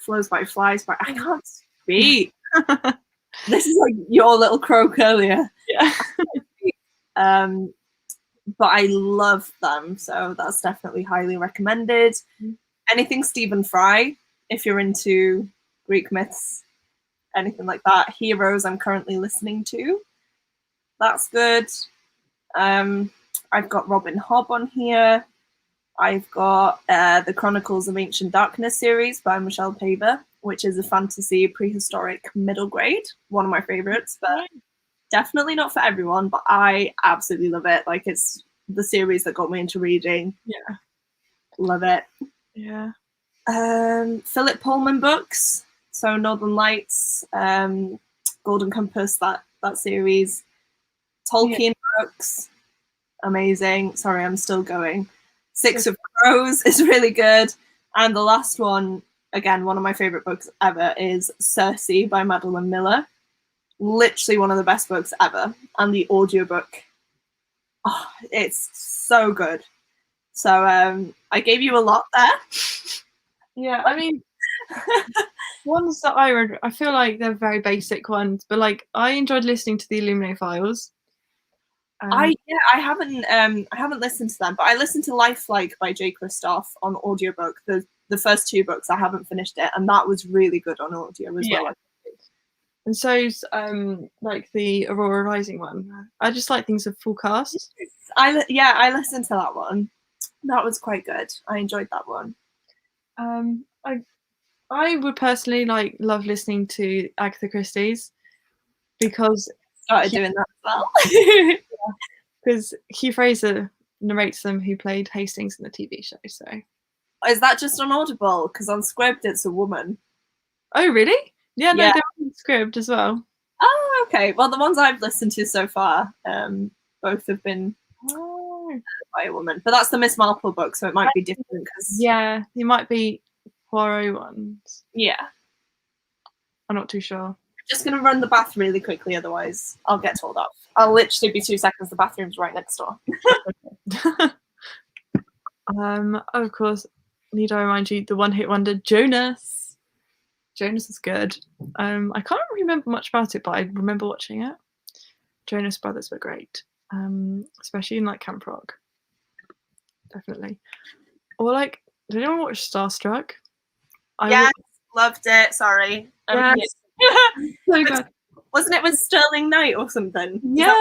I can't speak. This is like your little croak earlier. Yeah. But I love them, so that's definitely highly recommended. Anything Stephen Fry, if you're into Greek myths, anything like that. Heroes I'm currently listening to. That's good. I've got Robin Hobb on here. I've got the Chronicles of Ancient Darkness series by Michelle Paver, which is a fantasy prehistoric middle grade. One of my favorites, but definitely not for everyone, but I absolutely love it. Like, it's the series that got me into reading. Yeah. Love it. Yeah. Philip Pullman books. So Northern Lights, Golden Compass, that series. Tolkien books. Amazing. Sorry, I'm still going. Six of Crows is really good. And the last one, again, one of my favorite books ever, is Circe by Madeline Miller. Literally one of the best books ever. And the audiobook, oh, it's so good. So I gave you a lot there. Yeah, I mean, ones that I read, I feel like they're very basic ones, but like I enjoyed listening to the Illuminate Files. I haven't listened to them, but I listened to Lifelike by Jay Kristoff on audiobook. The first 2 books, I haven't finished it, and that was really good on audio as well. And so's like the Aurora Rising one. I just like things with full cast. I listened to that one. That was quite good. I enjoyed that one. I would personally love listening to Agatha Christie's because started doing that as well. Because Hugh Fraser narrates them, who played Hastings in the TV show. So is that just on Audible? Because on Scribd it's a woman. Oh really? Yeah, no, they're on Scribd as well. Oh, okay. Well, the ones I've listened to so far, both have been by a woman. But that's the Miss Marple book, so it might be different. Cause... yeah, it might be Poirot ones. Yeah. I'm not too sure. Just going to run the bath really quickly, otherwise I'll get told off. I'll literally be 2 seconds. The bathroom's right next door. Of course, need I remind you, the one-hit wonder Jonas. Jonas is good. I can't remember much about it, but I remember watching it. Jonas Brothers were great, especially in like Camp Rock. Definitely. Or like, did anyone watch Starstruck? Yes, loved it. Sorry. Yes. So good. Wasn't it with Sterling Knight or something? Yeah.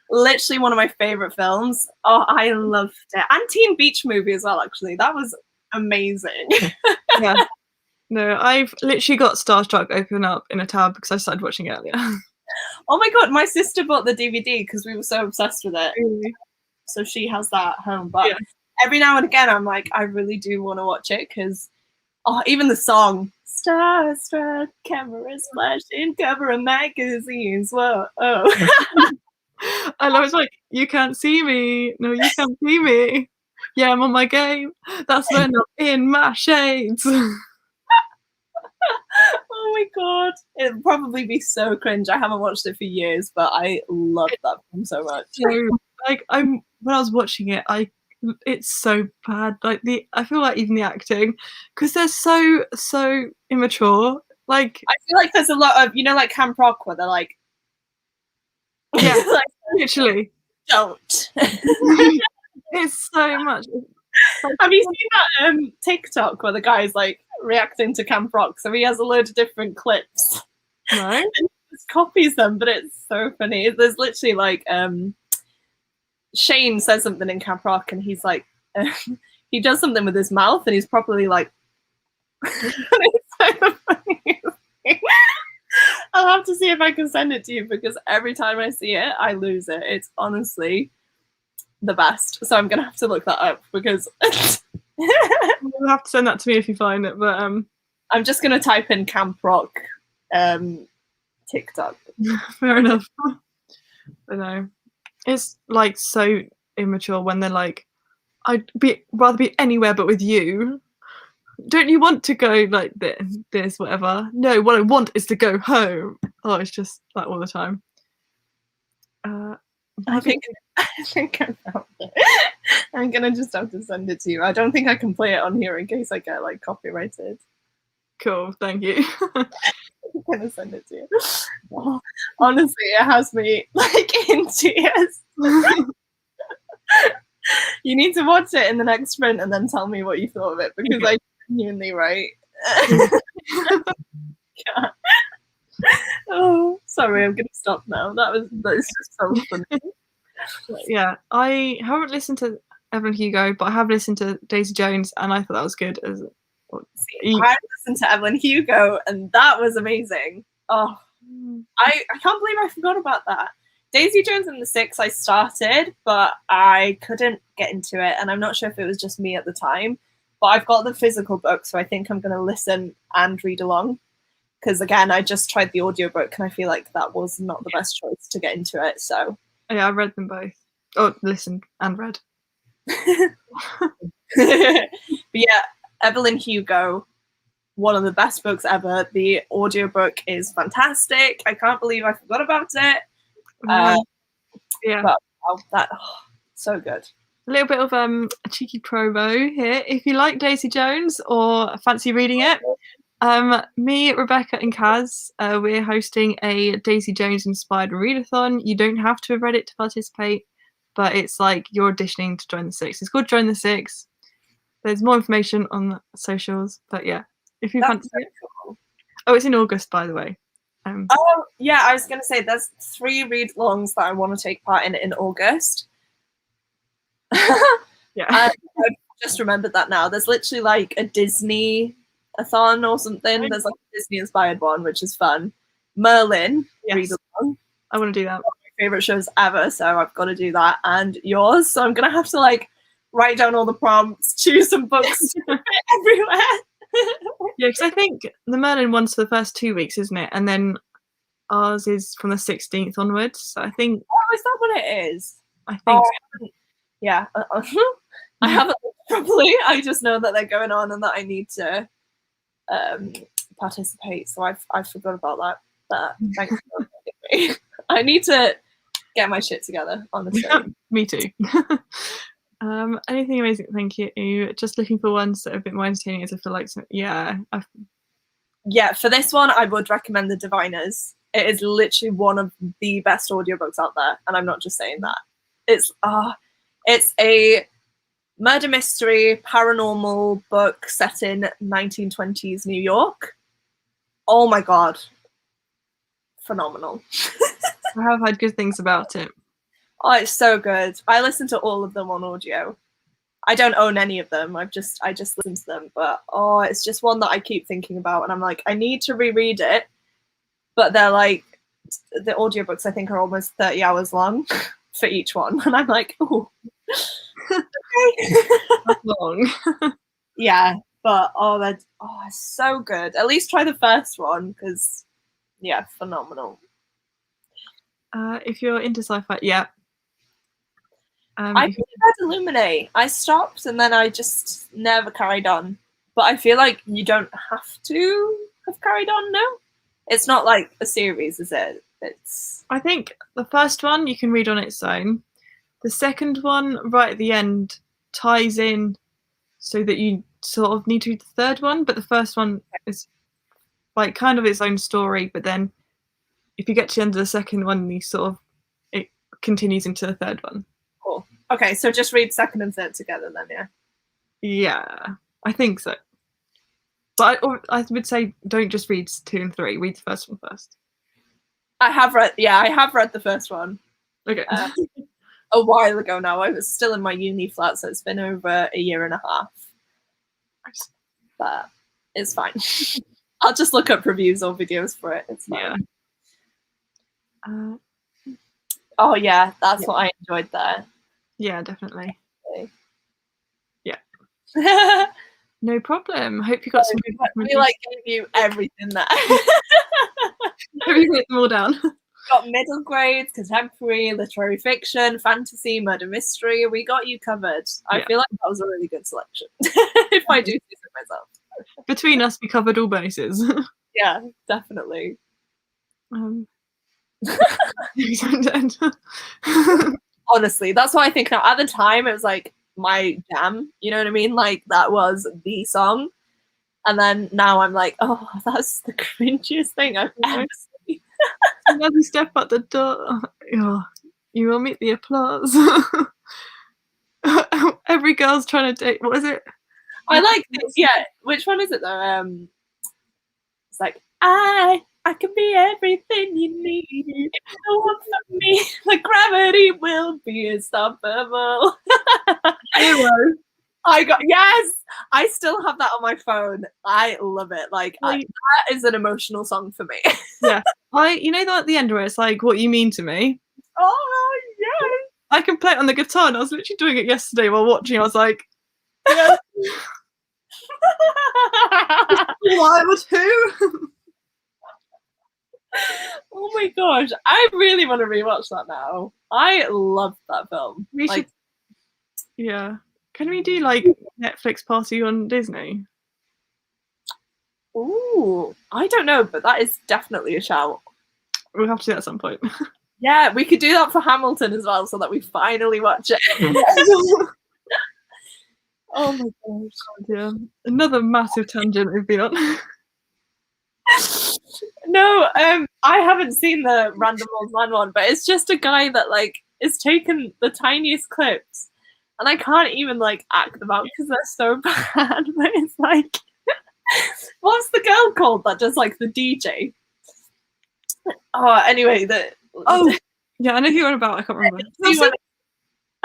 Literally one of my favorite films. Oh, I loved it. And Teen Beach Movie as well, actually. That was amazing. Yeah. No, I've literally got Starstruck open up in a tab because I started watching it earlier. Oh my god, my sister bought the DVD because we were so obsessed with it. Really? So she has that at home. But every now and again, I'm like, I really do want to watch it because, even the song, Starstruck, cameras flashing, cover of magazines. Whoa, oh. I love it's like, you can't see me. No, you can't see me. Yeah, I'm on my game. That's when I'm in my shades. Oh my god. It'd probably be so cringe. I haven't watched it for years, but I love that film so much. So, like, when I was watching it, it's so bad. Like I feel like even the acting, because they're so immature. Like I feel like there's a lot of, like Camp Rock where they're like, yeah, like, literally don't. It's so much. Have you seen that TikTok where the guy's like reacting to Camp Rock? So he has a load of different clips. No. And he just copies them, but it's so funny. There's literally like Shane says something in Camp Rock and he's like he does something with his mouth, and he's probably like. It's like the funniest thing. I'll have to see if I can send it to you because every time I see it, I lose it. It's honestly the best. So I'm gonna have to look that up because You'll have to send that to me if you find it. But I'm just gonna type in Camp Rock TikTok. Fair enough. I know. It's like so immature when they're like, I'd rather be anywhere but with you. Don't you want to go like this, whatever? No, what I want is to go home. Oh, it's just like all the time. I think I found it. I'm gonna just have to send it to you. I don't think I can play it on here in case I get like copyrighted. Cool, thank you. I'm gonna send it to you. Oh, honestly, it has me like in tears. You need to watch it in the next sprint and then tell me what you thought of it because I genuinely right. Yeah. Oh, sorry, I'm gonna stop now. That's just so funny. Yeah, I haven't listened to Evelyn Hugo, but I have listened to Daisy Jones, and I thought that was good. I listened to Evelyn Hugo, and that was amazing. Oh, I can't believe I forgot about that. Daisy Jones and the Six I started, but I couldn't get into it, and I'm not sure if it was just me at the time. But I've got the physical book, so I think I'm going to listen and read along. Because again, I just tried the audiobook, and I feel like that was not the best choice to get into it. So yeah, I read them both. Oh, listened and read. But yeah, Evelyn Hugo, one of the best books ever. The audiobook is fantastic. I can't believe I forgot about it. Yeah, but so good. A little bit of a cheeky promo here. If you like Daisy Jones or fancy reading it, me, Rebecca, and Kaz, we're hosting a Daisy Jones inspired readathon. You don't have to have read it to participate, but it's like you're auditioning to join the Six. It's called Join the Six. There's more information on the socials, but yeah, if you fancy it. Cool. Oh, it's in August, by the way. Oh yeah, I was gonna say there's 3 read-alongs that I want to take part in August. Yeah, I just remembered that now. There's literally like a Disney-a-thon or something. There's like a Disney-inspired one, which is fun. Merlin read-along. I want to do that. One of my favorite shows ever, so I've got to do that. And yours, so I'm gonna have to like write down all the prompts, choose some books everywhere. Yeah, because I think the Merlin one's for the first 2 weeks, isn't it? And then ours is from the 16th onwards. So I think. Oh, is that what it is? I think. So. Yeah, I haven't looked properly. I just know that they're going on and that I need to participate. So I forgot about that. But thanks for me. I need to get my shit together, honestly. Me too. Anything amazing? Thank you. Just looking for ones that are a bit more entertaining. As I feel like, yeah. Yeah, for this one, I would recommend The Diviners. It is literally one of the best audiobooks out there, and I'm not just saying that. It's a murder mystery paranormal book set in 1920s New York. Oh my god, phenomenal. I have heard good things about it. Oh, it's so good. I listen to all of them on audio. I don't own any of them. I just listen to them, but oh, it's just one that I keep thinking about, and I'm like, I need to reread it, but they're like, the audiobooks I think are almost 30 hours long for each one, and I'm like, oh, okay. That's long. Yeah, but it's so good. At least try the first one because, yeah, phenomenal. If you're into sci-fi, yeah. I read Illuminate. I stopped and then I just never carried on. But I feel like you don't have to have carried on, no? It's not like a series, is it? I think the first one you can read on its own. The second one, right at the end, ties in so that you sort of need to read the third one. But the first one is like kind of its own story. But then if you get to the end of the second one, it continues into the third one. Cool. Okay, so just read second and third together then, yeah? Yeah, I think so. But I would say don't just read 2 and 3. Read the first one first. I have read the first one. Okay. a while ago now. I was still in my uni flat, so it's been over a year and a half. But it's fine. I'll just look up reviews or videos for it. It's fine. Yeah. Oh yeah, that's what I enjoyed there. Yeah, definitely. Okay. Yeah. No problem. Hope you got some good We like gave you everything there. Hope you wrote them all down. Got middle grades, contemporary, literary fiction, fantasy, murder mystery. We got you covered. I feel like that was a really good selection. If I do say so myself. Between us, we covered all bases. Yeah, definitely. Honestly, that's what I think now. At the time, it was like my jam. You know what I mean? Like that was the song. And then now I'm like, oh, that's the cringiest thing I've ever seen. Another step at the door. Oh, you will meet the applause. Every girl's trying to date. What is it? I like this. Yeah. Which one is it though? It's like I can be everything you need. If you don't want from me, the gravity will be unstoppable. Hero. I still have that on my phone. I love it. Like that is an emotional song for me. Yeah. You know that at the end where it's like, what you mean to me? Oh yeah. I can play it on the guitar, and I was literally doing it yesterday while watching. I was like, yeah. Why would who? Oh my gosh. I really want to rewatch that now. I love that film. We should. Yeah. Can we do like Netflix party on Disney? Ooh, I don't know, but that is definitely a shout. We'll have to do that at some point. Yeah, we could do that for Hamilton as well, so that we finally watch it. Oh my gosh. Yeah. Another massive tangent we've been on. No, I haven't seen the Random Old Man one, but it's just a guy that like is taking the tiniest clips, and I can't even like act them out because they're so bad. But it's like, what's the girl called that does like the DJ? Oh, anyway, yeah, I know who you're on about. I can't remember.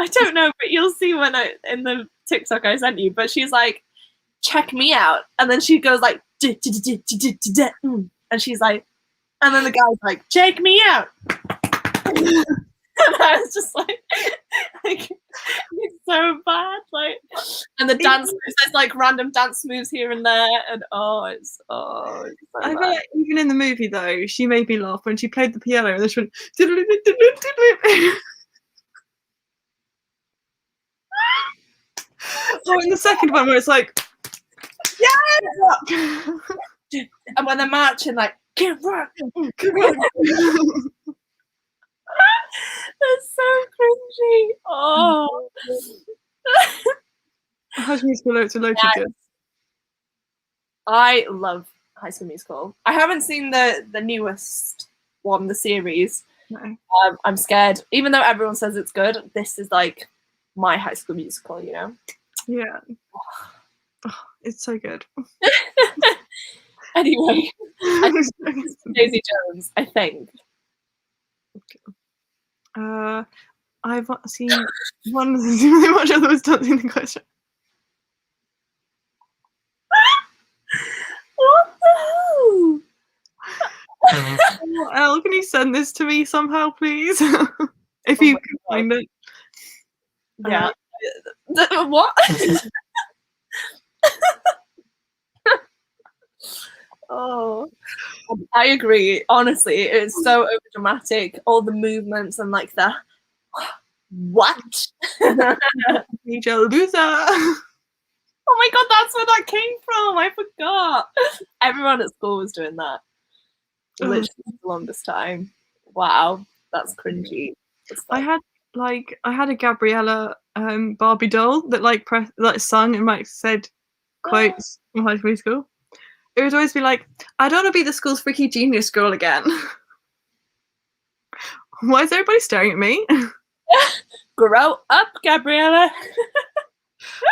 I don't know, but you'll see when in the TikTok I sent you. But she's like, check me out, and then she goes like, and she's like, and then the guy's like, check me out. And I was just like it's so bad. Like, and the dance moves, there's like random dance moves here and there, and it's so I feel like even in the movie though, she made me laugh when she played the piano and then she went. Or in the second one where it's like, yeah, and when they're marching, like, get rock, get rock. That's so cringy. Oh, High School Musical loads are loads good. I love High School Musical. I haven't seen the newest one, the series. No. I'm scared, even though everyone says it's good. This is like my High School Musical, you know? Yeah. Oh, it's so good. Anyway, Daisy Jones, I think. I've seen one of the much other was dancing the question. What the hell? Elle, can you send this to me somehow, please? If you can find it. Yeah. What? Oh, I agree. Honestly, it's so overdramatic. All the movements and like the what? Major loser. Oh my god, that's where that came from. I forgot. Everyone at school was doing that. Literally for the longest time. Wow, that's cringy. I had a Gabriella Barbie doll that like sung and like said quotes from High School Musical. It would always be like, I don't want to be the school's freaky genius girl again. Why is everybody staring at me? Grow up, Gabriella.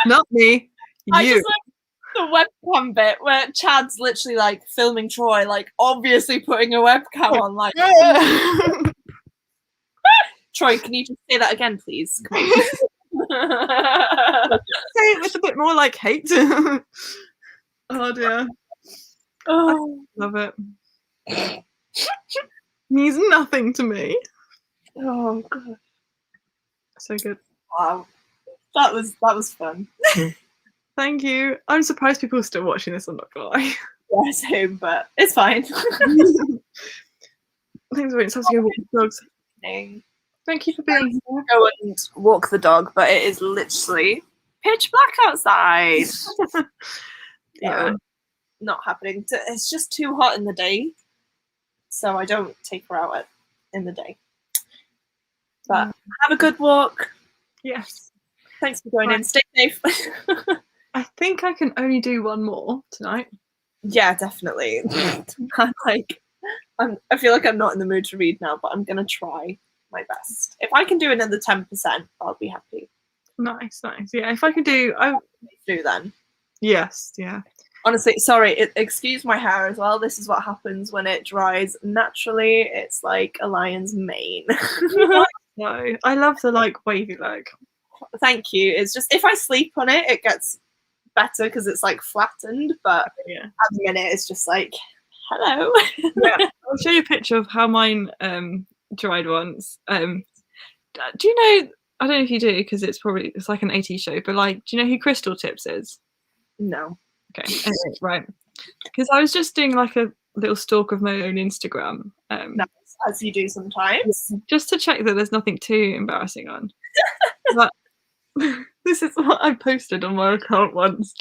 Not me. I just like the webcam bit where Chad's literally like filming Troy, like obviously putting a webcam on, like Troy, can you just say that again, please? Say it with a bit more like hate. Oh dear. Oh, I love it. Means nothing to me. Oh god. So good. Wow. That was fun. Thank you. I'm surprised people are still watching this, I'm not gonna lie. Yeah, same, but it's fine. Thanks for waiting. So I have to go walk the dogs. Thank you for being here. Go and walk the dog, but it is literally pitch black outside. Yeah. Not happening. It's just too hot in the day, so I don't take her out in the day. But have a good walk. Yes. Thanks for joining. Stay safe. I think I can only do one more tonight. Yeah, definitely. I feel like I'm not in the mood to read now, but I'm gonna try my best. If I can do another 10%, I'll be happy. Nice. Yeah, if I could do, I do then. Yes. Yeah. Honestly, sorry. Excuse my hair as well. This is what happens when it dries naturally. It's like a lion's mane. No, I love the like wavy look. Thank you. It's just if I sleep on it, it gets better because it's like flattened. But yeah, at the minute, it's just like, hello. Yeah, I'll show you a picture of how mine dried once. Do you know? I don't know if you do because it's like an 80s show. But like, do you know who Crystal Tips is? No. Okay, anyway, right. Because I was just doing like a little stalk of my own Instagram. Nice, as you do sometimes. Just to check that there's nothing too embarrassing on. But this is what I posted on my account once.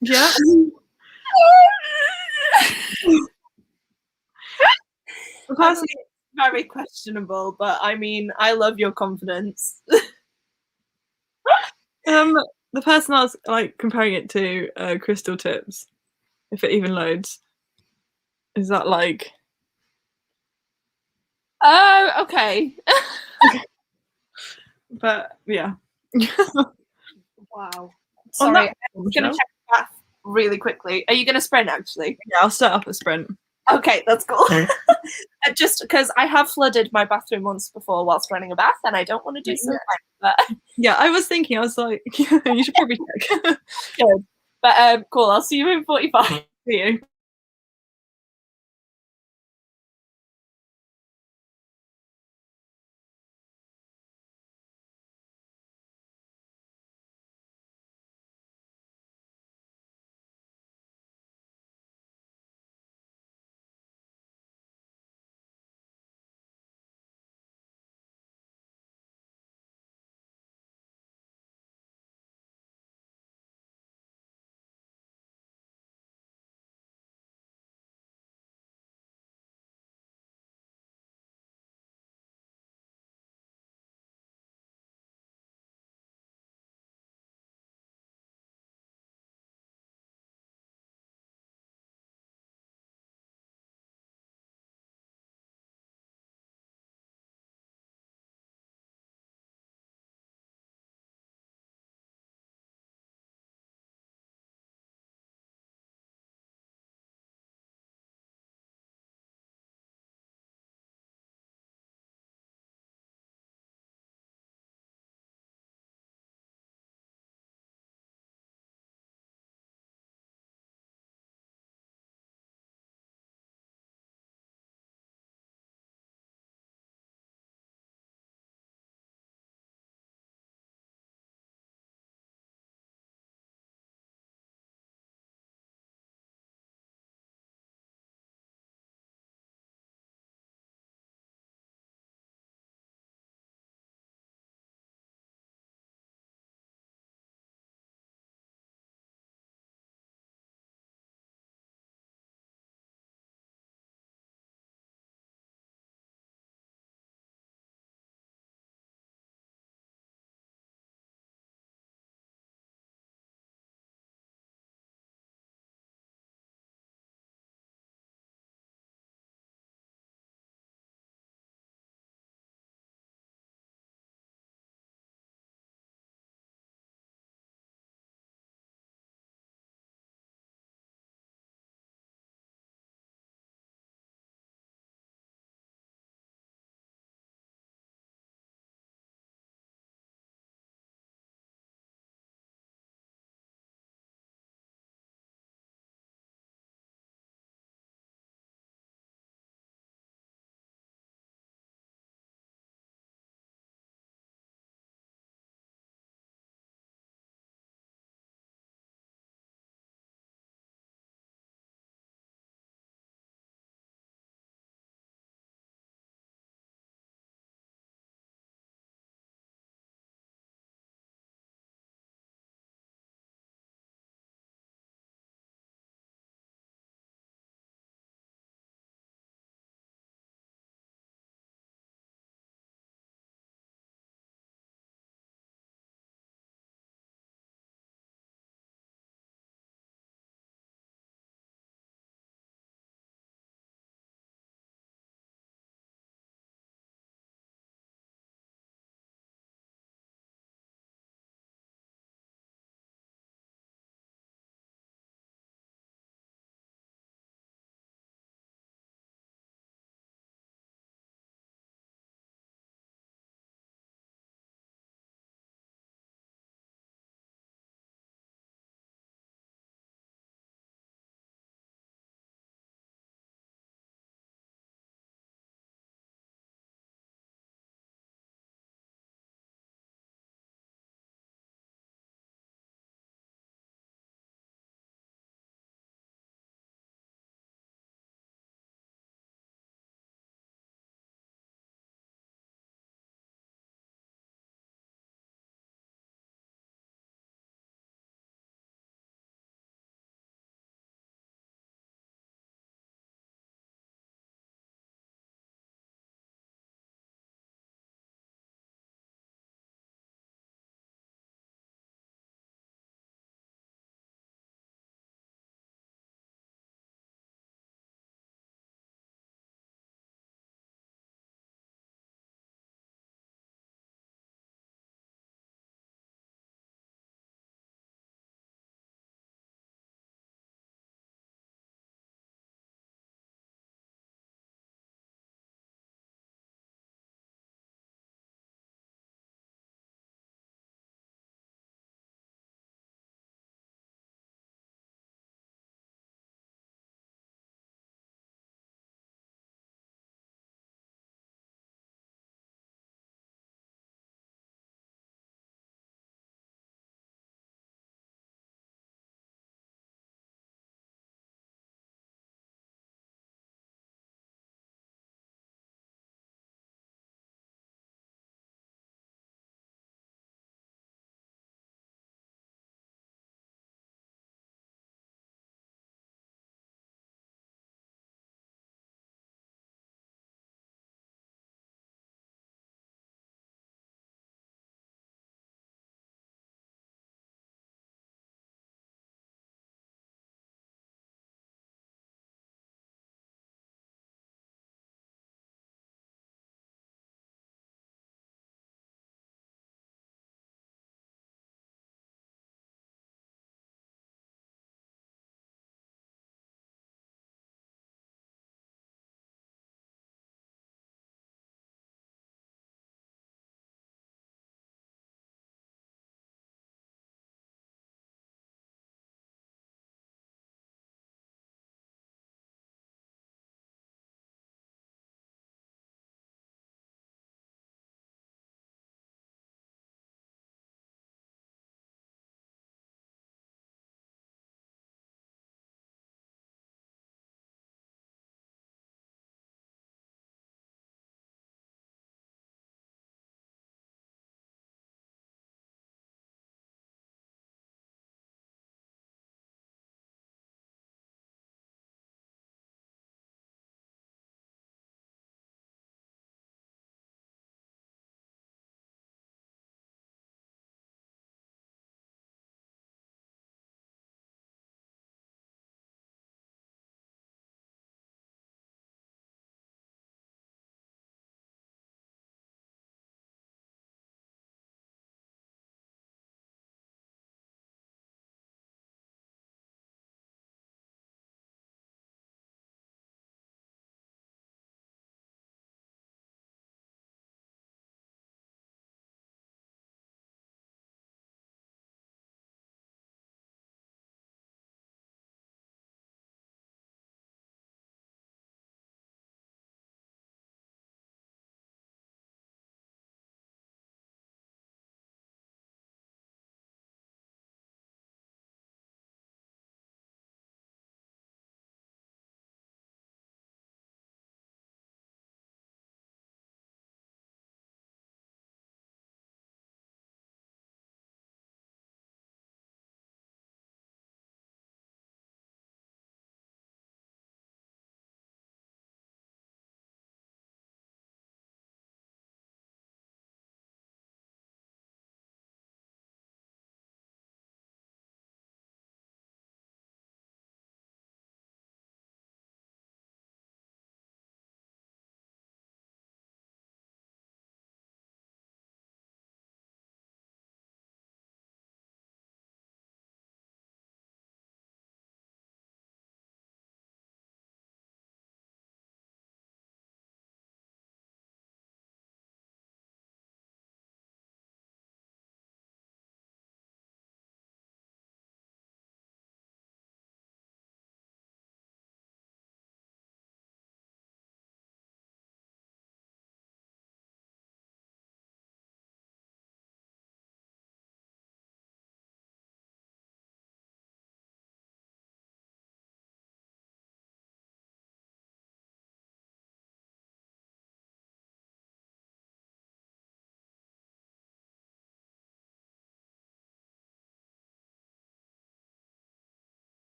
Yeah. Personally, very questionable, but I mean, I love your confidence. The person I was like comparing it to Crystal Tips, if it even loads. Is that like? Oh, okay. But yeah. Wow. Sorry, I'm gonna check the bath really quickly. Are you gonna sprint actually? Yeah, I'll set up a sprint. Okay, that's cool. Just because I have flooded my bathroom once before whilst running a bath, and I don't want to do so again. But yeah, I was thinking, I was like, you should probably check. Good. But cool. I'll see you in 45. See you.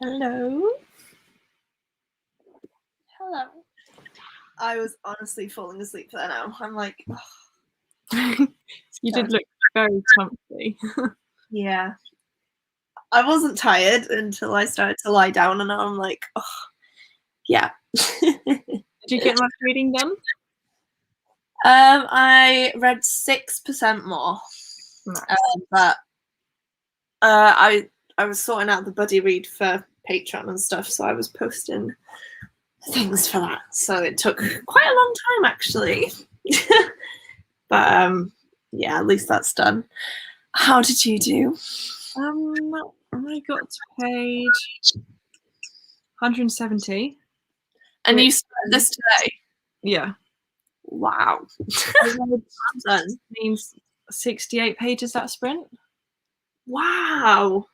Hello. Hello. I was honestly falling asleep there now. I'm like, oh. You did look very comfy. Yeah. I wasn't tired until I started to lie down, and now I'm like, oh, yeah. Did you get much reading done? I read 6% more. Nice. But I was sorting out the buddy read for Patreon and stuff, so I was posting things for that. So it took quite a long time, actually. But yeah, at least that's done. How did you do? I got to page 170. And you started this today? Yeah. Wow. That means 68 pages that sprint. Wow.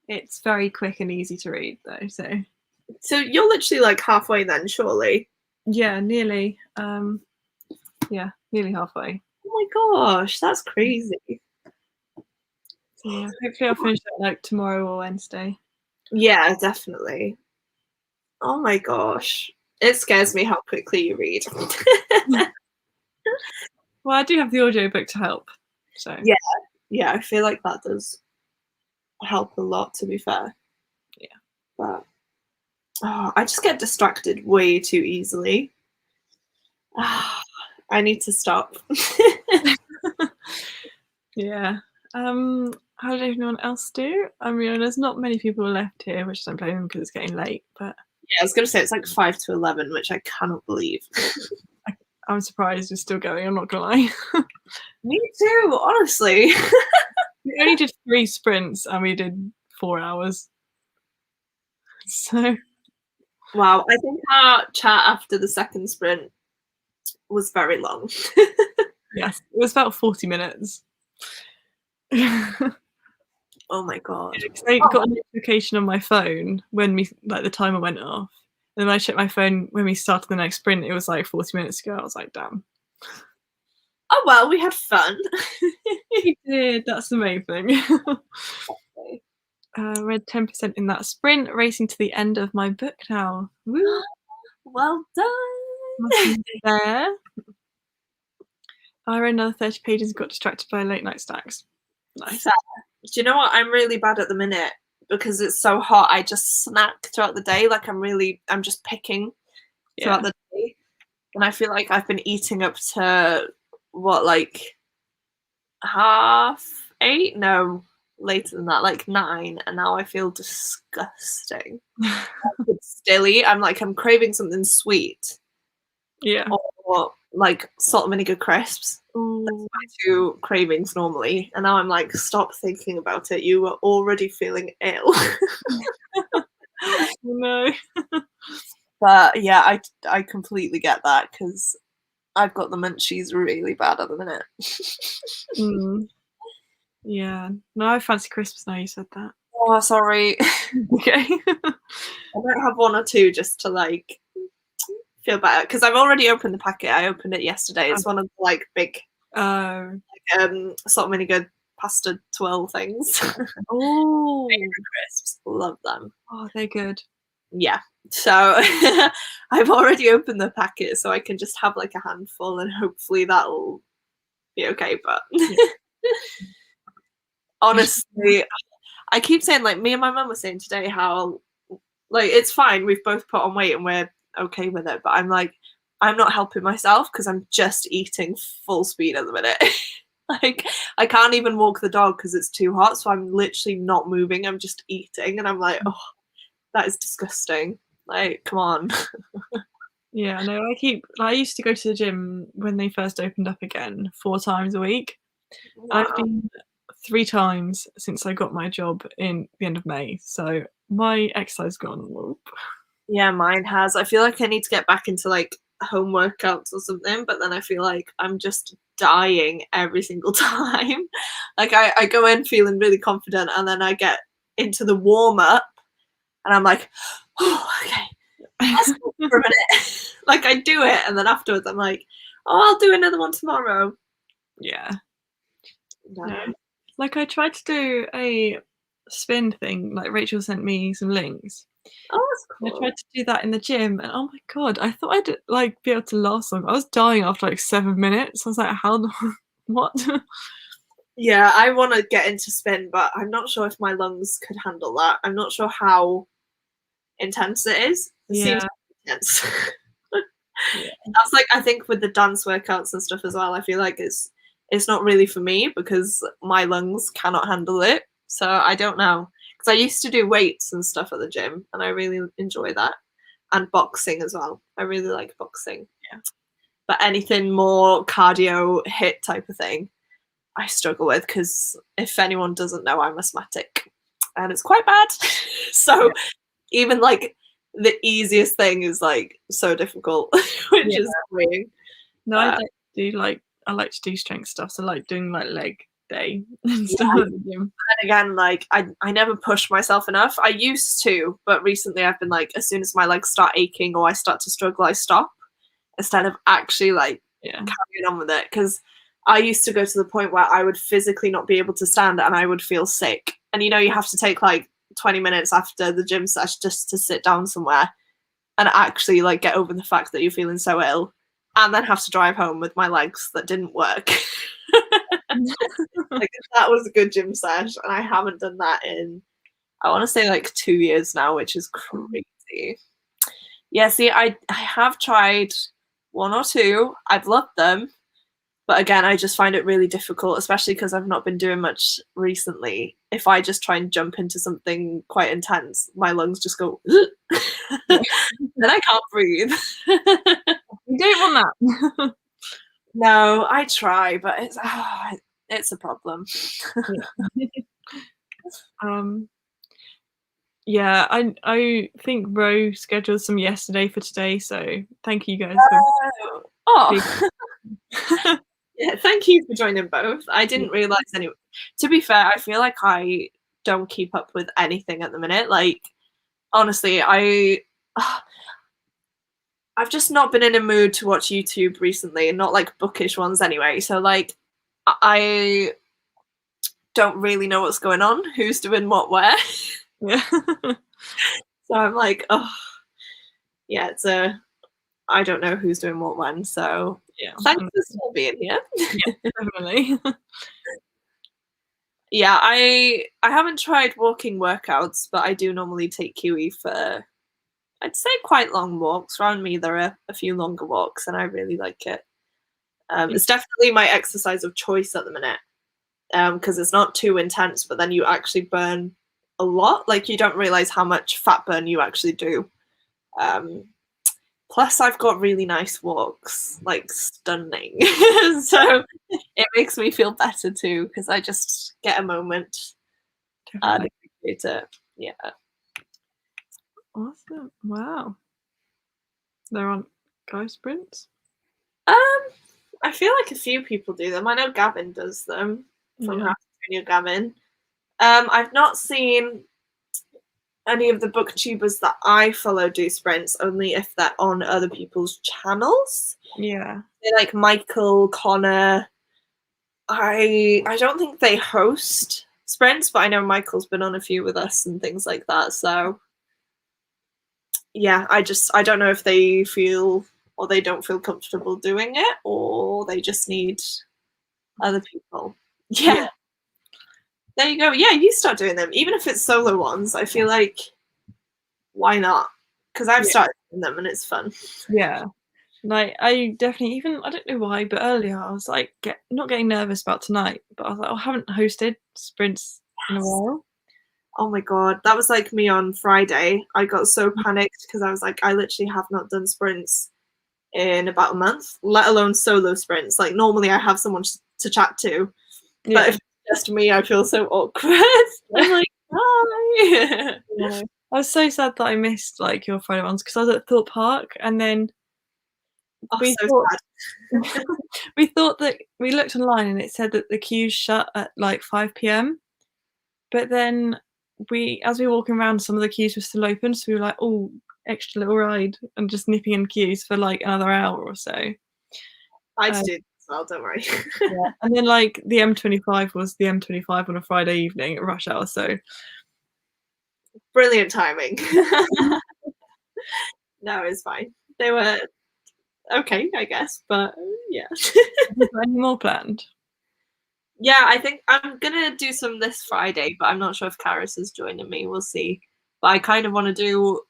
It's very quick and easy to read though, so you're literally like halfway then, surely? Yeah, nearly. Yeah, nearly halfway. Oh my gosh, that's crazy. So yeah, hopefully I'll finish that like tomorrow or Wednesday. Yeah, definitely. Oh my gosh. It scares me how quickly you read. Well, I do have the audiobook to help. So yeah, I feel like that does help a lot, to be fair. Yeah. But I just get distracted way too easily. I need to stop. Yeah. How did anyone else do? I mean, there's not many people left here, which I don't blame them because it's getting late. But yeah, I was gonna say it's like 5 to 11, which I cannot believe. I'm surprised it's still going. I'm not gonna lie. Me too, honestly. We only did 3 sprints and we did 4 hours. So wow, I think our chat after the second sprint was very long. yes, it was about 40 minutes. Oh my god. I got a notification on my phone when the timer went off. And then when I checked my phone when we started the next sprint, it was like 40 minutes ago. I was like, damn. Oh well, we had fun. We did, that's the main thing. Read 10% in that sprint, racing to the end of my book now. Woo. Well done. There. I read another 30 pages and got distracted by late night stacks. Nice. Do you know what? I'm really bad at the minute because it's so hot. I just snack throughout the day. Like I'm just picking throughout the day. And I feel like I've been eating up to what, like 8:30? No, later than that, like 9. And now I feel disgusting. It's stilly. I'm craving something sweet. Yeah. Or like salt and vinegar crisps. That's my 2 cravings normally. And now I'm like, stop thinking about it. You were already feeling ill. No. But yeah, I completely get that because I've got the munchies really bad at the minute. Yeah. No, I fancy crisps now you said that. Oh, sorry. Okay. I might have 1 or 2 just to like feel better because I've already opened the packet. I opened it yesterday. It's one of the like big salt and vinegar pasta twirl things. Oh, crisps, love them. Oh, they're good. Yeah, so I've already opened the packet, so I can just have like a handful, and hopefully that'll be okay. But honestly, I keep saying, like, me and my mum were saying today how like it's fine. We've both put on weight and we're okay with it. But I'm like, I'm not helping myself because I'm just eating full speed at the minute. Like I can't even walk the dog because it's too hot, so I'm literally not moving. I'm just eating, and I'm like, oh, that is disgusting. Like, come on. Yeah, no, I used to go to the gym when they first opened up again 4 times a week. Wow. I've been 3 times since I got my job in the end of May, so my exercise has gone whoop. Yeah, mine has. I feel like I need to get back into like home workouts or something, but then I feel like I'm just dying every single time. Like I go in feeling really confident, and then I get into the warm up and I'm like, oh, okay, let's go for a minute. Like I do it, and then afterwards I'm like, oh, I'll do another one tomorrow. Yeah. No. Like I tried to do a spin thing. Like Rachel sent me some links. Oh, that's I cool. tried to do that in the gym, and oh my god, I thought I'd like be able to last long. I was dying after like 7 minutes. I was like, how? What? Yeah, I want to get into spin, but I'm not sure if my lungs could handle that. I'm not sure how intense it is. It seems intense. Yeah. That's like, I think with the dance workouts and stuff as well, I feel like it's not really for me because my lungs cannot handle it. So I don't know. Because I used to do weights and stuff at the gym, and I really enjoy that. And boxing as well. I really like boxing. Yeah. But anything more cardio hit type of thing, I struggle with because if anyone doesn't know, I'm asthmatic and it's quite bad. So even like the easiest thing is like so difficult, which is annoying. No, I like to do strength stuff. So like doing like leg day and stuff at the gym. And again, like I never push myself enough. I used to, but recently I've been like, as soon as my legs start aching or I start to struggle, I stop instead of actually like carrying on with it. Because I used to go to the point where I would physically not be able to stand and I would feel sick. And you know, you have to take like 20 minutes after the gym session just to sit down somewhere and actually like get over the fact that you're feeling so ill, and then have to drive home with my legs that didn't work. Like that was a good gym sesh, and I haven't done that in, I want to say like 2 years now, which is crazy. Yeah, see, I have tried 1 or 2. I've loved them, but again, I just find it really difficult, especially because I've not been doing much recently. If I just try and jump into something quite intense, my lungs just go, then I can't breathe. You don't want that. No, I try, but it's a problem. Yeah, I think Ro scheduled some yesterday for today, so thank you guys for yeah, thank you for joining both. I didn't realize any. To be fair, I feel like I don't keep up with anything at the minute. Like honestly, I've just not been in a mood to watch YouTube recently, and not like bookish ones anyway. So like I don't really know what's going on, who's doing what where. Yeah. So I'm like, oh yeah, it's I don't know who's doing what when. So yeah, thanks for still being here. Yeah, definitely. Yeah, I haven't tried walking workouts, but I do normally take Kiwi for, I'd say, quite long walks. Around me there are a few longer walks, and I really like it. It's definitely my exercise of choice at the minute, because it's not too intense, but then you actually burn a lot. Like you don't realize how much fat burn you actually do. Plus I've got really nice walks, like stunning. So it makes me feel better too, because I just get a moment and appreciate it. Yeah. Awesome. Wow. They're on Go Sprints? I feel like a few people do them. I know Gavin does them from How to Train Your Gavin. I've not seen any of the booktubers that I follow do sprints, only if they're on other people's channels. Yeah. They're like Michael, Connor. I don't think they host sprints, but I know Michael's been on a few with us and things like that. So yeah, I don't know if they feel or they don't feel comfortable doing it, or they just need other people. Yeah. There you go. Yeah, you start doing them. Even if it's solo ones, I feel like, why not? Because I've started doing them and it's fun. Yeah. Like I definitely, even I don't know why, but earlier I was like not getting nervous about tonight, but I was like, I haven't hosted sprints in a while. Oh my god, that was like me on Friday. I got so panicked because I was like, I literally have not done sprints in about a month, let alone solo sprints. Like normally I have someone to chat to, but if it's just me, I feel so awkward. I'm like, hi. Yeah. I was so sad that I missed like your Friday ones because I was at Thorpe Park, and then we thought that we looked online and it said that the queues shut at like 5 p.m. But then as we were walking around, some of the queues were still open, so we were like, oh, extra little ride, and just nipping in queues for like another hour or so. I did as well, don't worry. Yeah. And then like the M25 was the M25 on a Friday evening at rush hour, so brilliant timing. No, it's fine. They were okay, I guess, but yeah. Have you got any more planned? Yeah, I think I'm gonna do some this Friday, but I'm not sure if Karis is joining me. We'll see. But I kind of want to do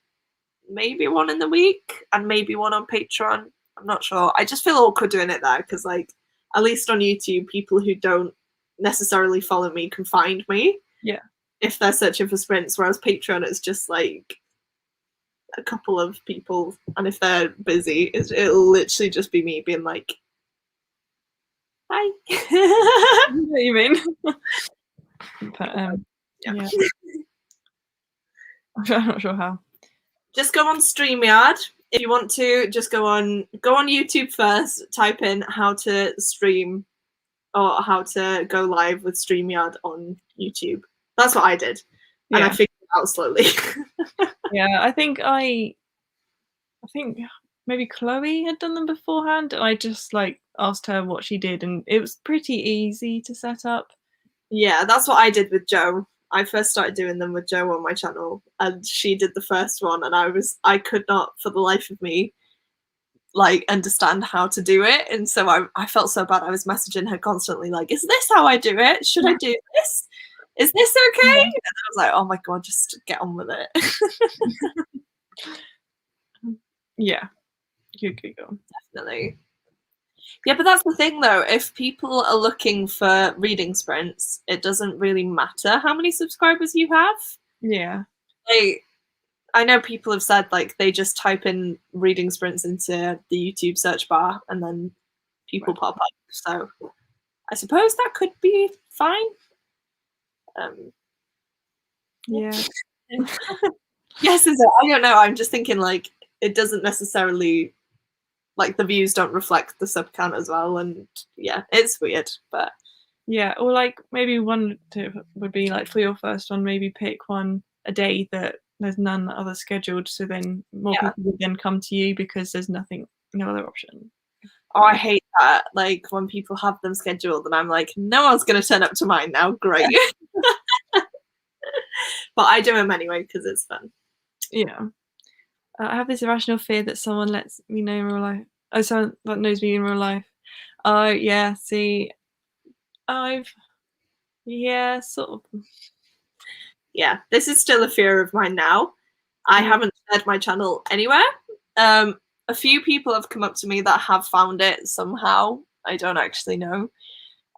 maybe one in the week and maybe one on Patreon. I'm not sure. I just feel awkward doing it there because, like, at least on YouTube, people who don't necessarily follow me can find me. Yeah. If they're searching for sprints, whereas Patreon, it's just like a couple of people, and if they're busy, it'll literally just be me being like, "Hi." What do you mean? But yeah. I'm not sure how. Just go on StreamYard if you want to. Just go on YouTube first. Type in how to stream or how to go live with StreamYard on YouTube. That's what I did, and I figured it out slowly. Yeah, I think maybe Chloe had done them beforehand, and I just like asked her what she did, and it was pretty easy to set up. Yeah, that's what I did with Joe. I first started doing them with Joe on my channel, and she did the first one, and I could not for the life of me like understand how to do it, and so I felt so bad. I was messaging her constantly like, is this how I do it? Should I do this? Is this okay? Yeah. And I was like, oh my god, just get on with it. Yeah, you could go. Definitely. Yeah, but that's the thing though, if people are looking for reading sprints, it doesn't really matter how many subscribers you have. Yeah. Like, I know people have said like they just type in reading sprints into the YouTube search bar and then people pop up. So I suppose that could be fine. Yeah. Yes, is it? I don't know. I'm just thinking like it doesn't necessarily like the views don't reflect the sub count as well, and yeah, it's weird, but yeah, or like maybe one tip would be like for your first one, maybe pick one a day that there's none other scheduled, so then more people would then come to you because there's no other option. Oh, I hate that. Like when people have them scheduled, and I'm like, no one's gonna turn up to mine now. Great. But I do them anyway because it's fun. Yeah. I have this irrational fear that someone lets me know in real life. Oh, someone that knows me in real life. Oh, yeah. See, sort of. Yeah, this is still a fear of mine now. I haven't shared my channel anywhere. A few people have come up to me that have found it somehow. I don't actually know.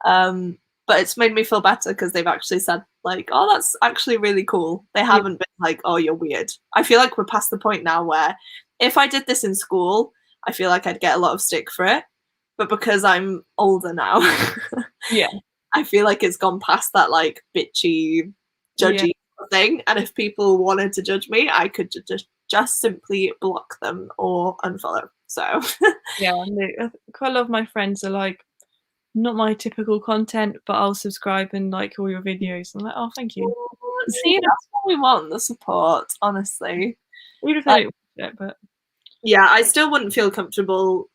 But it's made me feel better because they've actually said like, oh, that's actually really cool. They haven't been like, oh, you're weird. I feel like we're past the point now where if I did this in school, I feel like I'd get a lot of stick for it. But because I'm older now, I feel like it's gone past that like bitchy, judgy thing. And if people wanted to judge me, I could just simply block them or unfollow. So yeah, quite a lot of my friends are like, not my typical content, but I'll subscribe and like all your videos. I'm like, oh, thank you. See, that's what we want, the support, honestly. Even if I don't watch it, but yeah, I still wouldn't feel comfortable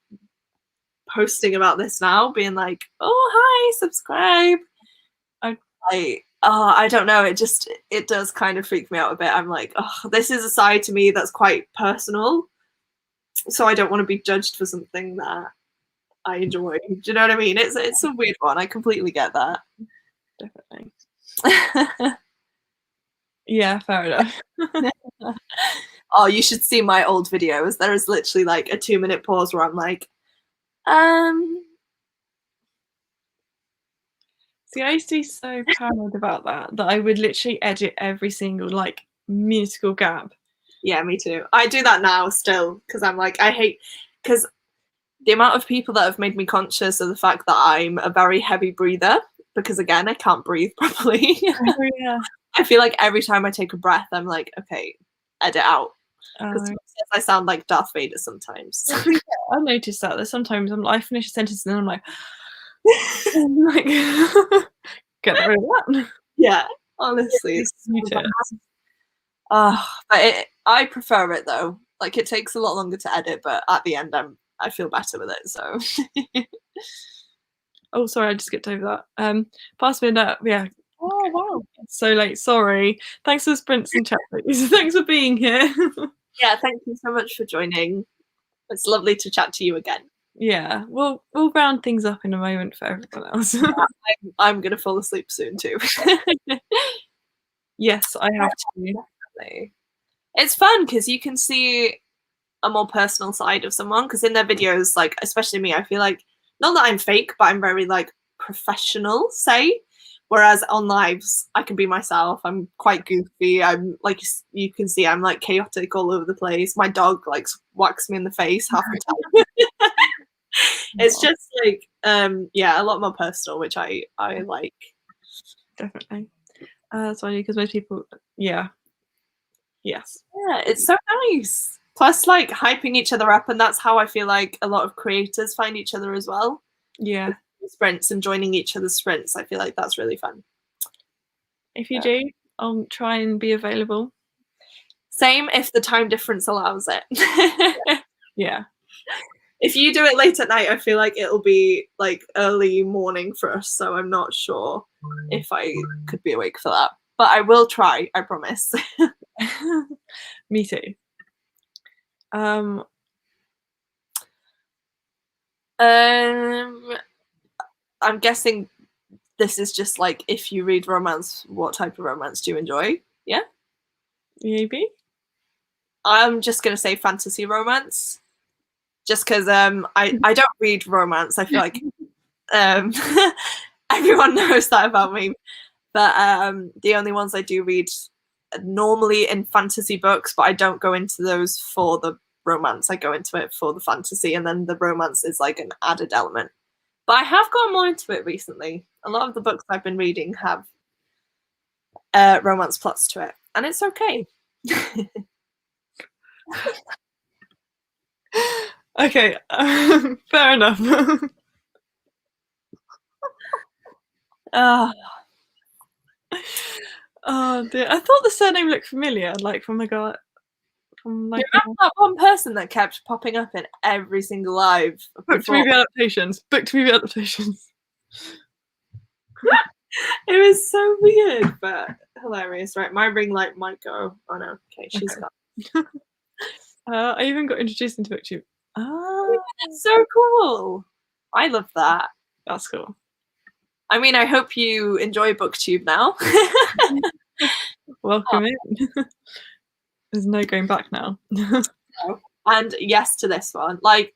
posting about this now, being like, oh, hi, subscribe. I don't know, it does kind of freak me out a bit. I'm like, oh, this is a side to me that's quite personal, so I don't want to be judged for something that I enjoy. Do you know what I mean? It's a weird one. I completely get that. Definitely. Yeah, fair enough. Oh, you should see my old videos. There is literally like a 2-minute pause where I'm like, See, I used to be so paranoid about that I would literally edit every single like minuscule gap. Yeah, me too. I do that now still because I'm like, I hate because the amount of people that have made me conscious of the fact that I'm a very heavy breather because again, I can't breathe properly. Oh, yeah. I feel like every time I take a breath, I'm like, okay, edit out. Because I sound like Darth Vader sometimes. Yeah, I've noticed that sometimes I finish a sentence and then I'm like, get rid of that. Yeah, honestly, it's but I prefer it though. Like it takes a lot longer to edit, but at the end, I feel better with it. So. Oh, sorry, I just skipped over that. Pass me a note. Yeah. Oh wow. so late. Sorry. Thanks for sprints and chat. Thanks for being here. Yeah, thank you so much for joining. It's lovely to chat to you again. Yeah, we'll round things up in a moment for everyone else. I'm gonna fall asleep soon too. Yes, I have to. Definitely. It's fun because you can see a more personal side of someone, because in their videos, like especially me, I feel like not that I'm fake, but I'm very like professional, say. Whereas on lives, I can be myself. I'm quite goofy. I'm like, you can see I'm like chaotic all over the place. My dog like whacks me in the face half the time. It's just like yeah, a lot more personal, which I like. Definitely. That's funny because most people, yeah. Yes. Yeah, it's so nice. Plus, like hyping each other up, and that's how I feel like a lot of creators find each other as well. Yeah. Sprints and joining each other's sprints. I feel like that's really fun. If you do, I'll try and be available. Same if the time difference allows it. Yeah. If you do it late at night, I feel like it'll be like early morning for us, so I'm not sure if I could be awake for that. But I will try, I promise. Me too. I'm guessing this is just like, if you read romance, what type of romance do you enjoy? Yeah? Maybe. I'm just gonna say fantasy romance. Just because I don't read romance. I feel like everyone knows that about me. But the only ones I do read normally in fantasy books, but I don't go into those for the romance. I go into it for the fantasy, and then the romance is like an added element. But I have gotten more into it recently. A lot of the books I've been reading have romance plots to it, and it's okay. Okay, fair enough. Oh dear. I thought the surname looked familiar, like from like a from like you remember that one person that kept popping up in every single live? book to movie adaptations. Book to movie adaptations. It was so weird, but hilarious. Right, my ring light might go. Oh no, okay, she's gone. I even got introduced into booktube. That's so cool. I love that. That's cool. I mean, I hope you enjoy booktube now. Welcome in. There's no going back now. And yes to this one. Like,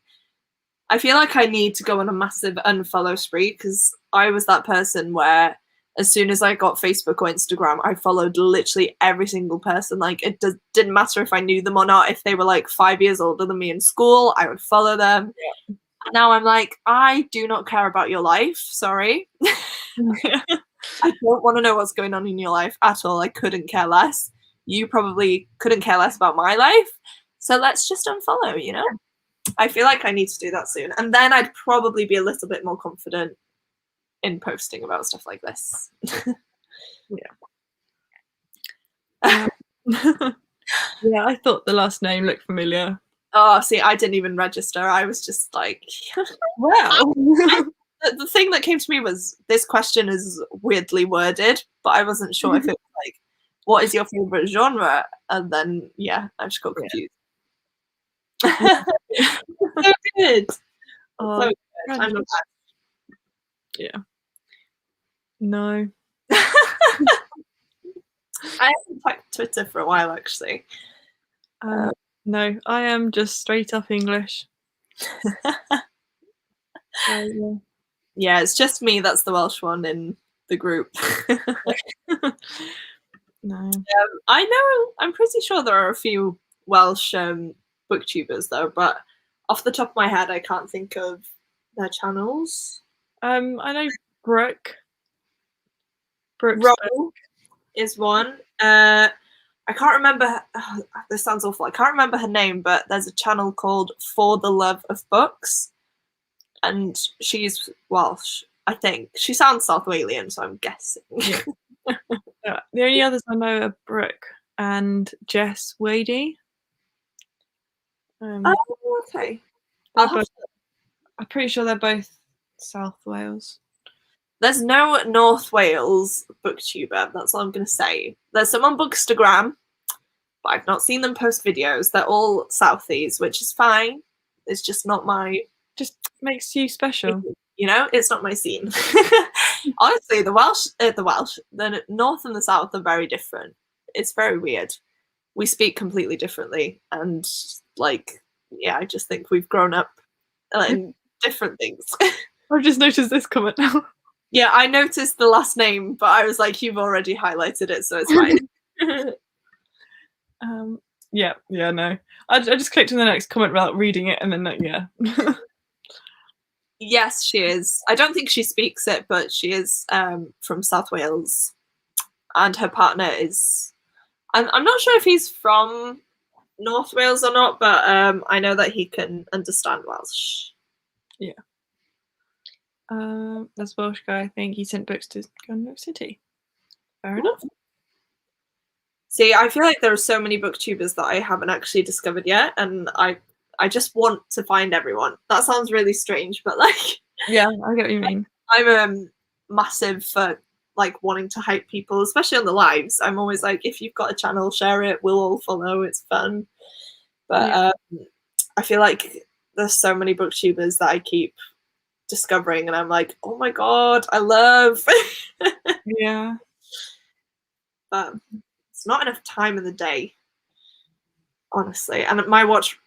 I feel like I need to go on a massive unfollow spree, because I was that person where as soon as I got Facebook or Instagram, I followed literally every single person. Like, it didn't matter if I knew them or not. If they were like 5 years older than me in school, I would follow them. Yeah. And now I'm like, I do not care about your life. Sorry. I don't want to know what's going on in your life at all. I couldn't care less. You probably couldn't care less about my life. So let's just unfollow, you know? I feel like I need to do that soon. And then I'd probably be a little bit more confident in posting about stuff like this. Yeah. Yeah, I thought the last name looked familiar. Oh, see, I didn't even register. I was just like, wow. The thing that came to me was, this question is weirdly worded, but I wasn't sure if it was like, what is your favorite genre? And then, yeah, I just got confused. Yeah. So good. Oh, so good. I'm not yeah. No. I haven't checked Twitter for a while, actually. No, I am just straight up English. Yeah, it's just me that's the Welsh one in the group. No. I know, I'm pretty sure there are a few Welsh booktubers though, but off the top of my head, I can't think of their channels. I know Brooke. Ro is one. I can't remember. Oh, this sounds awful. I can't remember her name, but there's a channel called For the Love of Books, and she's Welsh. I think she sounds South Walian, so I'm guessing. Yeah. The only others I know are Brooke and Jess Wadey. Oh, okay. I'm pretty sure they're both South Wales. There's no North Wales booktuber. That's all I'm going to say. There's some on Bookstagram, but I've not seen them post videos. They're all Southies, which is fine. It's just not my... Just makes you special. You know, it's not my scene. Honestly, the North and the South are very different. It's very weird. We speak completely differently, and like, yeah, I just think we've grown up in different things. I've just noticed this comment now. Yeah, I noticed the last name, but I was like, you've already highlighted it, so it's fine. Yeah, no. I just clicked on the next comment without reading it, and then yeah. Yes, she is. I don't think she speaks it, but she is from South Wales, and her partner is... I'm not sure if he's from North Wales or not, but I know that he can understand Welsh. Yeah. That's Welsh guy. I think he sent books to Gunlock City. Fair enough. See, I feel like there are so many booktubers that I haven't actually discovered yet, and I just want to find everyone. That sounds really strange, but like... Yeah, I get what you mean. I'm massive for like wanting to hype people, especially on the lives. I'm always like, if you've got a channel, share it. We'll all follow. It's fun. But I feel like there's so many booktubers that I keep discovering, and I'm like, oh my god, I love. Yeah. But it's not enough time in the day, honestly. And my watch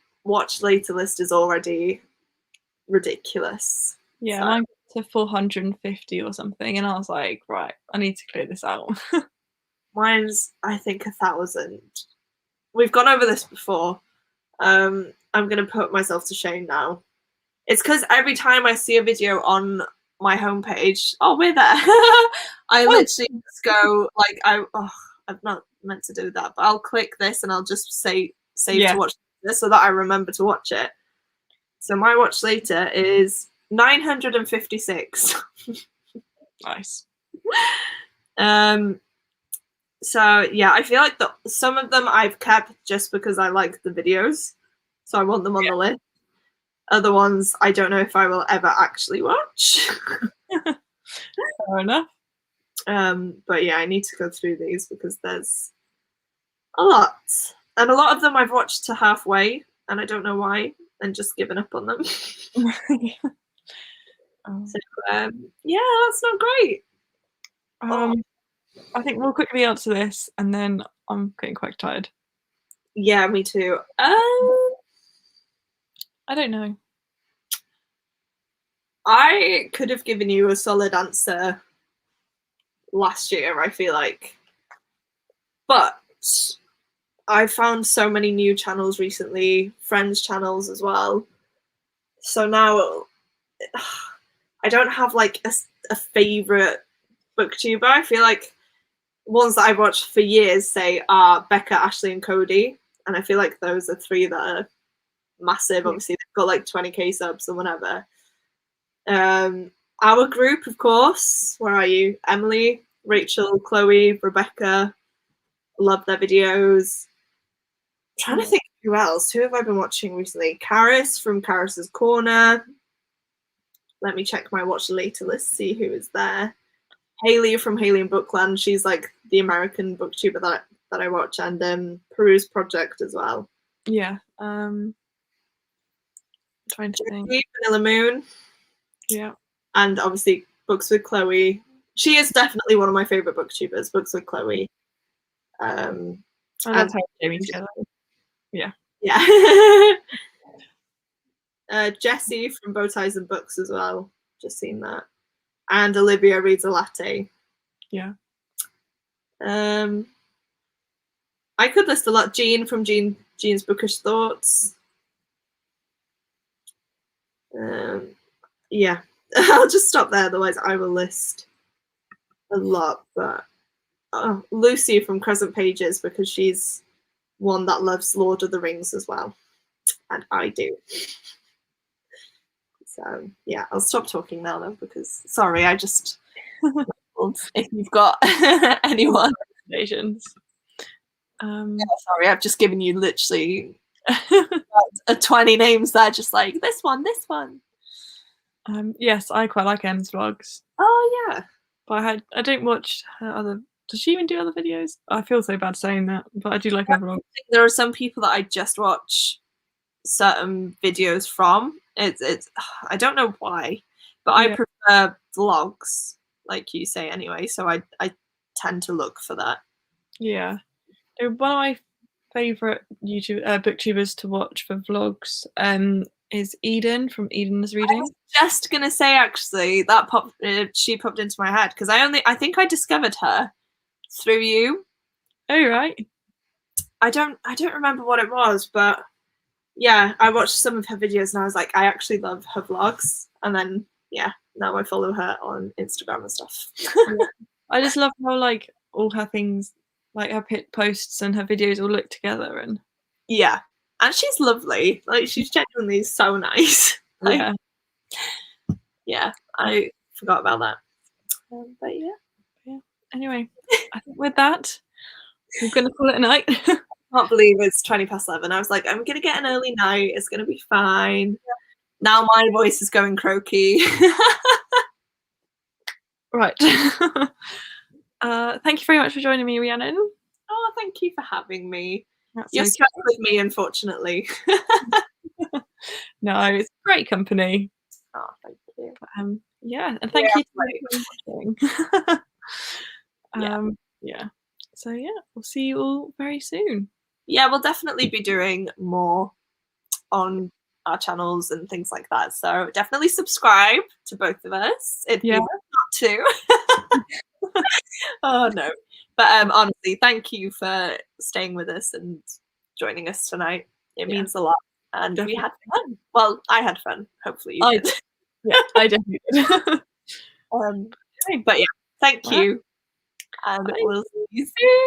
later list is already ridiculous. Yeah, so. mine got to 450 or something, and I was like, right, I need to clear this out. Mine's, I think, 1,000. We've gone over this before. I'm gonna put myself to shame now. It's because every time I see a video on my homepage, oh, we're there. I literally just go like, I'm not meant to do that, but I'll click this and I'll just say save to watch this so that I remember to watch it. So my watch later is 956. Nice. So yeah, I feel like some of them I've kept just because I like the videos, so I want them on the list. Other ones I don't know if I will ever actually watch. Fair enough. But yeah, I need to go through these because there's a lot, and a lot of them I've watched to halfway, and I don't know why, and just given up on them. So yeah, that's not great. I think we'll quickly answer this, and then I'm getting quite tired. Yeah, me too. I don't know. I could have given you a solid answer last year, I feel like. But I found so many new channels recently, friends' channels as well. So now I don't have like a favourite booktuber. I feel like ones that I've watched for years, say, are Becca, Ashley, and Cody. And I feel like those are three that are massive. Obviously, they've got like 20k subs or whatever. Our group, of course. Where are you? Emily, Rachel, Chloe, Rebecca. Love their videos. I'm trying to think who else. Who have I been watching recently? Karis from Karis's Corner. Let me check my watch later list, see who is there. Haley from Haley and Bookland. She's like the American booktuber that I watch, and Peru's Project as well. Yeah. Trying to think. Vanilla Moon. Yeah. And obviously Books with Chloe. She is definitely one of my favorite booktubers. Books with Chloe. I love how Jamie together. Yeah. Yeah. Jessie from Bow Ties and Books as well. Just seen that. And Olivia Reads a Latte. Yeah. I could list a lot. Jean from Jean's Bookish Thoughts. Yeah. I'll just stop there, otherwise I will list a lot. But Lucy from Crescent Pages, because she's one that loves Lord of the Rings as well. And I do. So yeah, I'll stop talking now then, because sorry, I just if you've got anyone. Yeah, sorry, I've just given you literally 20 names there, just like this one. Yes, I quite like Em's vlogs. Oh yeah. But I don't watch her other. Does she even do other videos? I feel so bad saying that, but I do like her vlogs. There are some people that I just watch certain videos from. It's I don't know why, but I prefer vlogs, like you say anyway. So I tend to look for that. Yeah, one of my favorite booktubers to watch for vlogs is Eden from Eden's Reading. I was just gonna say actually that she popped into my head because I think I discovered her through you. Oh right. I don't remember what it was, but yeah, I watched some of her videos and I was like, I actually love her vlogs. And then yeah, now I follow her on Instagram and stuff. I just love how like all her things, like her posts and her videos all look together, and yeah, and she's lovely. Like she's genuinely so nice. Like, yeah, I forgot about that. But yeah. Anyway, I think with that, we're gonna call it a night. I can't believe it's 11:20. I was like, I'm gonna get an early night. It's gonna be fine. Now my voice is going croaky. Right. Thank you very much for joining me, Rhiannon. Oh, thank you for having me. That's You're stuck with me, unfortunately. No, it's great company. Oh, thank you. Yeah, and thank you for watching. Yeah. So yeah, we'll see you all very soon. Yeah, we'll definitely be doing more on our channels and things like that. So definitely subscribe to both of us if you want not to. Oh no. But honestly, thank you for staying with us and joining us tonight. It means a lot. And we had fun. Well, I had fun. Hopefully you did. Yeah, I definitely did. But yeah, thank you. And we'll see you soon.